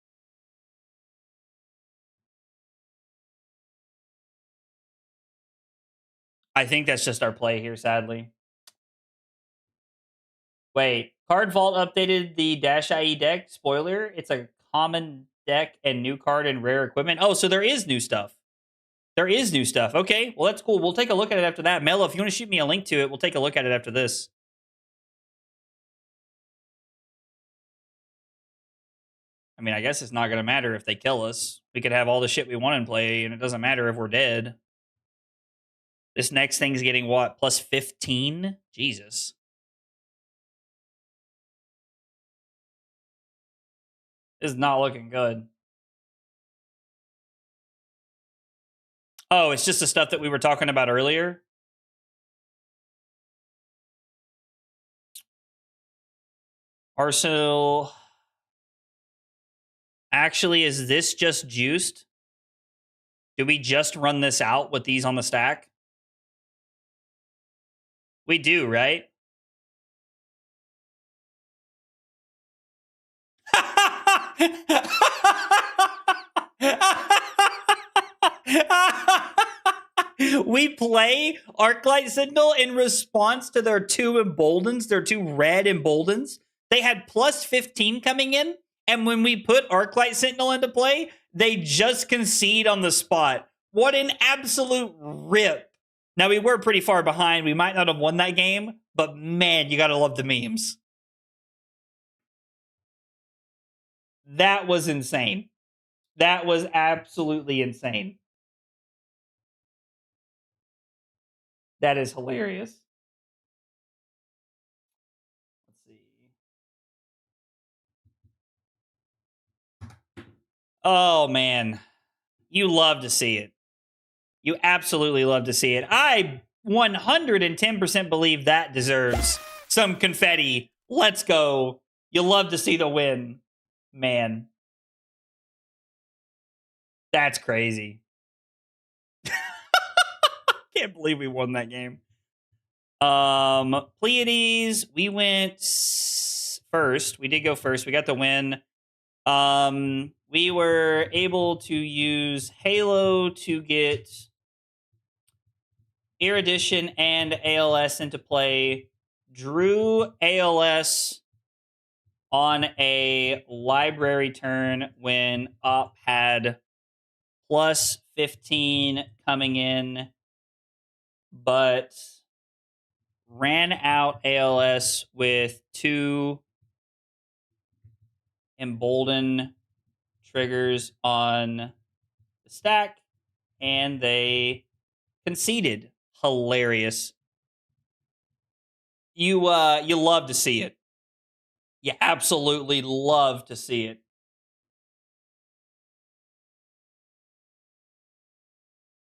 I think that's just our play here, sadly. Wait, Card Vault updated the Dash IE deck. Spoiler, it's a common deck and new card and rare equipment. Oh, so there is new stuff. There is new stuff. Okay, well, that's cool. We'll take a look at it after that. Mello, if you want to shoot me a link to it, we'll take a look at it after this. I mean, I guess it's not going to matter if they kill us. We could have all the shit we want in play, and it doesn't matter if we're dead. This next thing's getting what? Plus 15? Jesus. This is not looking good. Oh, it's just the stuff that we were talking about earlier. Arsenal. Actually, is this just juiced? Do we just run this out with these on the stack? We do, right? We play Arclight Signal in response to their 2 emboldens, their 2 red emboldens. They had plus 15 coming in, and when we put Arclight Sentinel into play, they just concede on the spot. What an absolute rip. Now, we were pretty far behind. We might not have won that game, but man, you gotta love the memes. That was insane. That was absolutely insane. That is hilarious. Let's see. Oh, man. You love to see it. You absolutely love to see it. I 110% believe that deserves some confetti. Let's go. You love to see the win. Man. That's crazy. Can't believe we won that game. Pleiades, we went first. We did go first. We got the win. We were able to use Halo to get Erudition and ALS into play. Drew ALS on a library turn when Op had plus 15 coming in, but ran out ALS with 2 embolden triggers on the stack, and they conceded. Hilarious. You love to see it. You absolutely love to see it.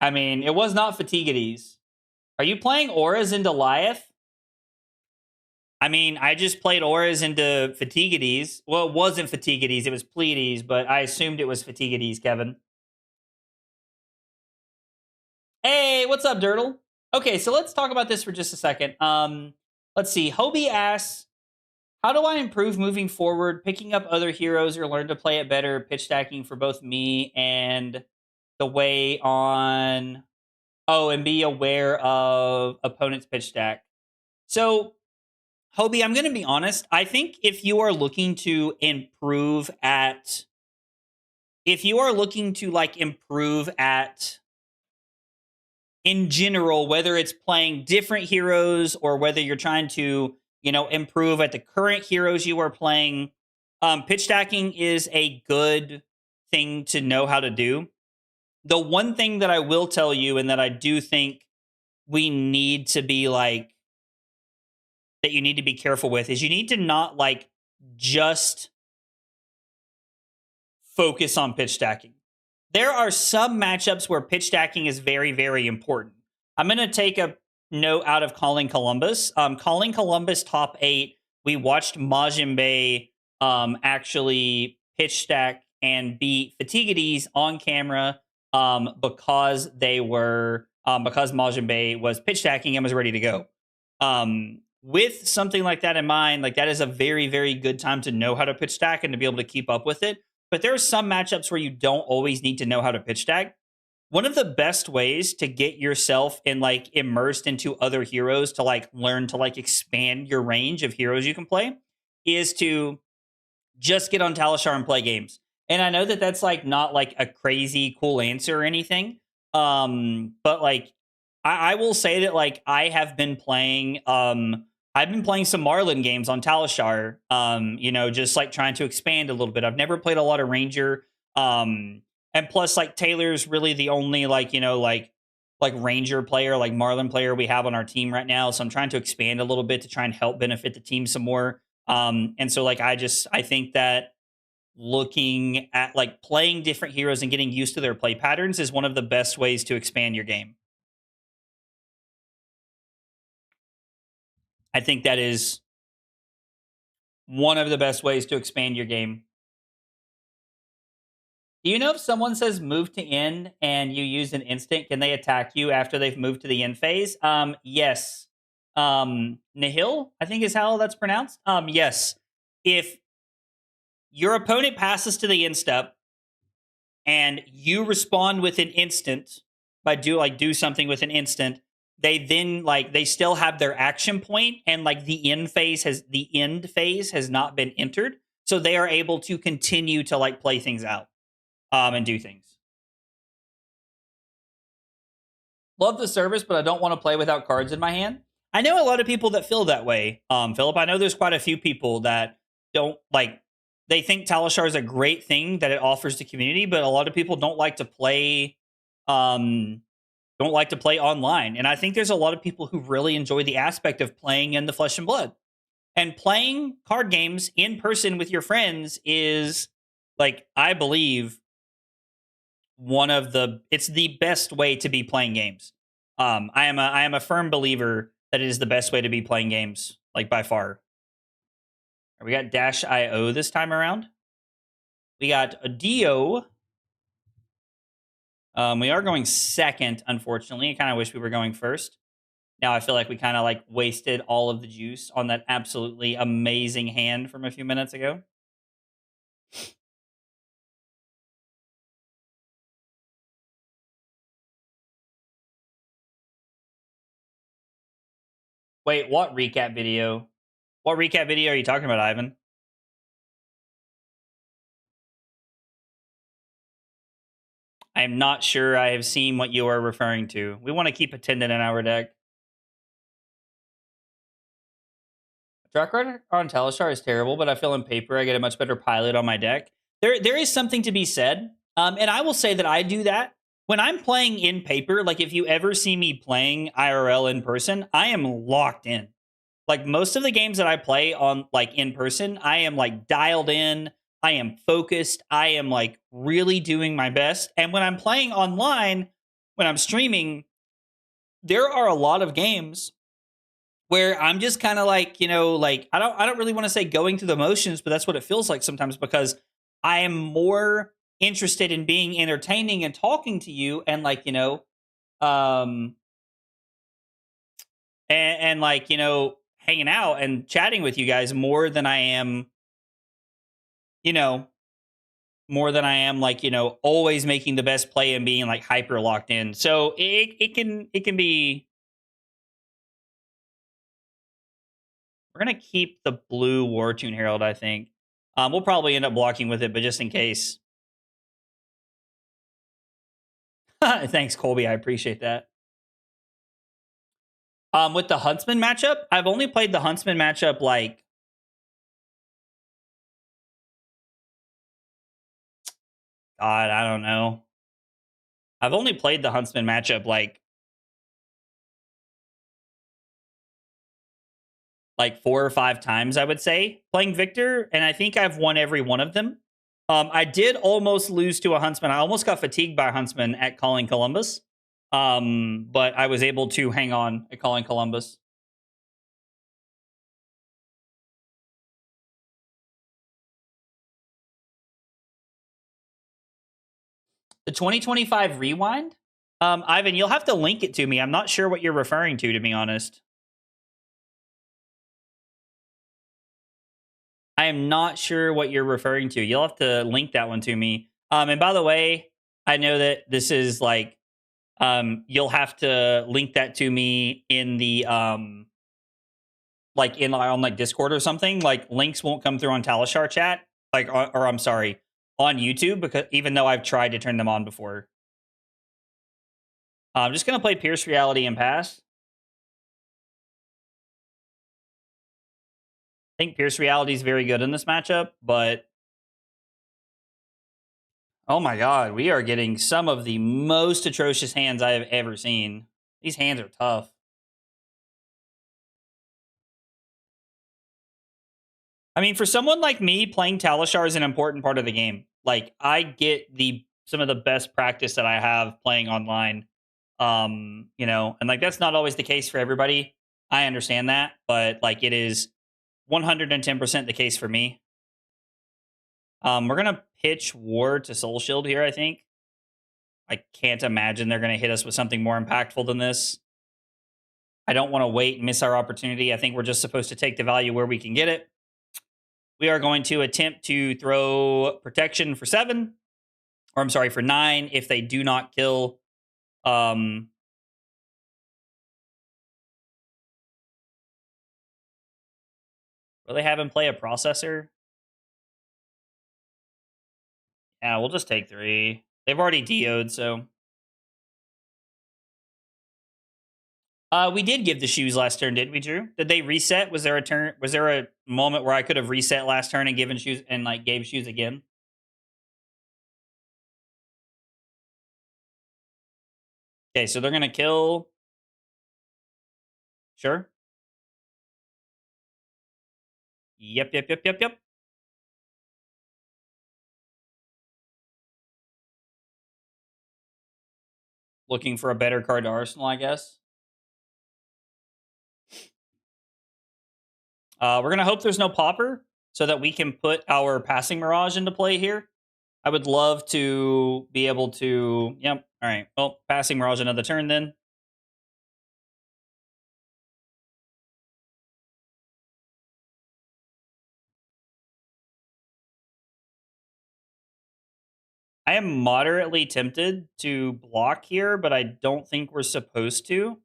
I mean, it was not Fatiguides. Are you playing Auras into Goliath? I mean, I just played Auras into Fatiguides. Well, it wasn't Fatiguides, it was Pleiades, but I assumed it was Fatiguides, Kevin. Hey, what's up, Dirtle? Okay, so let's talk about this for just a second. Let's see. Hobie asks, how do I improve moving forward, picking up other heroes or learn to play it better, pitch stacking for both me and the way on... Oh, and be aware of opponent's pitch stack. So, Hobie, I'm going to be honest. I think if you are looking to improve at... If you are looking to, like, improve at... in general, whether it's playing different heroes or whether you're trying to, you know, improve at the current heroes you are playing, pitch stacking is a good thing to know how to do. The one thing that I will tell you, and that I do think we need to be like, that you need to be careful with, is you need to not like just focus on pitch stacking. There are some matchups where pitch stacking is very, very important. I'm going to take a note out of Calling Columbus. Calling Columbus top 8, we watched Majin Bey actually pitch stack and beat Fatiguides on camera because they were because Majin Bey was pitch stacking and was ready to go. With something like that in mind, like that is a very, very good time to know how to pitch stack and to be able to keep up with it. But there are some matchups where you don't always need to know how to pitch stack. One of the best ways to get yourself in like immersed into other heroes to like learn to like expand your range of heroes you can play is to just get on Talishar and play games. And I know that that's like not like a crazy cool answer or anything. But like I will say that like I have been playing I've been playing some Marlin games on Talishar, you know, just like trying to expand a little bit. I've never played a lot of Ranger. And plus, like, Taylor's really the only, like, you know, like Ranger player, like Marlin player we have on our team right now. So I'm trying to expand a little bit to try and help benefit the team some more. And so, like, I think that looking at, like, playing different heroes and getting used to their play patterns is one of the best ways to expand your game. I think that is one of the best ways to expand your game. Do you know if someone says move to end and you use an instant, can they attack you after they've moved to the end phase? Yes. Nihil, I think is how that's pronounced. Yes. If your opponent passes to the end step and you respond with an instant by do something with an instant, they then they still have their action point, and like the end phase has not been entered, so they are able to continue to like play things out and do things. Love the service, but I don't want to play without cards in my hand. I know a lot of people that feel that way, Philip. I know there's quite a few people that don't like they think Talishar is a great thing that it offers the community, but a lot of people don't like to play online. And I think there's a lot of people who really enjoy the aspect of playing in the flesh and blood. And playing card games in person with your friends is, like, I believe it's the best way to be playing games. I am a firm believer that it is the best way to be playing games, like, by far. We got Dash IO this time around. We got a Dio. We are going second, unfortunately. I kind of wish we were going first. Now I feel like we kind of like wasted all of the juice on that absolutely amazing hand from a few minutes ago. Wait, what recap video? What recap video are you talking about, Ivan? I am not sure I have seen what you are referring to. We want to keep attendant in our deck. Track record on Talishar is terrible, but I feel in paper I get a much better pilot on my deck. There is something to be said, and I will say that I do that when I'm playing in paper. Like, if you ever see me playing IRL in person, I am locked in. Like, most of the games that I play on, like, in person, I am like dialed in. I am focused. I am like really doing my best. And when I'm playing online, when I'm streaming, there are a lot of games where I'm just kind of like, like, I don't really want to say going through the motions, but that's what it feels like sometimes, because I am more interested in being entertaining and talking to you and, like, and like, hanging out and chatting with you guys more than I am, like, always making the best play and being like hyper locked in. So it can be. We're going to keep the blue War Tune Herald, I think. We'll probably end up blocking with it, but just in case. Thanks, Colby. I appreciate that. With the Huntsman matchup, I've only played the Huntsman matchup, like, God, I don't know. I've only played the Huntsman matchup, like 4 or 5 times, I would say, playing Victor, and I think I've won every one of them. I did almost lose to a Huntsman. I almost got fatigued by a Huntsman at Calling Columbus, but I was able to hang on at Calling Columbus. The 2025 Rewind? Ivan, you'll have to link it to me. I'm not sure what you're referring to be honest. I am not sure what you're referring to. You'll have to link that one to me. And by the way, I know that this is like, you'll have to link that to me in the, like, on like Discord or something. Like, links won't come through on Talishar chat, like, or I'm sorry, on YouTube, because even though I've tried to turn them on before. I'm just going to play Pierce Reality and pass. I think Pierce Reality is very good in this matchup, but oh my God, we are getting some of the most atrocious hands I have ever seen. These hands are tough. I mean, for someone like me, playing Talishar is an important part of the game. Like, I get some of the best practice that I have playing online. And like, that's not always the case for everybody. I understand that, but like, it is 110% the case for me. We're gonna pitch War to Soul Shield here, I think. I can't imagine they're gonna hit us with something more impactful than this. I don't want to wait and miss our opportunity. I think we're just supposed to take the value where we can get it. We are going to attempt to throw Protection for 7. Or I'm sorry, for 9 if they do not kill. Will they have him play a Processor? Yeah, we'll just take 3. They've already DO'd, so. We did give the shoes last turn, didn't we, Drew? Did they reset? Was there a turn? Was there a moment where I could have reset last turn and given shoes and like gave shoes again? Okay, so they're gonna kill. Sure. Yep. Looking for a better card to Arsenal, I guess. We're gonna hope there's no popper so that we can put our passing mirage into play here. I would love to be able to. Yep. All right. Well, passing mirage another turn then. I am moderately tempted to block here, but I don't think we're supposed to.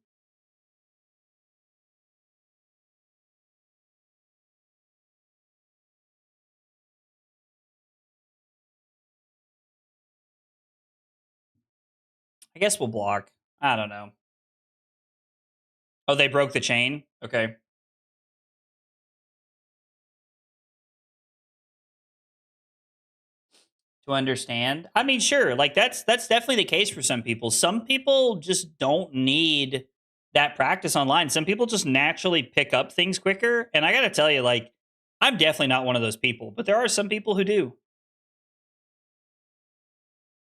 I guess we'll block. I don't know. Oh, they broke the chain? Okay. To understand. I mean, sure, like that's definitely the case for some people. Some people just don't need that practice online. Some people just naturally pick up things quicker. And I gotta tell you, like, I'm definitely not one of those people, but there are some people who do.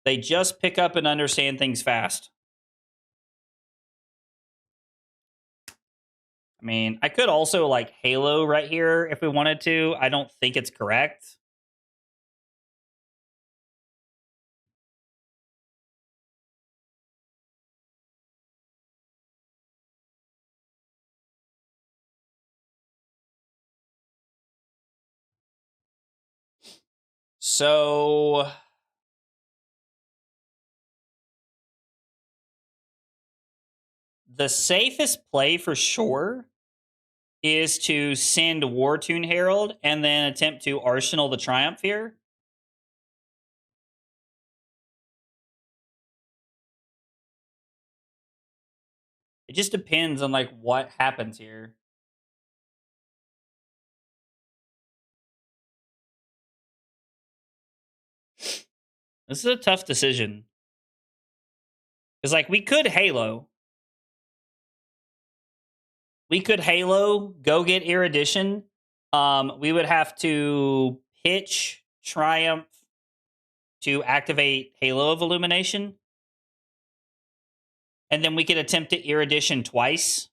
They just pick up and understand things fast. I mean, I could also like Halo right here if we wanted to. I don't think it's correct. So the safest play for sure is to send War Tune Herald and then attempt to Arsenal the Triumph here. It just depends on like what happens here. This is a tough decision. Because like we could Halo. We could Halo, go get Erudition. We would have to pitch Triumph to activate Halo of Illumination. And then we could attempt to Erudition twice.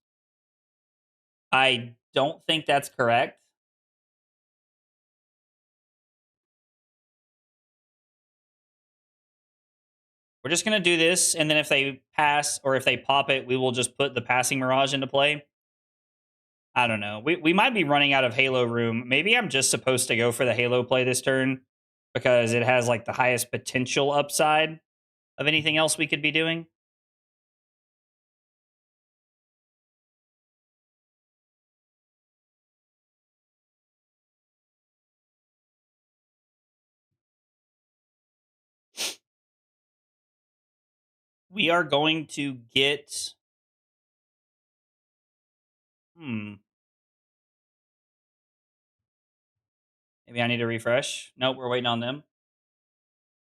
I don't think that's correct. We're just going to do this, and then if they pass or if they pop it, we will just put the passing mirage into play. I don't know. We might be running out of Halo room. Maybe I'm just supposed to go for the Halo play this turn because it has like the highest potential upside of anything else we could be doing. We are going to get... Maybe I need to refresh. Nope, we're waiting on them.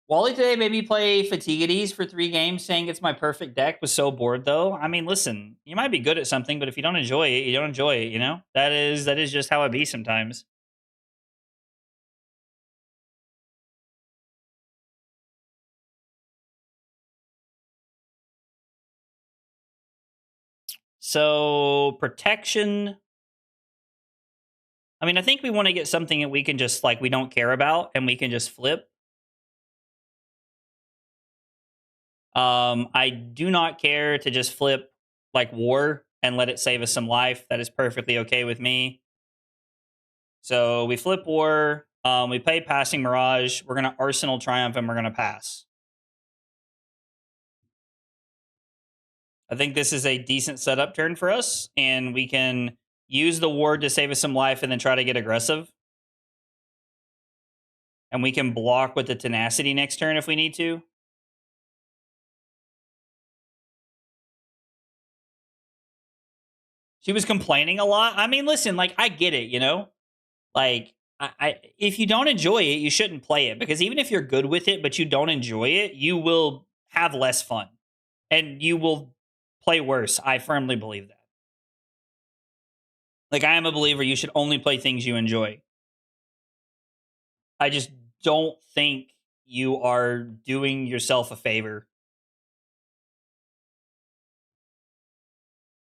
Wally today made me play Fatiguities for 3 games, saying it's my perfect deck. Was so bored though. I mean, listen, you might be good at something, but if you don't enjoy it, you don't enjoy it. You know, that is just how it be sometimes. So protection. I mean, I think we want to get something that we can just like we don't care about, and we can just flip. I do not care to just flip like War and let it save us some life. That is perfectly okay with me. So we flip War. We play Passing Mirage. We're going to Arsenal Triumph, and we're going to pass. I think this is a decent setup turn for us, and we can use the ward to save us some life and then try to get aggressive. And we can block with the Tenacity next turn if we need to. She was complaining a lot. I mean, listen, like, I get it, you know? Like, if you don't enjoy it, you shouldn't play it, because even if you're good with it, but you don't enjoy it, you will have less fun and you will play worse. I firmly believe that. Like, I am a believer you should only play things you enjoy. I just don't think you are doing yourself a favor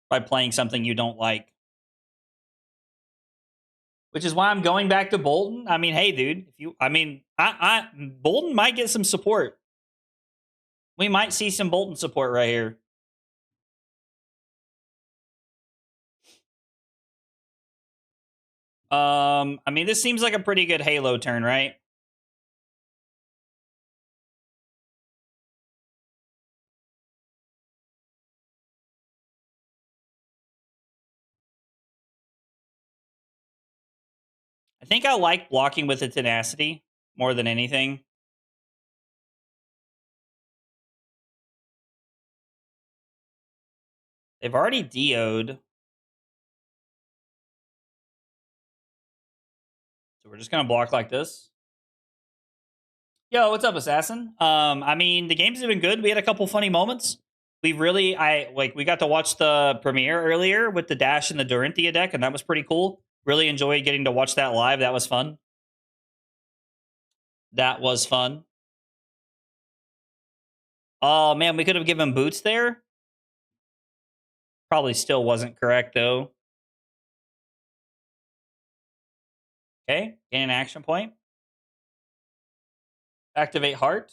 by playing something you don't like. Which is why I'm going back to Bolton. I mean, hey, dude, if you, I mean, Bolton might get some support. We might see some Bolton support right here. I mean, this seems like a pretty good Halo turn, right? I think I like blocking with the tenacity more than anything. They've already DO'd. So we're just going to block like this. Yo, what's up, Assassin? I mean, the games have been good. We had a couple funny moments. We got to watch the premiere earlier with the Dash and the Dorinthea deck, and that was pretty cool. Really enjoyed getting to watch that live. That was fun. That was fun. Oh, man, we could have given boots there. Probably still wasn't correct, though. Okay, gain an action point. Activate heart.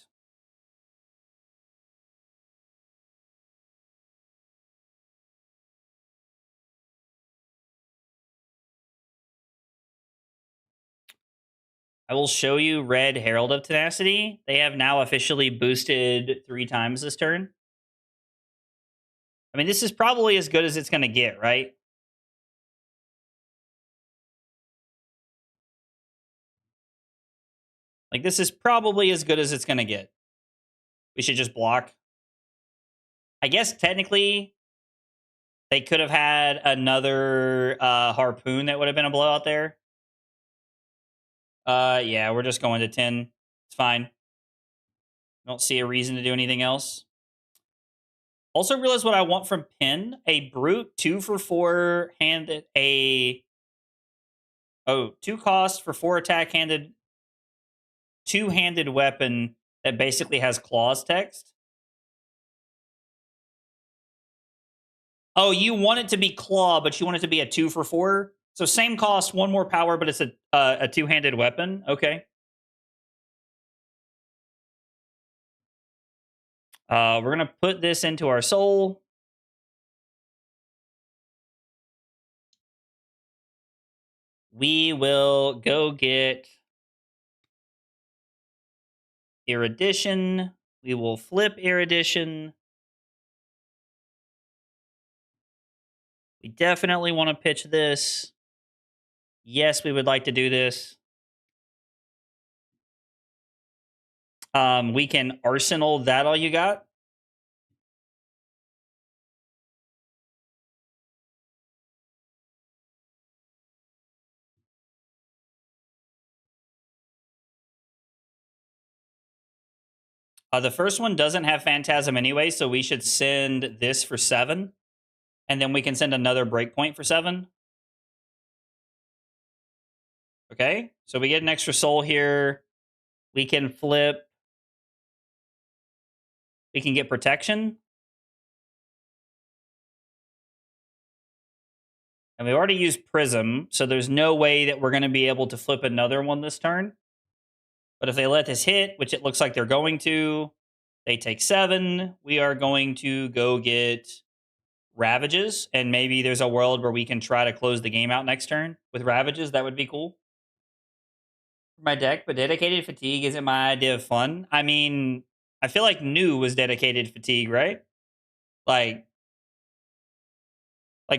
I will show you Red Herald of Tenacity. They have now officially boosted 3 times this turn. I mean, this is probably as good as it's going to get, right? Like, this is probably as good as it's going to get. We should just block. I guess technically they could have had another harpoon that would have been a blowout there. Yeah, we're just going to 10. It's fine. Don't see a reason to do anything else. Also realize what I want from Pin. A Brute 2 for 4 handed a... Oh, 2 cost for 4 attack handed... 2-handed weapon that basically has claws text. Oh, you want it to be claw, but you want it to be a 2 for 4? So same cost, 1 more power, but it's a 2-handed weapon. Okay. We're going to put this into our soul. We will go get Erudition. We will flip Erudition. We definitely want to pitch this. Yes, we would like to do this. We can Arsenal that all you got. The first one doesn't have Phantasm anyway, so we should send this for 7. And then we can send another breakpoint for 7. Okay, so we get an extra soul here. We can flip. We can get protection. And we already used Prism, so there's no way that we're going to be able to flip another one this turn. But if they let this hit, which it looks like they're going to, they take 7. We are going to go get Ravages, and maybe there's a world where we can try to close the game out next turn with Ravages. That would be cool. My deck, but Dedicated Fatigue isn't my idea of fun. I mean, I feel like New was Dedicated Fatigue, right? Like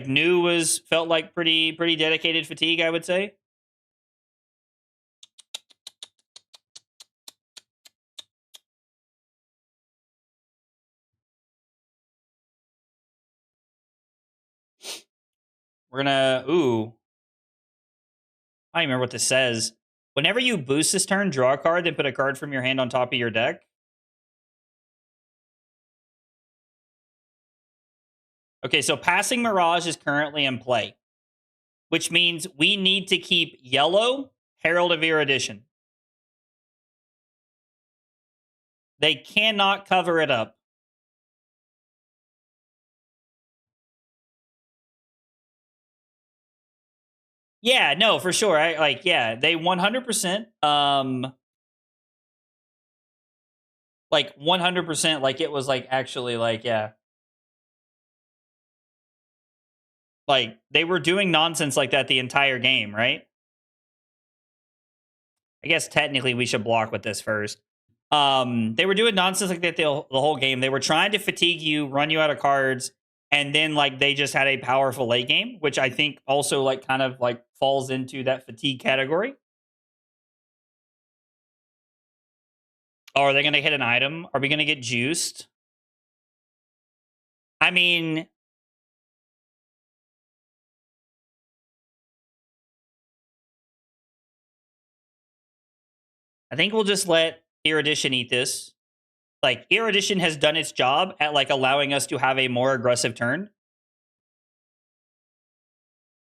New felt like pretty Dedicated Fatigue, I would say. We're gonna, ooh. I don't even remember what this says. Whenever you boost this turn, draw a card, then put a card from your hand on top of your deck. Okay, so Passing Mirage is currently in play, which means we need to keep yellow Herald of Erudition. They cannot cover it up. Yeah, no, for sure. Yeah, they 100%, like 100%, like it was like actually like, yeah. Like they were doing nonsense like that the entire game, right? I guess technically we should block with this first. They were doing nonsense like that the whole game. They were trying to fatigue you, run you out of cards, and then like they just had a powerful late game, which I think also like kind of like falls into that fatigue category. Oh, are they going to hit an item? Are we going to get juiced? I mean, I think we'll just let Erudition eat this. Like, Erudition has done its job at, like, allowing us to have a more aggressive turn.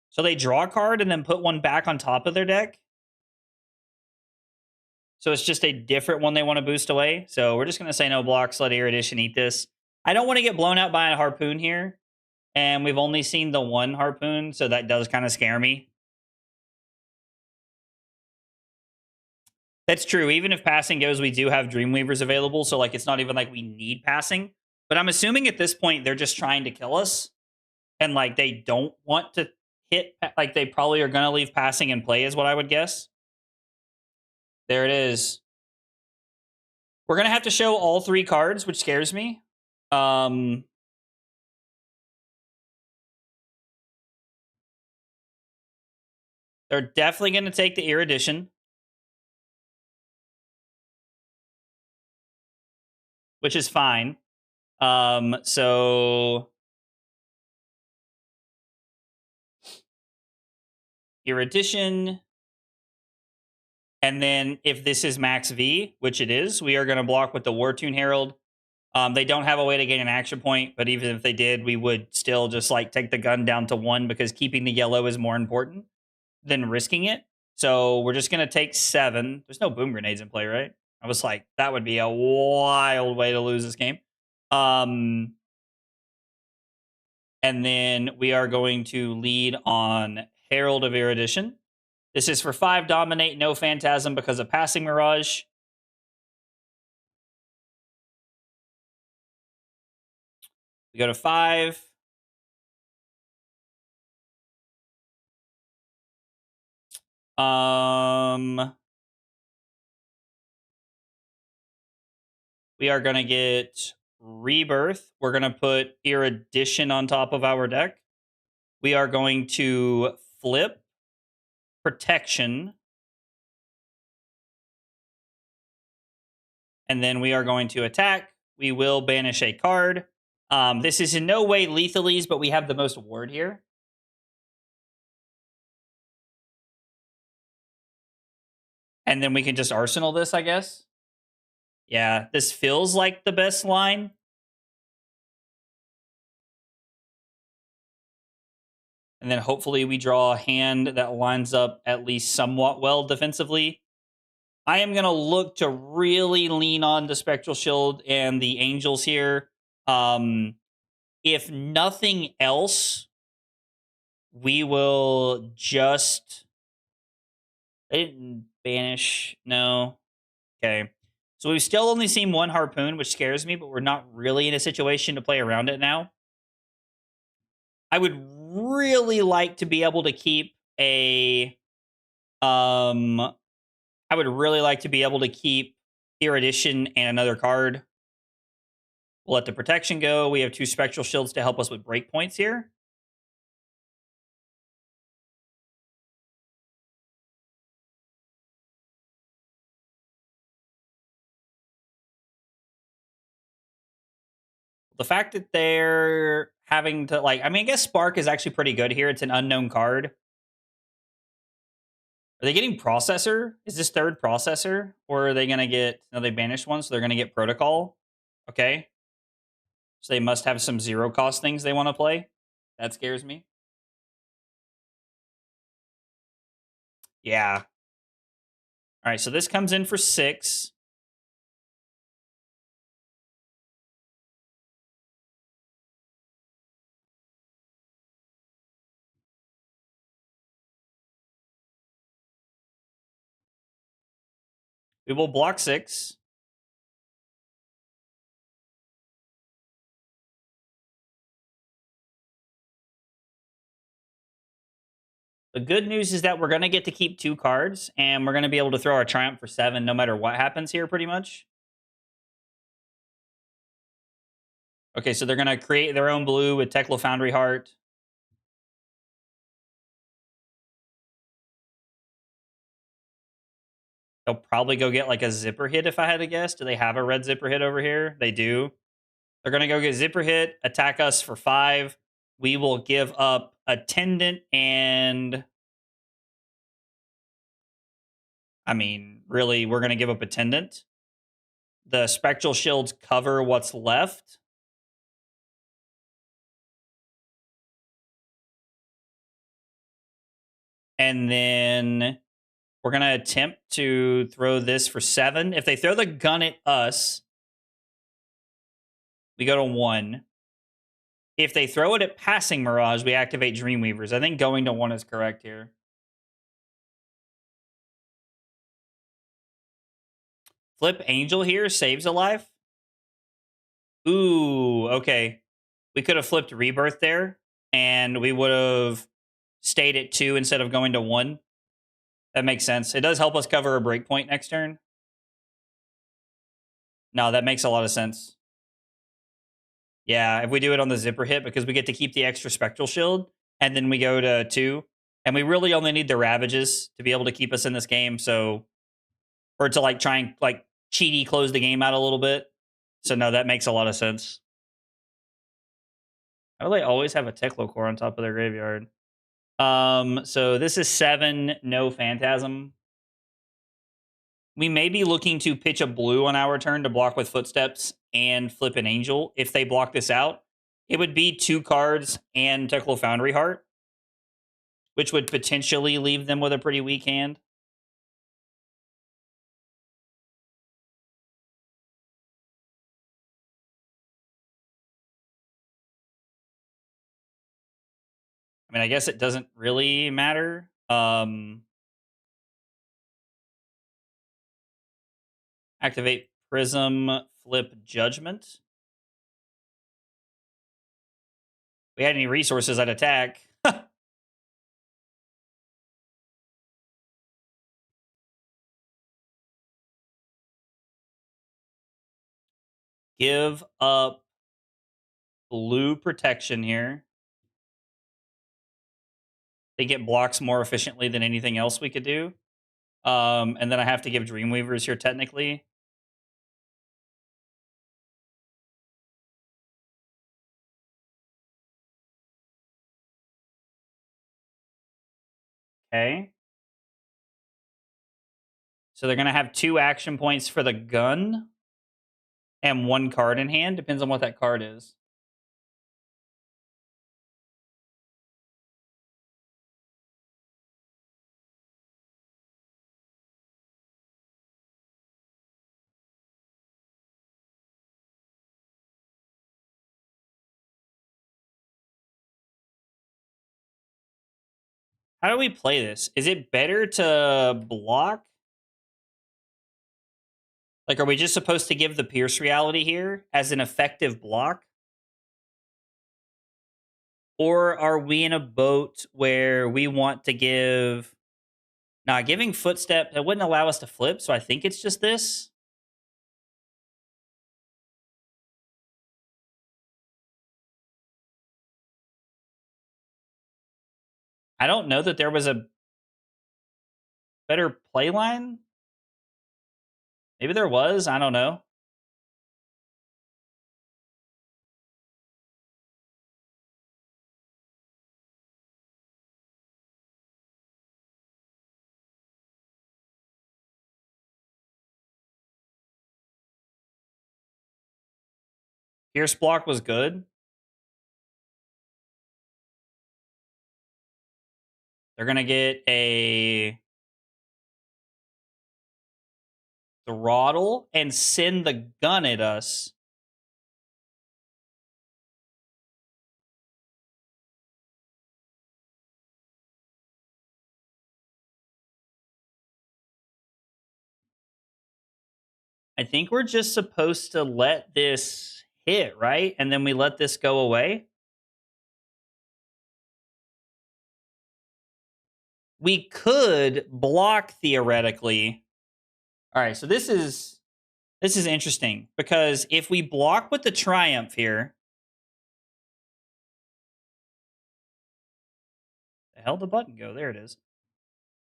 So they draw a card and then put one back on top of their deck. So it's just a different one they want to boost away. So we're just going to say no blocks, let Erudition eat this. I don't want to get blown out by a Harpoon here. And we've only seen the one Harpoon, so that does kind of scare me. That's true. Even if passing goes, we do have Dreamweavers available. So, like, it's not even like we need passing. But I'm assuming at this point, they're just trying to kill us. And, like, they don't want to hit. Like, they probably are going to leave passing in play is what I would guess. There it is. We're going to have to show all three cards, which scares me. They're definitely going to take the Erudition, which is fine. So Erudition, and then if this is Max V, which it is, we are going to block with the Wartune Herald. They don't have a way to gain an action point, but even if they did, we would still just like take the gun down to 1 because keeping the yellow is more important than risking it. So we're just going to take 7. There's no boom grenades in play, right? I was like, that would be a wild way to lose this game. And then we are going to lead on Herald of Erudition. This is for 5 Dominate, no Phantasm because of Passing Mirage. We go to 5. We are going to get Rebirth. We're going to put Erudition on top of our deck. We are going to flip Protection. And then we are going to attack. We will banish a card. This is in no way Lethalese, but we have the most ward here. And then we can just Arsenal this, I guess. Yeah, this feels like the best line. And then hopefully we draw a hand that lines up at least somewhat well defensively. I am going to look to really lean on the Spectral Shield and the Angels here. If nothing else, we will just... I didn't banish. No. Okay. So we've still only seen one Harpoon, which scares me, but we're not really in a situation to play around it now. I would really like to be able to keep a... I would really like to be able to keep Erudition and another card. We'll let the protection go. We have 2 Spectral Shields to help us with breakpoints here. The fact that they're having to, like, I mean, I guess Spark is actually pretty good here. It's an unknown card. Are they getting Processor? Is this third Processor? Or are they going to get... No, they banished one, so they're going to get Protocol. Okay. So they must have some zero-cost things they want to play. That scares me. Yeah. All right, so this comes in for 6. We will block 6. The good news is that we're going to get to keep 2 cards, and we're going to be able to throw our Triumph for 7 no matter what happens here, pretty much. Okay, so they're going to create their own blue with Tekla Foundry Heart. They'll probably go get like a Zipper Hit if I had to guess. Do they have a red Zipper Hit over here? They do. They're going to go get Zipper Hit, attack us for 5. We will give up Attendant and... I mean, really, we're going to give up Attendant. The Spectral Shields cover what's left. And then we're going to attempt to throw this for 7. If they throw the gun at us, we go to 1. If they throw it at Passing Mirage, we activate Dreamweavers. I think going to 1 is correct here. Flip Angel here saves a life. Ooh, okay. We could have flipped Rebirth there, and we would have stayed at 2 instead of going to 1. That makes sense. It does help us cover a breakpoint next turn. No, that makes a lot of sense. Yeah, if we do it on the Zipper Hit, because we get to keep the extra Spectral Shield, and then we go to 2. And we really only need the Ravages to be able to keep us in this game, so... Or to, like, try and, like, cheaty close the game out a little bit. So, no, that makes a lot of sense. How do they always have a Teklo Core on top of their graveyard? So this is 7, no Phantasm. We may be looking to pitch a blue on our turn to block with Footsteps and flip an Angel. If they block this out, it would be 2 cards and Teklo Foundry Heart, which would potentially leave them with a pretty weak hand. I mean, I guess it doesn't really matter. Activate Prism, flip Judgment. We had any resources, I'd attack. Give up blue protection here. They get blocks more efficiently than anything else we could do. And then I have to give Dreamweavers here, technically. Okay. So they're going to have 2 action points for the gun and 1 card in hand. Depends on what that card is. How do we play this? Is it better to block? Like, are we just supposed to give the Pierce Reality here as an effective block? Or are we in a boat where we want to give... Nah, giving Footstep, it wouldn't allow us to flip, so I think it's just this. I don't know that there was a better play line. Maybe there was. I don't know. Pierce block was good. They're going to get a throttle and send the gun at us. I think we're just supposed to let this hit, right? And then we let this go away. We could block theoretically. All right, so this is interesting because if we block with the Triumph here, the hell did the button go? There it is.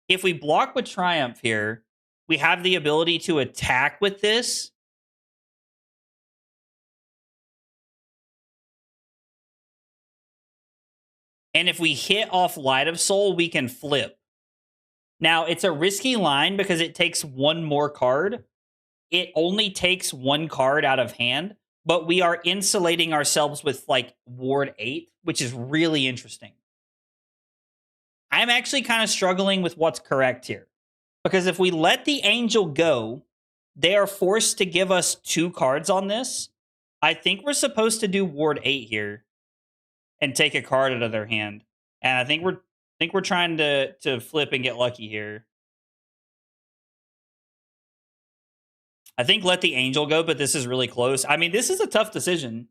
If we block with Triumph here, we have the ability to attack with this. And if we hit off Light of Soul, we can flip. Now, it's a risky line because it takes one more card. It only takes one card out of hand, but we are insulating ourselves with, like, Ward 8, which is really interesting. I'm actually kind of struggling with what's correct here. Because if we let the Angel go, they are forced to give us 2 cards on this. I think we're supposed to do Ward 8 here and take a card out of their hand. And I think we're trying to flip and get lucky here. I think let the Angel go, but this is really close. I mean, this is a tough decision.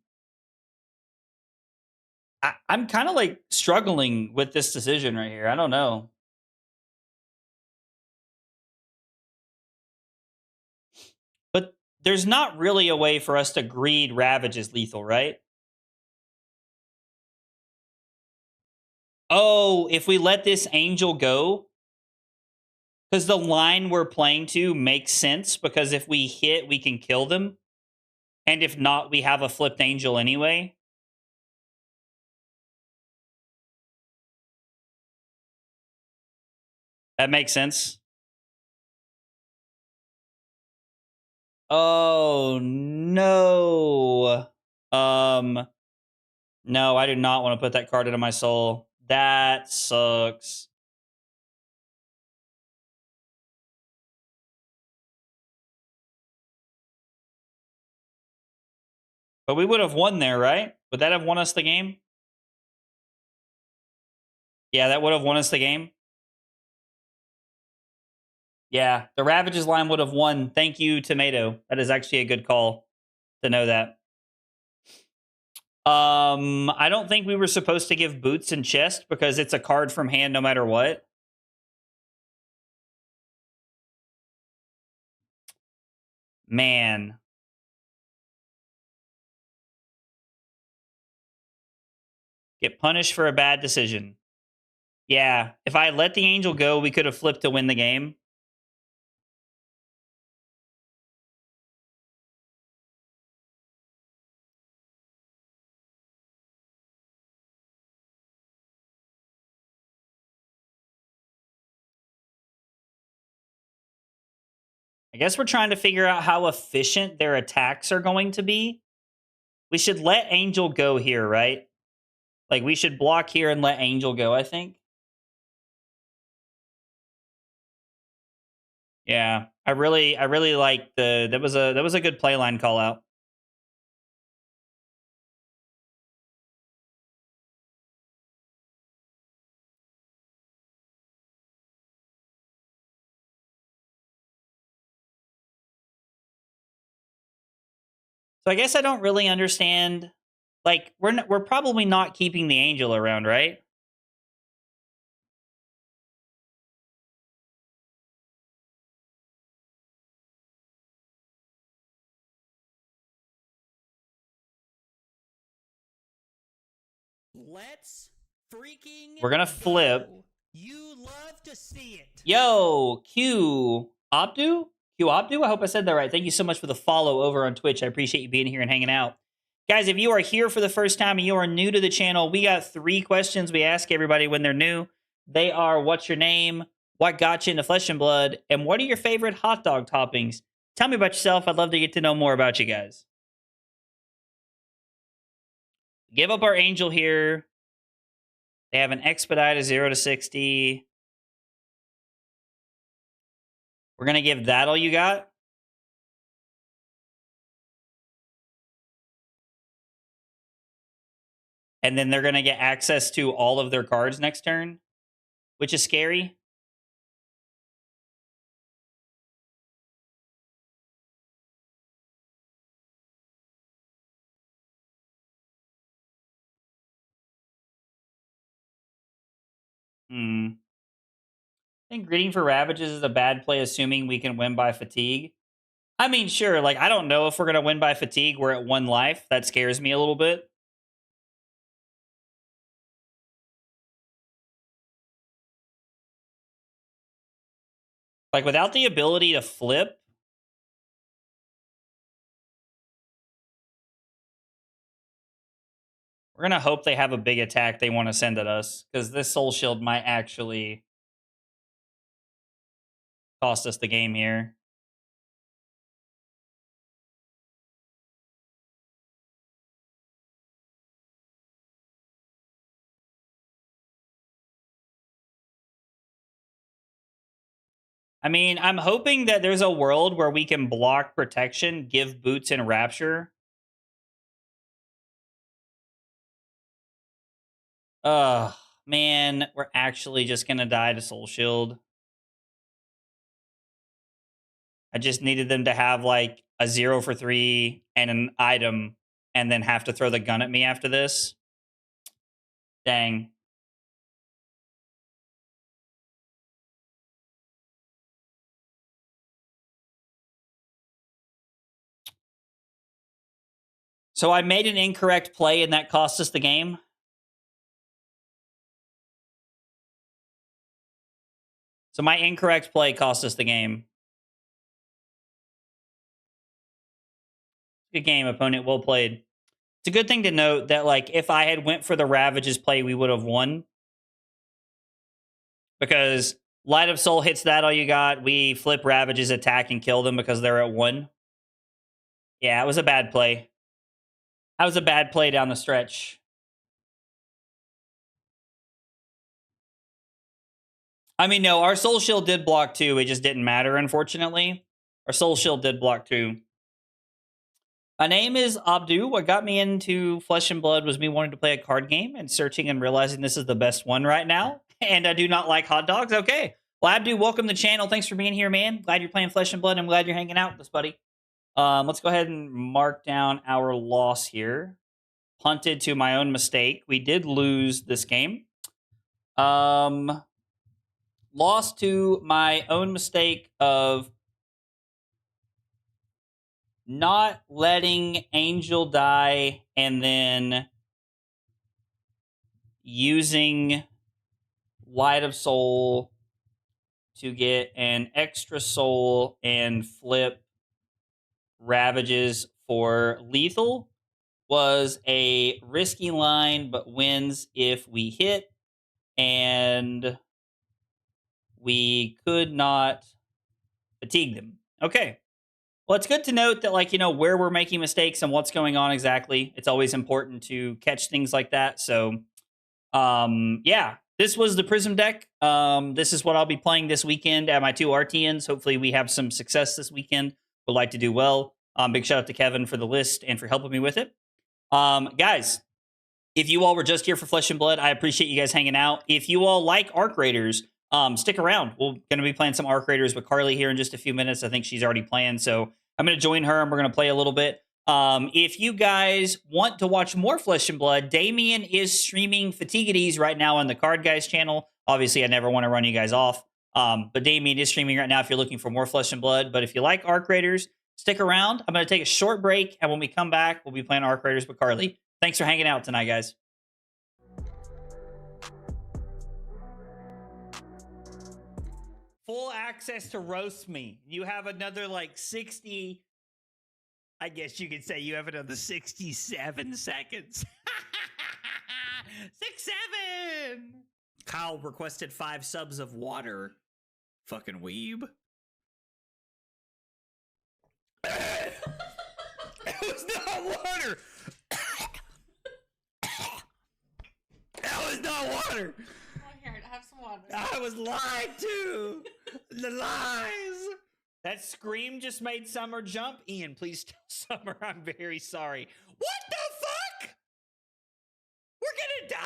I'm kind of like struggling with this decision right here. I don't know. But there's not really a way for us to greed Ravage as lethal, right? Oh, if we let this Angel go, because the line we're playing to makes sense, because if we hit, we can kill them. And if not, we have a flipped Angel anyway. That makes sense. Oh, no. No, I do not want to put that card into my soul. That sucks. But we would have won there, right? Would that have won us the game? Yeah, that would have won us the game. Yeah, the Ravages line would have won. Thank you, Tomato. That is actually a good call to know that. I don't think we were supposed to give Boots and Chest because it's a card from hand no matter what. Man. Get punished for a bad decision. Yeah, if I let the Angel go, we could have flipped to win the game. I guess we're trying to figure out how efficient their attacks are going to be. We should let Angel go here, right? Like, we should block here and let Angel go, I think. Yeah, I really like that was a good playline call out. So I guess I don't really understand. Like, we're probably not keeping the Angel around, right?
Let's freaking
We're gonna flip.
go. You love to see it.
Yo, Q Abdu? Q Abdu? I hope I said that right. Thank you so much for the follow over on Twitch. I appreciate you being here and hanging out. Guys, if you are here for the first time and you are new to the channel, we got 3 questions we ask everybody when they're new. They are, what's your name? What got you into Flesh and Blood? And what are your favorite hot dog toppings? Tell me about yourself. I'd love to get to know more about you guys. Give up our Angel here. They have an Expedite of 0 to 60. We're going to give that all you got. And then they're going to get access to all of their cards next turn, which is scary. I think Greeting for Ravages is a bad play, assuming we can win by fatigue. I mean, sure, like, I don't know if we're going to win by fatigue. We're at 1 life. That scares me a little bit. Like, without the ability to flip, we're going to hope they have a big attack they want to send at us, because this Soul Shield might actually cost us the game here. I mean, I'm hoping that there's a world where we can block protection, give boots and rapture. Ugh, man, we're actually just going to die to Soul Shield. I just needed them to have like a 0 for 3 and an item and then have to throw the gun at me after this. Dang. So I made an incorrect play and that cost us the game. So my incorrect play cost us the game. Good game, opponent. Well played. It's a good thing to note that, like, if I had went for the Ravages play, we would have won. Because Light of Soul hits that all you got. We flip Ravages, attack, and kill them because they're at 1. Yeah, it was a bad play. That was a bad play down the stretch. I mean, no, our Soul Shield did block too. It just didn't matter, unfortunately. Our Soul Shield did block too. My name is Abdu. What got me into Flesh and Blood was me wanting to play a card game and searching and realizing this is the best one right now. And I do not like hot dogs. Okay. Well, Abdu, welcome to the channel. Thanks for being here, man. Glad you're playing Flesh and Blood. I'm glad you're hanging out with us, buddy. Let's go ahead and mark down our loss here. Punted to my own mistake. We did lose this game. Lost to my own mistake of not letting Angel die and then using Light of Soul to get an extra soul and flip Ravages for lethal was a risky line, but wins if we hit, and we could not fatigue them. Okay. Well, it's good to note that, like, you know, where we're making mistakes and what's going on exactly. It's always important to catch things like that. So, yeah, this was the Prism deck. This is what I'll be playing this weekend at my 2 RTNs. Hopefully we have some success this weekend. Would like to do well. Big shout out to Kevin for the list and for helping me with it. Guys, if you all were just here for Flesh and Blood, I appreciate you guys hanging out. If you all like Arc Raiders, stick around. We're going to be playing some Arc Raiders with Carly here in just a few minutes. I think she's already playing, so I'm going to join her and we're going to play a little bit. If you guys want to watch more Flesh and Blood, Damien is streaming Fatiguities right now on the Card Guys channel. Obviously, I never want to run you guys off, but Damien is streaming right now if you're looking for more Flesh and Blood. But if you like Arc Raiders, stick around. I'm going to take a short break, and when we come back, we'll be playing Arc Raiders with Carly. Thanks for hanging out tonight, guys. Full access to roast me. You have another like 60. I guess you could say you have another 67 seconds. 67. Kyle requested 5 subs of water. Fucking weeb. It was not water. not water.
Oh, here, have some water.
I was lied to. The lies. That scream just made Summer jump. Ian, please tell Summer I'm very sorry. What the fuck? We're gonna die?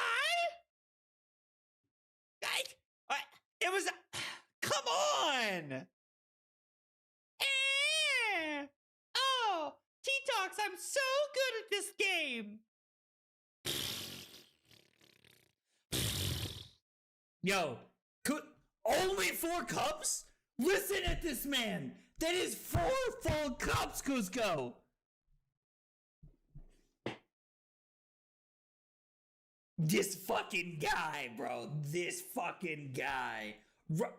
It was. Come on. Oh, T-Tox, I'm so good at this game. Yo, only 4 cups? Listen at this man. That is 4 full cups, Cusco. This fucking guy, bro. This fucking guy. What?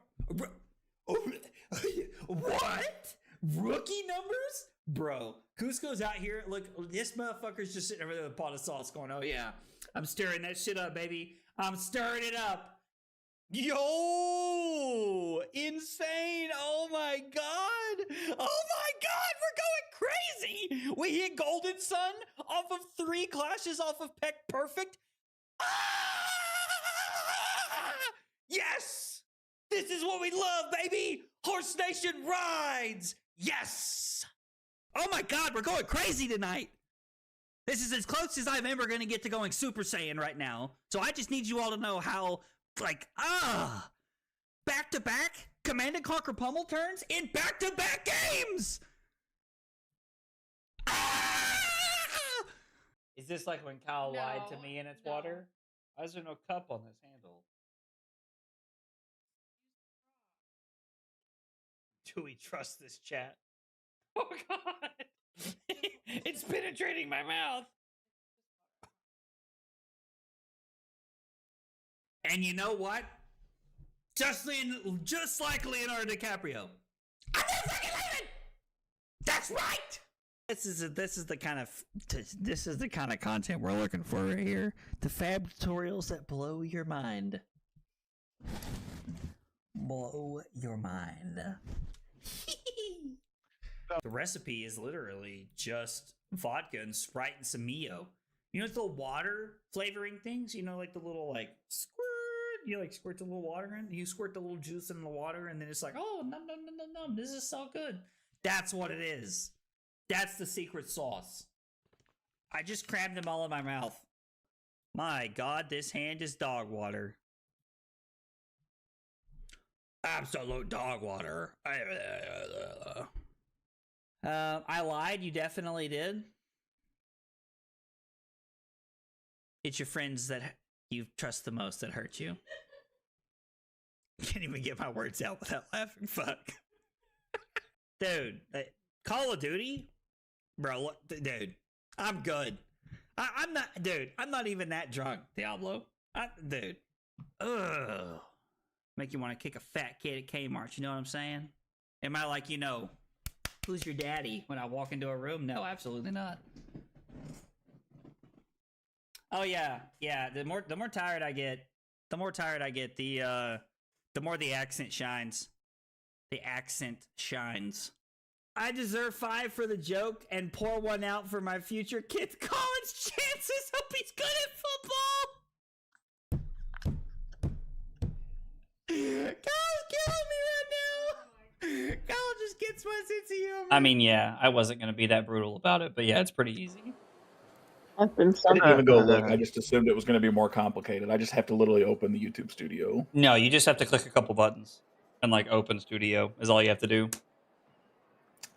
Rookie numbers? Bro, Cusco's out here. Look, this motherfucker's just sitting over there with a pot of sauce going, oh yeah, I'm stirring that shit up, baby. I'm stirring it up. Yo, insane. Oh my God. Oh my God, we're going crazy. We hit Golden Sun off of 3 clashes off of Peck Perfect. Ah! Yes, this is what we love, baby. Horse Nation rides. Yes. Oh my God, we're going crazy tonight. This is as close as I'm ever going to get to going Super Saiyan right now. So I just need you all to know how, back-to-back Command and Conquer pummel turns in back-to-back games. Ah! Is this like when Kyle lied to me and it's water? Why is there no cup on this handle? Do we trust this chat? Oh God! It's penetrating my mouth. And you know what? Just like Leonardo DiCaprio, I'm not fucking leaving. That's right. This is the kind of content we're looking for right here. The fab tutorials that blow your mind. Blow your mind. The recipe is literally just vodka and Sprite and some Mio. You know, it's the water flavoring things. You know, like the little squirt. You squirt the little water in. You squirt the little juice in the water, and then it's like, oh no, this is so good. That's what it is. That's the secret sauce. I just crammed them all in my mouth. My God, this hand is dog water. Absolute dog water. I lied. You definitely did. It's your friends that you trust the most that hurt you. Can't even get my words out without laughing. Fuck. Dude, Call of Duty? Bro, look, dude, I'm good. I'm not even that drunk, Diablo. Dude. Ugh. Make you want to kick a fat kid at Kmart, you know what I'm saying? Am I like, who's your daddy when I walk into a room? No, absolutely not. Oh yeah. The more tired I get, the more the accent shines. The accent shines. I deserve 5 for the joke and pour 1 out for my future kid's college chances. Hope he's good at football. Kyle's killing me right now. Kyle just gets my sense of humor. I mean, yeah, I wasn't going to be that brutal about it, but yeah, it's pretty easy.
I didn't even go look. I just assumed it was going to be more complicated. I just have to literally open the YouTube studio.
No, you just have to click a couple buttons and open studio is all you have to do.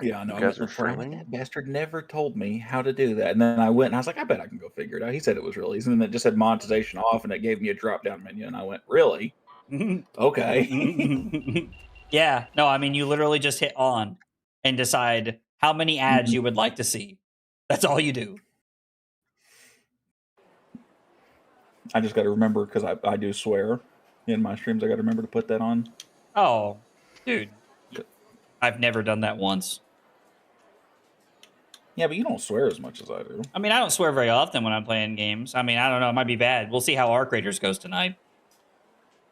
Yeah, no, that bastard never told me how to do that. And then I went and I was like, I bet I can go figure it out. He said it was really easy. And then it just said monetization off and it gave me a drop down menu. And I went, really? Okay.
Yeah, no, I mean, you literally just hit on and decide how many ads you would like to see. That's all you do.
I just got to remember because I do swear in my streams. I got to remember to put that on.
Oh, dude. I've never done that once.
Yeah, but you don't swear as much as I do.
I mean, I don't swear very often when I'm playing games. I mean, I don't know. It might be bad. We'll see how Arc Raiders goes tonight.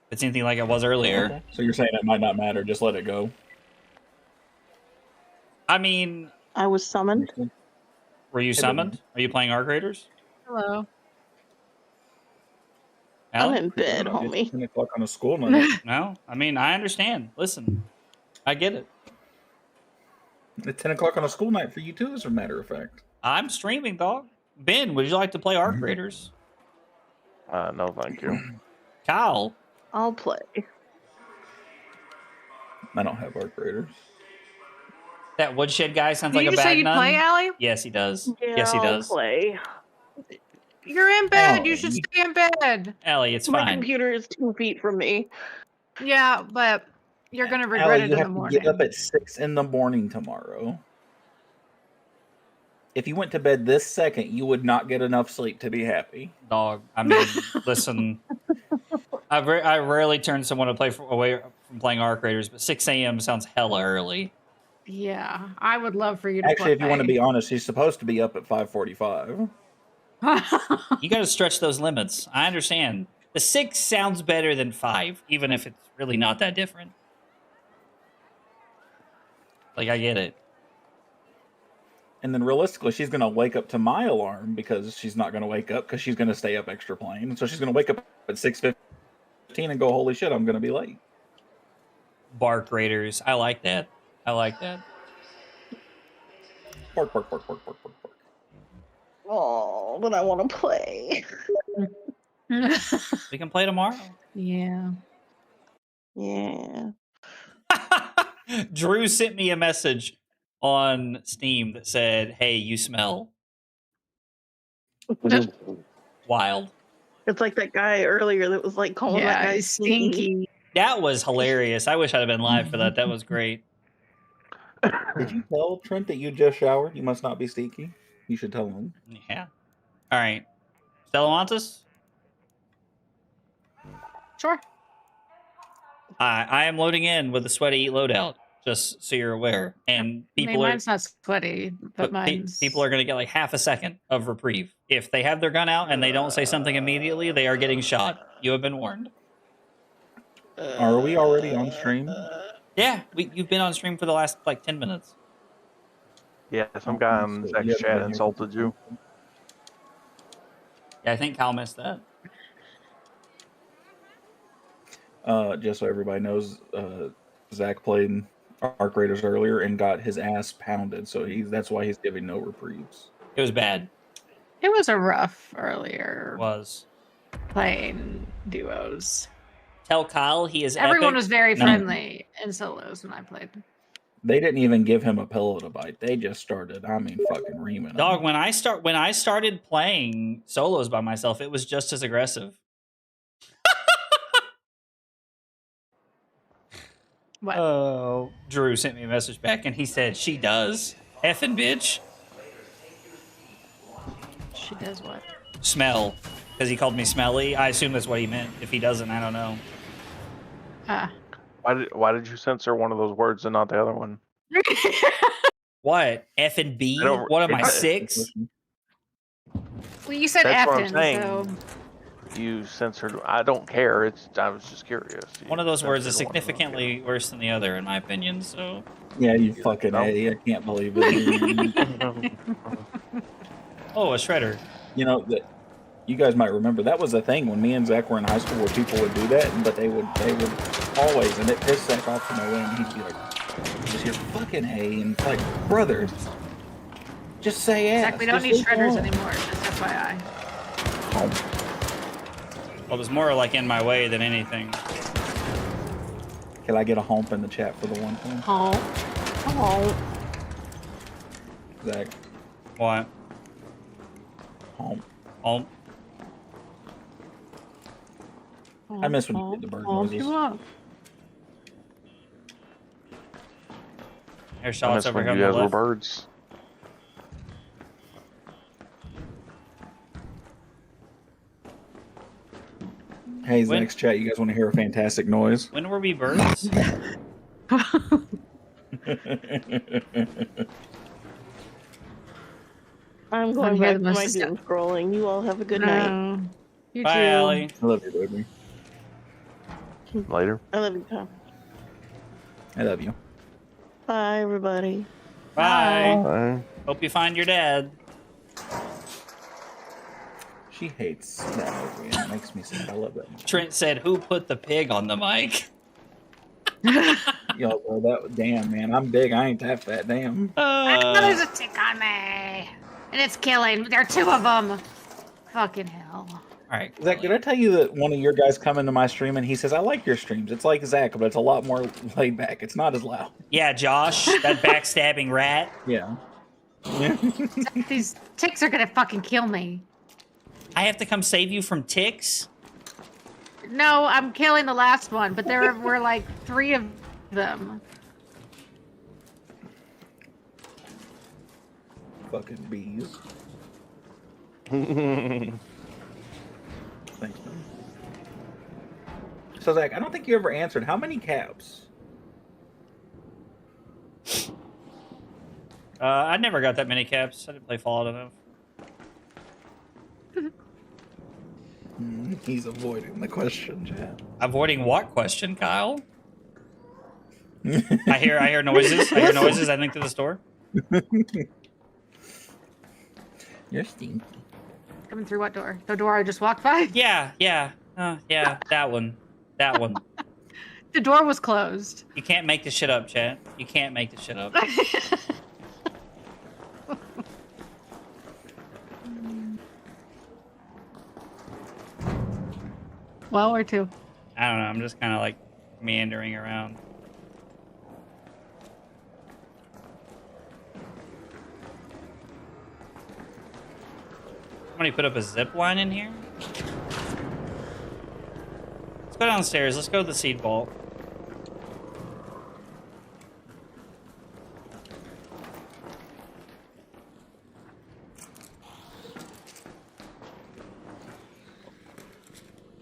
If it's anything like it was earlier.
Okay. So you're saying it might not matter. Just let it go.
I mean...
I was summoned.
Were you summoned? Are you playing Arc Raiders?
Hello. I'm in bed,
It's
homie.
10 o'clock on a school night.
No, I mean, I understand. Listen, I get it.
It's 10 o'clock on a school night for you too, as a matter of fact.
I'm streaming, dog. Ben, would you like to play Arc Raiders?
No, thank you.
Kyle.
I'll play.
I don't have Arc Raiders.
That Woodshed guy sounds like
Did
a
you
bad
say you
nun.
play, Allie?
Yes, he does.
Yeah,
Yes, he
I'll
does.
play.
You're in bed.
Oh,
You should stay in bed.
Allie, it's
My
fine.
computer is 2 feet from me.
Yeah, but you're gonna regret
Allie,
it
you
in the
have to
morning.
get up at 6 in the morning tomorrow. If you went to bed this second, you would not get enough sleep to be happy.
Dog. I mean, listen. I rarely turn someone to play away from playing Arc Raiders, but 6 a.m. sounds hella early.
Yeah, I would love for you to
Actually,
play.
if you want to be honest, she's supposed to be up at 5:45.
You got to stretch those limits. I understand. The 6 sounds better than 5, even if it's really not that different. Like, I get it.
And then realistically, she's going to wake up to my alarm because she's not going to wake up because she's going to stay up extra playing. And so she's going to wake up at 6:15 and go, holy shit, I'm going to be late.
Bark Raiders. I like that. I like that.
Bark, bark, bark, bark, bark, bark, bark.
Oh, but I want to play.
We can play tomorrow.
Yeah.
Yeah.
Drew sent me a message on Steam that said, "Hey, you smell wild."
It's like that guy earlier that was like calling that guy stinky.
That was hilarious. I wish I'd have been live for that. That was great.
Did you tell Trent that you just showered? You must not be stinky. You should tell him.
Yeah. All right. Stellamantis?
Sure.
I am loading in with the Sweaty Eat loadout, just so you're aware. And people
mine's not sweaty, but mine's...
people are going to get like half a second of reprieve. If they have their gun out and they don't say something immediately, they are getting shot. You have been warned.
Are we already on stream?
Yeah, you've been on stream for the last like 10 minutes.
Yeah, some guy on Zach's chat insulted you.
Yeah, I think Kyle missed that.
Just so everybody knows, Zach played Arc Raiders earlier and got his ass pounded, so that's why he's giving no reprieves.
It was bad.
It was a rough earlier.
It was.
Playing duos.
Tell Kyle he is
Everyone
epic.
was very friendly in solos when I played.
They didn't even give him a pillow to bite. They just started, fucking reaming.
Dog, when I started playing solos by myself, it was just as aggressive.
What?
Oh, Drew sent me a message back and he said, "She does. Effing bitch."
She does what?
Smell. Because he called me smelly. I assume that's what he meant. If he doesn't, I don't know.
Why did you censor one of those words and not the other one?
What? F and B? What am I, 6?
Well, you said
That's what I'm
effing,
saying.
so...
You censored. I don't care. I was just curious.
One of those words is significantly worse than the other, in my opinion, so...
Yeah, you fucking A. I can't believe it.
Oh, a shredder.
You know, that you guys might remember, that was a thing when me and Zach were in high school where people would do that, but they would always, and it pissed Zach off to no end. He'd be like, just hear fucking A, and it's like, brother, just say ass.
Zach, we don't need shredders anymore, just FYI.
Well, it was more like in my way than anything.
Can I get a hump in the chat for the one thing?
Hump. Hump.
Zach.
What?
Hump.
Hump.
I miss when you did the bird noises.
There's
I
shots
miss
over
when
here on
you
the
guys were
left.
birds.
Hey, Zach's chat, you guys want to hear a fantastic noise?
When were we birds?
I'm going back to my doom scrolling. You all have a good night.
You
Bye,
too.
Allie.
I love you, baby.
Later.
I love you, Tom.
I love you.
Bye, everybody.
Bye.
Bye.
Hope you find your dad.
She hates that movie, and it makes me sad. I love that movie.
Trent said, "Who put the pig on the mic?"
Yo, bro, that damn man, I'm big. I ain't that fat. Damn.
There's a tick on me, and it's killing. There are 2 of them. Fucking hell.
All right,
Zach, did I tell you that one of your guys come into my stream and he says, "I like your streams. It's like Zach, but it's a lot more laid back. It's not as loud."
Yeah, Josh, that backstabbing rat.
Yeah.
These ticks are gonna fucking kill me.
I have to come save you from ticks?
No, I'm killing the last one, but there were like 3 of them.
Fucking bees. Thanks, man. So, Zach, I don't think you ever answered. How many caps?
I never got that many caps. I didn't play Fallout enough.
He's avoiding the question, Chad.
Avoiding what question, Kyle? I hear noises. I hear noises. I think to the store.
You're stinky.
Coming through what door? The door I just walked by?
Yeah, that one. That one.
The door was closed.
You can't make this shit up, chat. You can't make this shit up.
Well, or 2.
I don't know. I'm just kind of like meandering around. Somebody put up a zip line in here? Let's go downstairs. Let's go to the seed vault.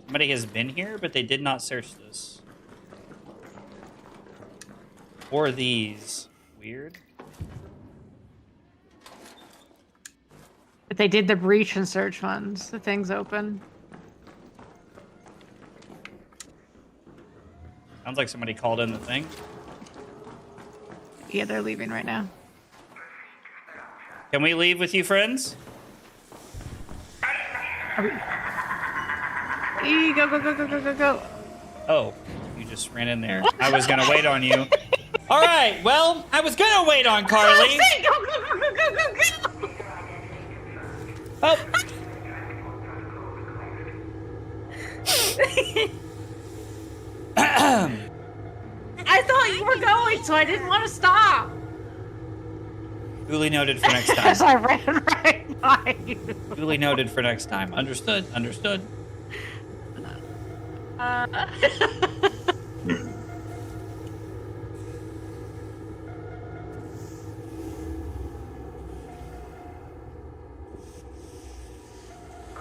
Somebody has been here, but they did not search this. Or these. Weird.
But they did the breach and search ones. The thing's open.
Sounds like somebody called in the thing.
Yeah, they're leaving right now.
Can we leave with you, friends?
Go, go, go, go, go, go, go.
Oh, you just ran in there. I was gonna wait on you. All right, well, I was gonna wait on Carly.
Go, go, go, go, go, go, go.
Oh.
I thought you were going, so I didn't want to stop.
Duly noted for next time.
As I ran right by you.
Duly noted for next time. Understood. Understood.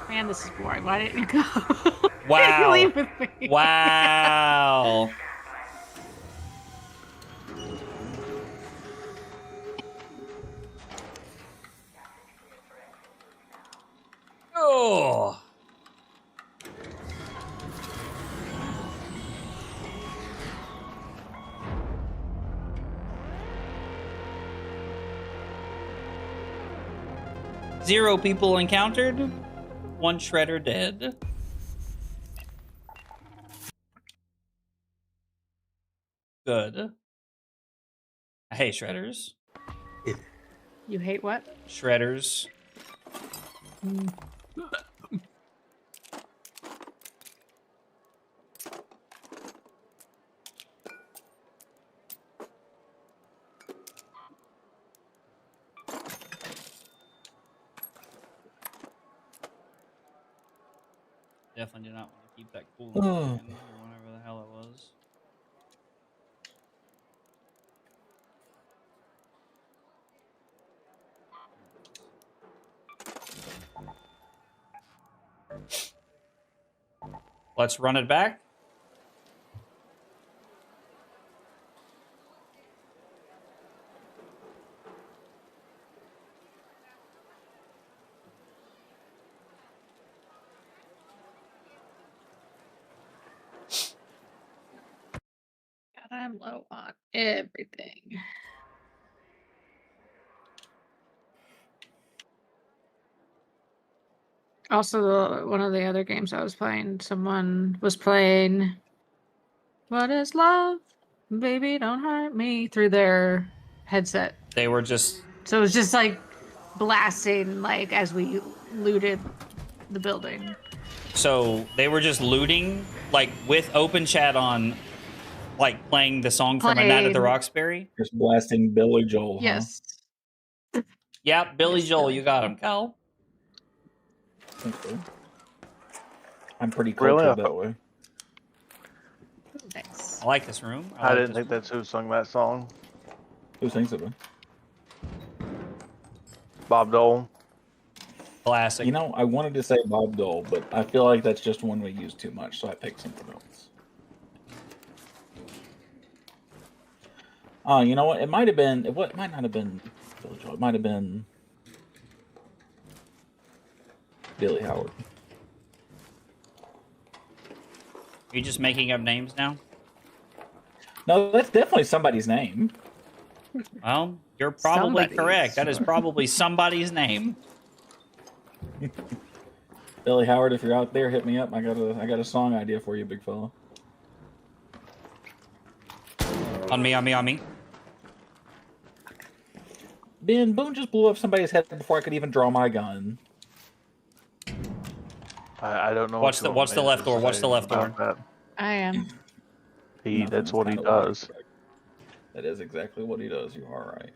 Man, this is boring. Why didn't you go?
Wow.
Leave with me.
Wow. Oh. Zero people encountered. One shredder dead. Good. I hate shredders.
You hate what?
Shredders. Definitely did not want to keep that cool or whatever the hell it was. Let's run it back.
God, I'm low on everything.
Also, one of the other games I was playing, someone was playing "What Is Love? Baby, Don't Hurt Me" through their headset.
They were just...
So it was just like blasting, like, as we looted the building.
So they were just looting, like, with open chat on, like, playing the song from A Night at the Roxbury?
Just blasting Billy Joel, huh?
Yes.
Yeah, Billy Joel, you got him, Cal.
Okay. I'm pretty cultured that way.
Thanks.
I like this room.
I didn't think that's who sung that song.
Who sings it, man?
Bob Dole.
Classic.
You know, I wanted to say Bob Dole, but I feel like that's just one we use too much, so I picked something else. You know what? It might have been. It might not have been Billy Joel. It might have been Billy Howard.
Are you just making up names now?
No, that's definitely somebody's name.
Well, you're probably correct. That is probably somebody's name.
Billy Howard, if you're out there, hit me up. I got a song idea for you, big fella.
On me.
Ben, Boone just blew up somebody's head before I could even draw my gun.
I don't know.
Watch the left door. Watch the left door.
I am.
That's what he does.
That is exactly what he does. You are right.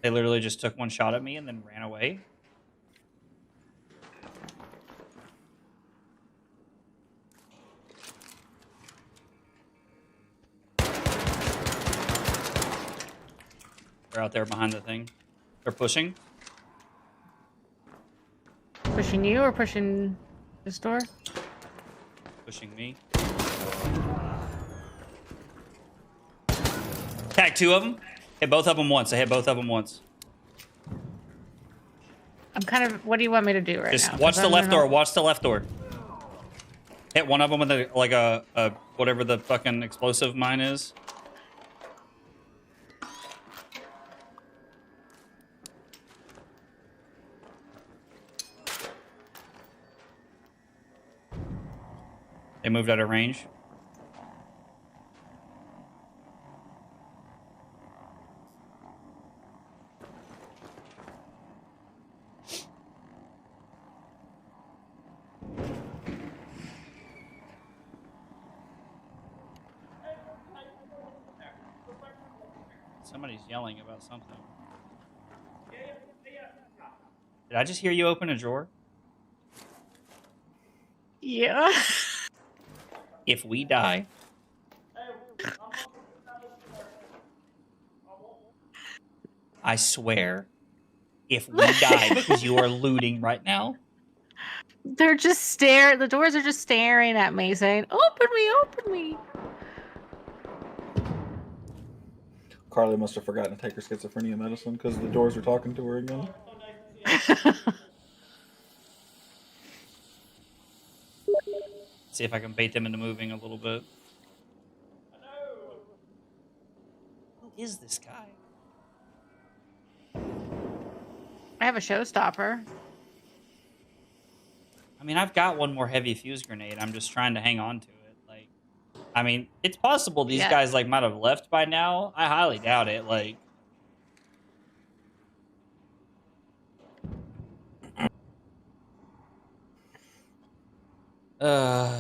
They literally just took one shot at me and then ran away. They're out there behind the thing. They're pushing.
Pushing you or pushing this door?
Pushing me. Tag two of them. Hit both of them once. I hit both of them once.
I'm kind of... What do you want me to do right now?
Just watch the left door. Watch the left door. Hit one of them with a whatever the fucking explosive mine is. They moved out of range. Somebody's yelling about something. Did I just hear you open a drawer?
Yeah.
If we die. I swear. If we die because you are looting right now.
They're just staring. The doors are just staring at me saying, "Open me, open me."
Carly must have forgotten to take her schizophrenia medicine because the doors are talking to her again.
See if I can bait them into moving a little bit. Who is this guy?
I have a showstopper.
I mean, I've got one more heavy fuse grenade. I'm just trying to hang on to it. Like, I mean, it's possible these guys like might have left by now. I highly doubt it. Like, I'm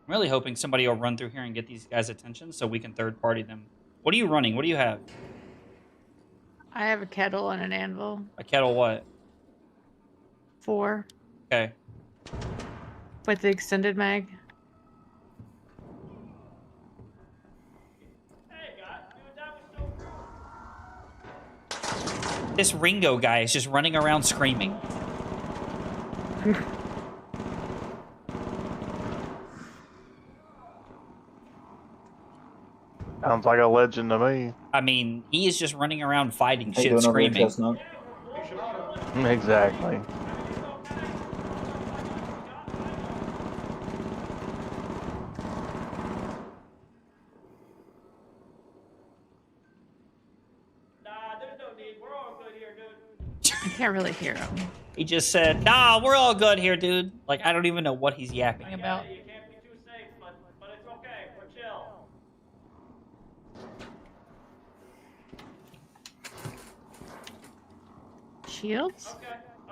really hoping somebody will run through here and get these guys' attention so we can third party them. What are you running? What do you have?
I have a kettle and an anvil.
A kettle what?
4.
Okay.
With the extended mag.
This Ringo guy is just running around screaming.
Sounds like a legend to me.
I mean, he is just running around fighting shit, screaming.
Exactly.
can't really hear him.
He just said, "Nah, we're all good here, dude." Like, I don't even know what he's yapping about.
You can't be too safe, but it's okay. We're chill.
Shields?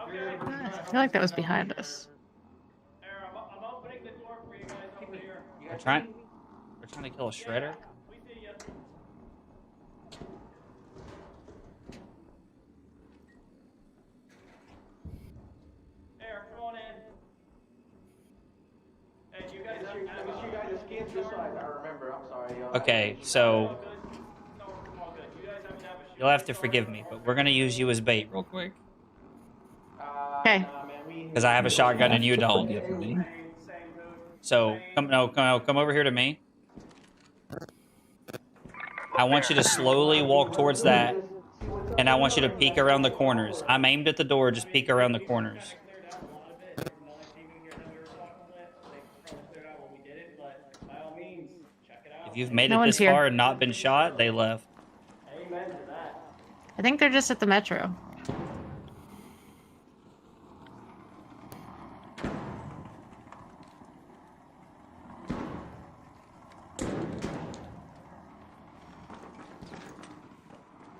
Okay.
I feel like that was behind us.
I'm opening the door for you guys over here.
We're trying to kill a shredder.
We see you. There, come on in. Hey, you guys, you guys escaped this side. I remember. I'm sorry.
Okay, so you'll have to forgive me, but we're gonna use you as bait real quick.
Okay.
Because I have a shotgun and you don't.
Forgive me.
So come over here to me. I want you to slowly walk towards that, and I want you to peek around the corners. I'm aimed at the door. Just peek around the corners. If you've made it this far and not been shot, they left.
I think they're just at the metro.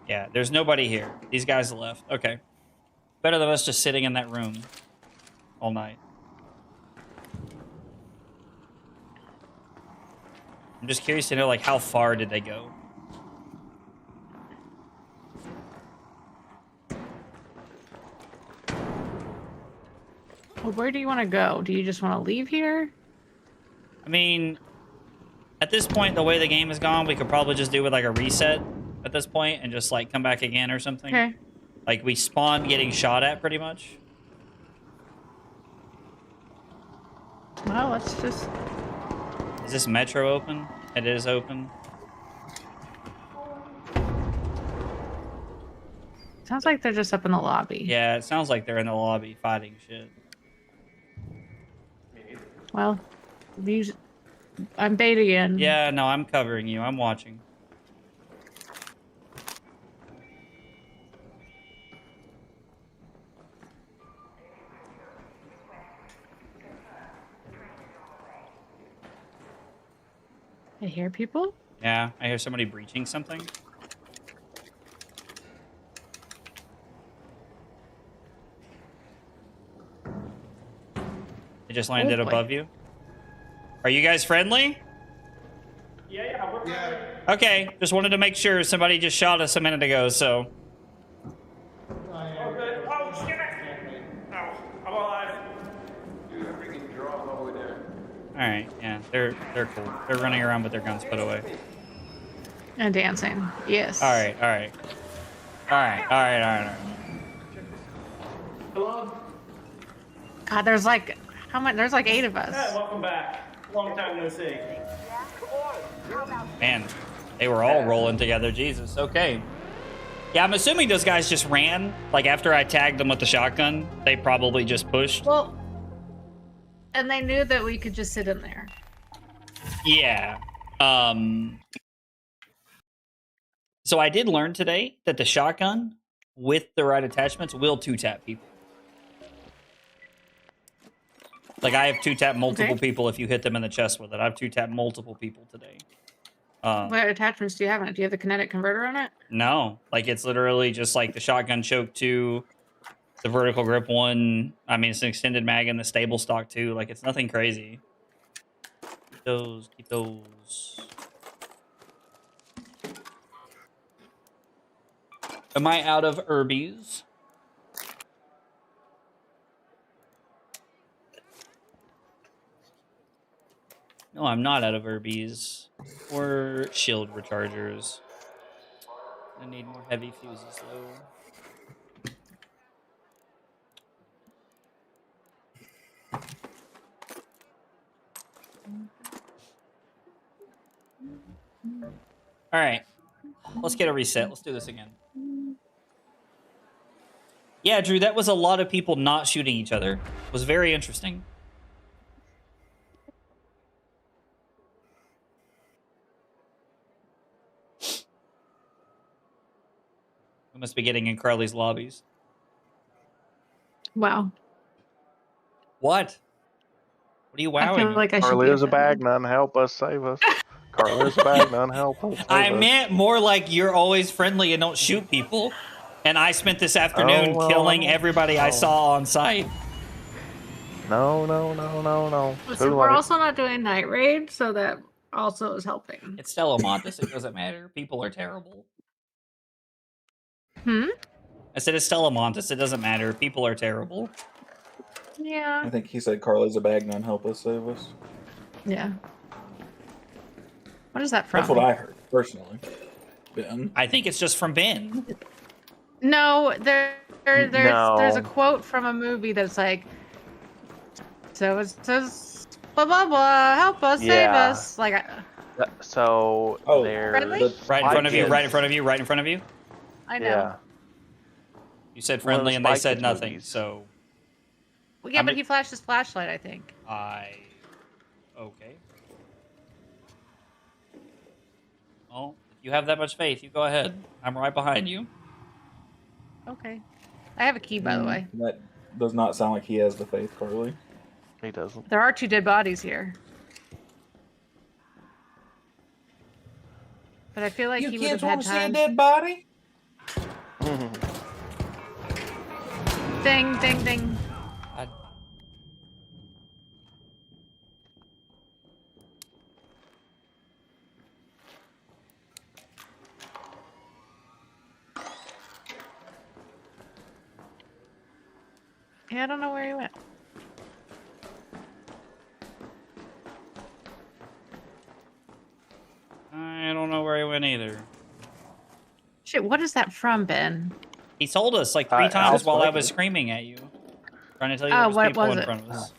Yeah, there's nobody here. These guys left. Okay. Better than us just sitting in that room all night. I'm just curious to know, like, how far did they go?
Well, where do you want to go? Do you just want to leave here?
I mean, at this point, the way the game has gone, we could probably just do with, like, a reset at this point and just, like, come back again or something.
Okay.
Like, we spawn getting shot at, pretty much.
Well, let's just...
Is this metro open? It is open.
Sounds like they're just up in the lobby.
Yeah, it sounds like they're in the lobby fighting shit.
Well, I'm baiting in.
Yeah, no, I'm covering you. I'm watching.
I hear people?
Yeah, I hear somebody breaching something. It just landed above you. Are you guys friendly?
Yeah, we're friendly.
Okay, just wanted to make sure. Somebody just shot us a minute ago, so.
Oh, good. Oh, shit! Oh, I'm alive. Dude, I freaking draw all the way there.
All right, yeah, they're cool. They're running around with their guns put away.
And dancing. Yes.
All right.
Hello?
God, there's like... How much? There's like 8 of us.
Yeah, welcome back. Long time no see.
Man, they were all rolling together. Jesus. Okay. Yeah, I'm assuming those guys just ran. Like, after I tagged them with the shotgun, they probably just pushed.
Well, and they knew that we could just sit in there.
Yeah. So I did learn today that the shotgun with the right attachments will 2-tap people. Like, I have 2-tap multiple people if you hit them in the chest with it. I've 2-tapped multiple people today.
What attachments do you have on it? Do you have the kinetic converter on it?
No. Like, it's literally just like the shotgun choke 2, the vertical grip 1. I mean, it's an extended mag and the stable stock 2. Like, it's nothing crazy. Keep those. Am I out of herbies? No, I'm not out of herbies or shield rechargers. I need more heavy fuses though. All right, let's get a reset. Let's do this again. Yeah, Drew, that was a lot of people not shooting each other. It was very interesting. We must be getting in Carly's lobbies.
Wow.
What? What are you wowing?
I feel like I should be
Carly is a
offended.
bag, none help us, save us. Carly is a bag, none help us, save
I
us.
meant more like you're always friendly and don't shoot people. And I spent this afternoon killing everybody I saw on site.
No.
So we're also not doing night raid, so that also is helping.
It's Stellamontis. It doesn't matter. People are terrible.
Hmm?
I said it's Stellamontis. It doesn't matter. People are terrible.
Yeah.
I think he said Carly's a bag, none help us, save us.
Yeah. What is that from?
That's what I heard, personally. Ben.
I think it's just from Ben.
No, there's a quote from a movie that's like, so it says, blah, blah, blah, help us, save us. Like,
so there's
right in front of you, right in front of you, right in front of you.
I know.
Yeah.
You said friendly and they said nothing, so.
Well, yeah, but he flashed his flashlight, I think.
Okay. Well, if you have that much faith, you go ahead. I'm right behind you.
Okay. I have a key, by the way.
That does not sound like he has the faith, Carly.
He doesn't.
There are 2 dead bodies here. But I feel like he would have had time.
Dead body?
Ding, ding, ding. Yeah, I don't know where he went.
I don't know where he went either.
Shit, what is that from, Ben?
He told us like 3 times while I was screaming at you. Trying to tell you there was
what
people
was
in
it?
front of us.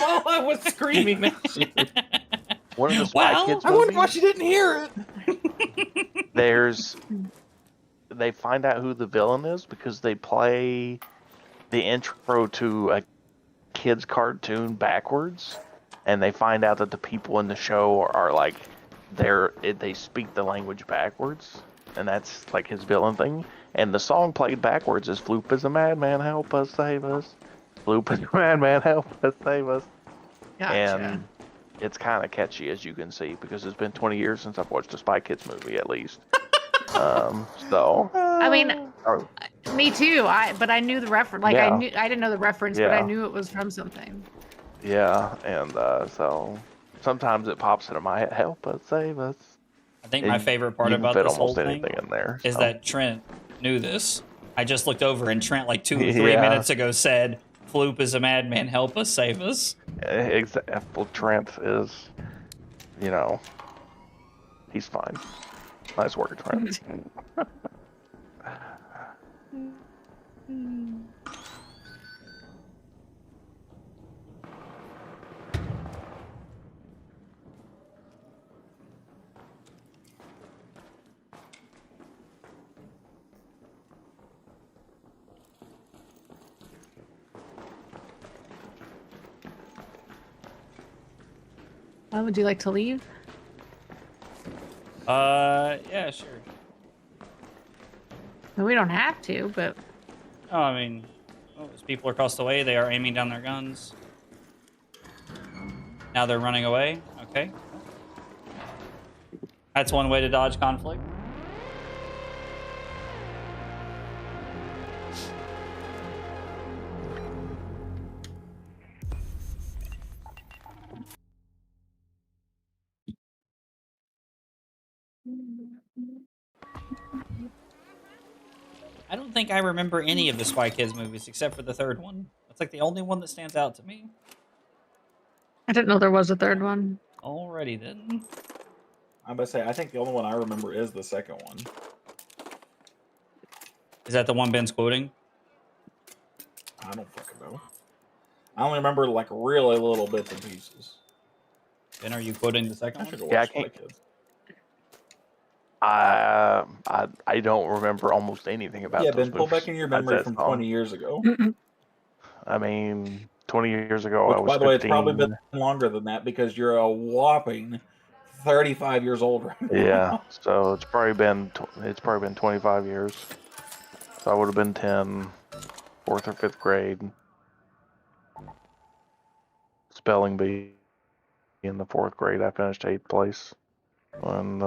While I was screaming at you.
One of the Spy Kids
I wonder why
movies,
she didn't hear it.
They find out who the villain is because they play the intro to a kid's cartoon backwards, and they find out that the people in the show are like they speak the language backwards, and that's like his villain thing. And the song played backwards is "Floop is a madman, help us, save us. Floop is a madman, help us, save us."
Gotcha.
And it's kind of catchy, as you can see, because it's been 20 years since I've watched a Spy Kids movie, at least. So.
I mean, me too. But I knew the reference. Like
Yeah.
I didn't know the reference, but I knew it was from something.
Yeah, and so sometimes it pops into my head, help us, save us.
I think my favorite part about
fit
this whole
almost
thing
anything in there,
is
so.
that Trent knew this. I just looked over and Trent like 2 or 3
Yeah.
minutes ago said, "Floop is a madman, help us, save us."
Well, Trent is, he's fine. Nice work, Trent.
Would you like to leave?
Yeah, sure.
We don't have to, but
Oh, I mean, there's people across the way. They are aiming down their guns. Now they're running away. Okay. That's one way to dodge conflict. I don't think I remember any of the Spy Kids movies except for the 3rd one. That's like the only one that stands out to me.
I didn't know there was a 3rd one.
Alrighty then.
I'm about to say, I think the only one I remember is the 2nd one.
Is that the one Ben's quoting?
I don't fucking know. I only remember like really little bits and pieces.
Ben, are you quoting the 2nd one?
I should go
Yeah,
watch
I can't-
Spy Kids.
I don't remember almost anything about
Yeah,
those
Ben, pull
movies.
back in your
That's
memory
that
from
song.
20 years ago.
I mean, 20 years ago,
Which,
I was
by the way, it's
15.
probably been longer than that because you're a whopping 35 years old right now.
Yeah, so it's probably been 25 years. So I would have been 10. 4th or 5th grade. Spelling bee in the 4th grade. I finished 8th place. And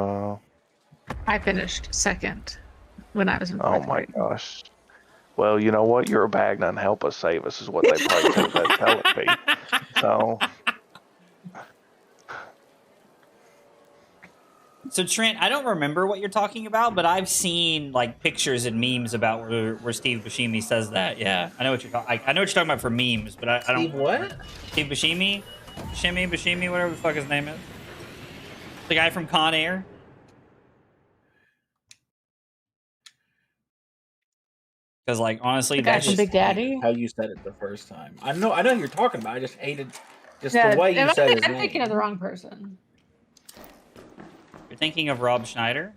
I finished 2nd when I was in 4th
oh my
grade.
gosh. Well, you know what? You're a bag none. Help us save us is what they probably said at that spelling bee.
So Trent, I don't remember what you're talking about, but I've seen like pictures and memes about where Steve Buscemi says that. Yeah, I know what you're talking. I know what you're talking about for memes, but I don't.
Steve what?
Steve Buscemi, Buscemi, whatever the fuck his name is. The guy from Con Air. Because like honestly,
The guy from Big Daddy.
How you said it the first time. I know who you're talking about. I just hated the way you said his name.
I'm thinking of the wrong person.
You're thinking of Rob Schneider?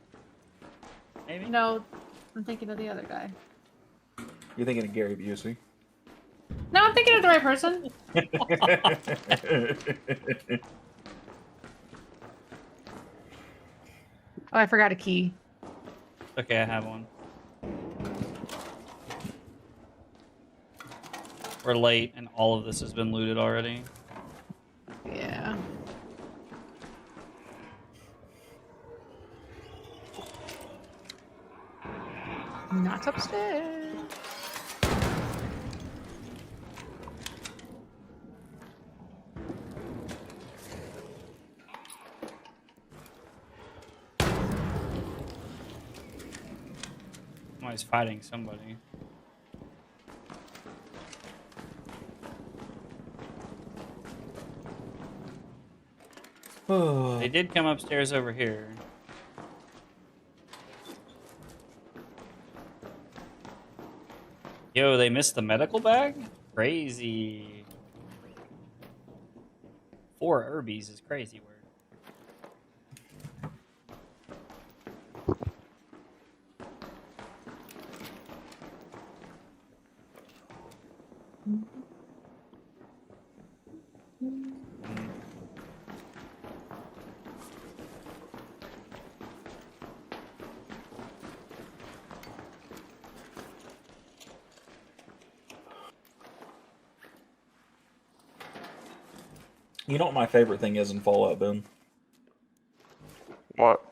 Maybe?
No, I'm thinking of the other guy.
You're thinking of Gary Busey.
No, I'm thinking of the right person. Oh, I forgot a key.
Okay, I have one. We're late, and all of this has been looted already.
Yeah. Not upstairs.
Oh, he's fighting somebody. They did come upstairs over here. Yo, they missed the medical bag? Crazy. 4 Herbies is crazy word.
You know what my favorite thing is in Fallout, Ben?
What?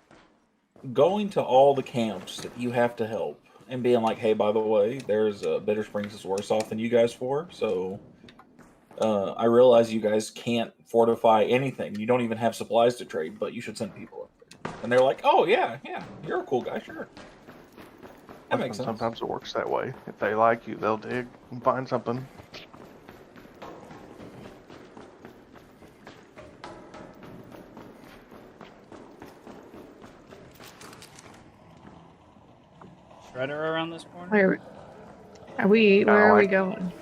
Going to all the camps that you have to help and being like, hey, by the way, there's Bitter Springs is worse off than you guys for, so I realize you guys can't fortify anything. You don't even have supplies to trade, but you should send people up there. And they're like, oh, yeah, you're a cool guy, sure. That makes sense.
Sometimes it works that way. If they like you, they'll dig and find something.
Shredder around this corner?
Where are we? Where are we going?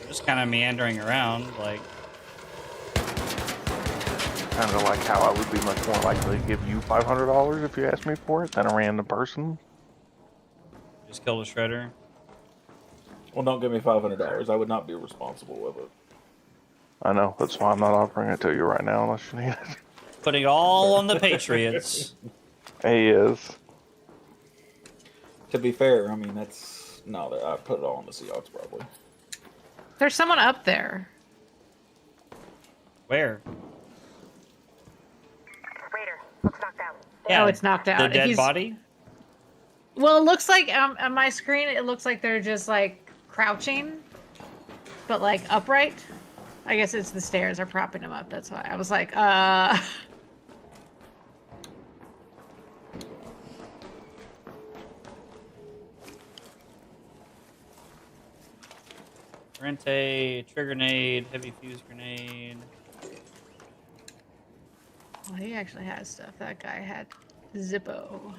Just kind of meandering around, like.
Kind of like how I would be much more likely to give you $500 if you asked me for it than a random person.
Just killed a Shredder.
Well, don't give me $500. I would not be responsible with it.
I know. That's why I'm not offering it to you right now unless you need it.
Putting all on the Patriots.
He is.
To be fair, I mean, that's... No, I put it all on the Seahawks, probably.
There's someone up there.
Where?
Raider, looks knocked out.
Yeah,
oh, it's knocked out.
The dead body?
Well, it looks like on my screen, it looks like they're just like crouching, but like upright. I guess it's the stairs are propping them up. That's why I was like,
Rente, trigger grenade, heavy fuse grenade.
Well, he actually has stuff. That guy had Zippo.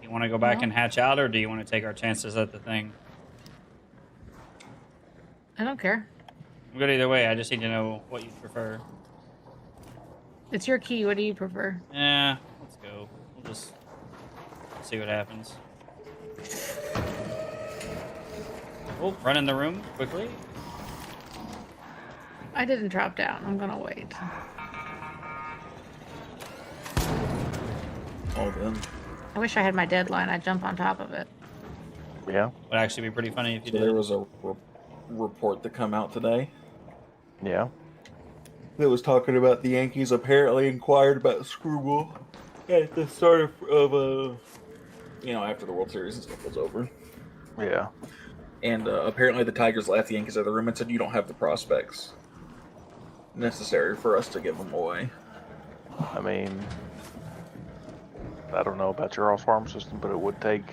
You want to go back and hatch out, or do you want to take our chances at the thing?
I don't care.
I'm good either way. I just need to know what you prefer.
It's your key. What do you prefer?
Yeah, let's go. We'll just see what happens. Oh, run in the room quickly.
I didn't drop down. I'm gonna wait.
Oh, then.
I wish I had my deadline. I'd jump on top of it.
Yeah.
Would actually be pretty funny if you did.
There was a report that come out today.
Yeah.
That was talking about the Yankees apparently inquired about Screwball at the start of after the World Series and stuff was over.
Yeah.
And apparently the Tigers laughed the Yankees out of the room and said, "You don't have the prospects necessary for us to give them away."
I mean, I don't know about your all's farm system, but it would take.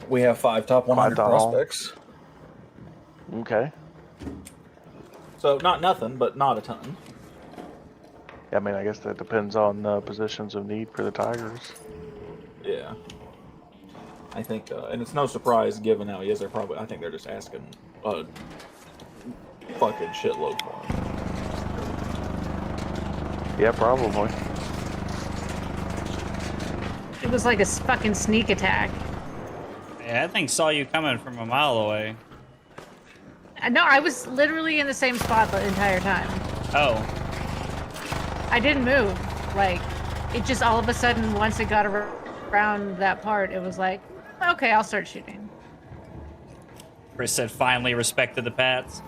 We have 5 top 100 prospects.
Okay.
So not nothing, but not a ton.
I mean, I guess that depends on positions of need for the Tigers.
Yeah. I think, and it's no surprise given how he is. I think they're just asking a fucking shitload for him.
Yeah, probably.
It was like a fucking sneak attack.
Yeah, that thing saw you coming from a mile away.
No, I was literally in the same spot the entire time.
Oh.
I didn't move. Like, it just all of a sudden, once it got around that part, it was like, okay, I'll start shooting.
Chris said, finally respected the Pats.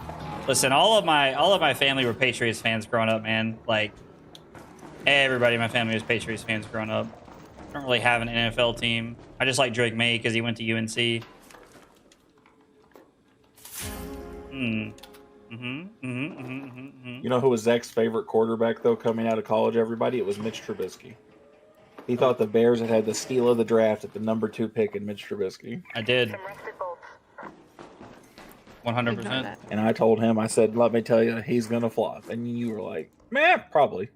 Listen, all of my family were Patriots fans growing up, man. Like, everybody in my family was Patriots fans growing up. I don't really have an NFL team. I just like Drake May because he went to UNC. You
know who was Zach's favorite quarterback, though, coming out of college, everybody? It was Mitch Trubisky. He thought the Bears had the steal of the draft at the number 2 pick in Mitch Trubisky.
I did. 100%.
And I told him, I said, let me tell you, he's going to flop. And you were like, man, probably.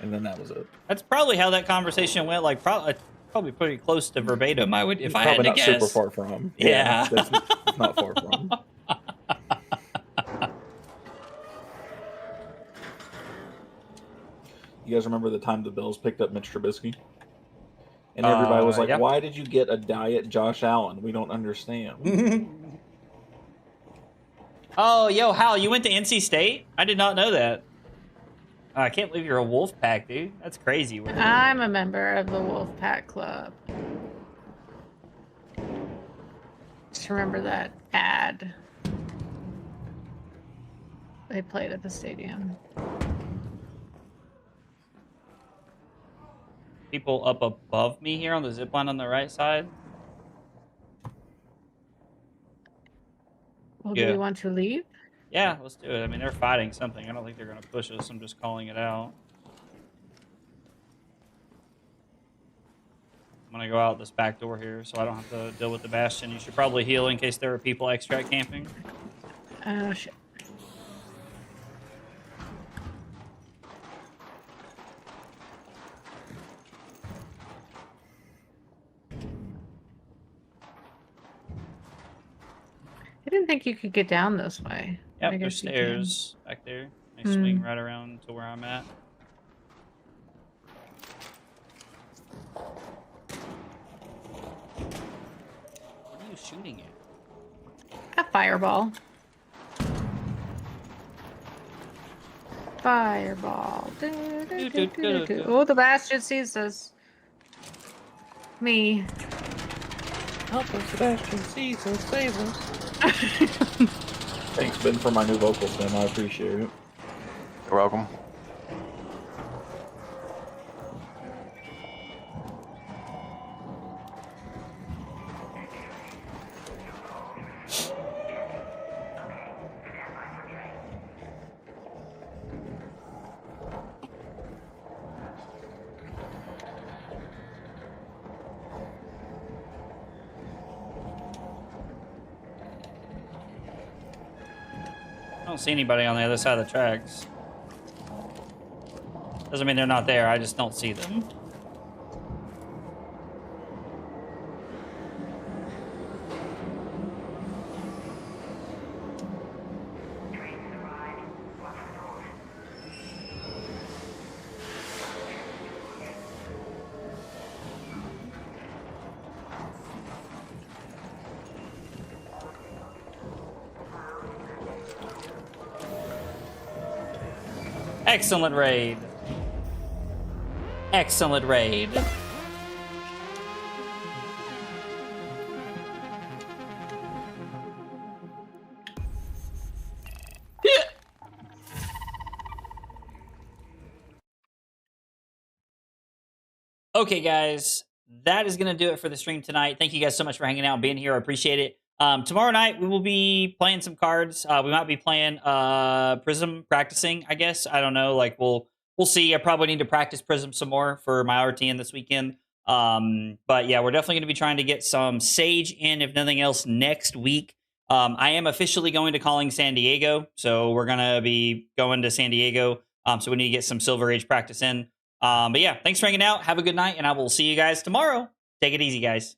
And then that was it.
That's probably how that conversation went. Like, probably pretty close to verbatim, I would, if I had to guess.
Probably not super far from him.
Yeah.
That's not far from him. You guys remember the time the Bills picked up Mitch Trubisky? And everybody was like,
yep.
Why did you get a diet Josh Allen? We don't understand.
Oh, yo, Hal, you went to NC State? I did not know that. I can't believe you're a Wolfpack, dude. That's crazy.
I'm a member of the Wolfpack Club. Just remember that ad. They played at the stadium.
People up above me here on the zip line on the right side.
Well, do we want to leave?
Yeah, let's do it. I mean, they're fighting something. I don't think they're going to push us. I'm just calling it out. I'm going to go out this back door here so I don't have to deal with the Bastion. You should probably heal in case there are people extract camping.
Oh, shit. I didn't think you could get down this way.
Yep, there's stairs back there. I swing right around to where I'm at. What are you shooting at?
A fireball. Fireball. Oh, the Bastion sees us. Me.
Help us, Sebastian. Sees us. Save us. Thanks, Ben, for my new vocal stem. I appreciate it.
You're welcome.
I don't see anybody on the other side of the tracks. Doesn't mean they're not there, I just don't see them. Excellent raid. Excellent raid. Okay, guys, that is going to do it for the stream tonight. Thank you guys so much for hanging out and being here. I appreciate it. Tomorrow night, we will be playing some cards. We might be playing Prism, practicing, I guess. I don't know. Like, we'll see. I probably need to practice Prism some more for my RTN this weekend. But yeah, we're definitely going to be trying to get some Sage in, if nothing else, next week. I am officially going to Calling San Diego, so we're going to be going to San Diego. So we need to get some Silver Age practice in. But yeah, thanks for hanging out. Have a good night, and I will see you guys tomorrow. Take it easy, guys.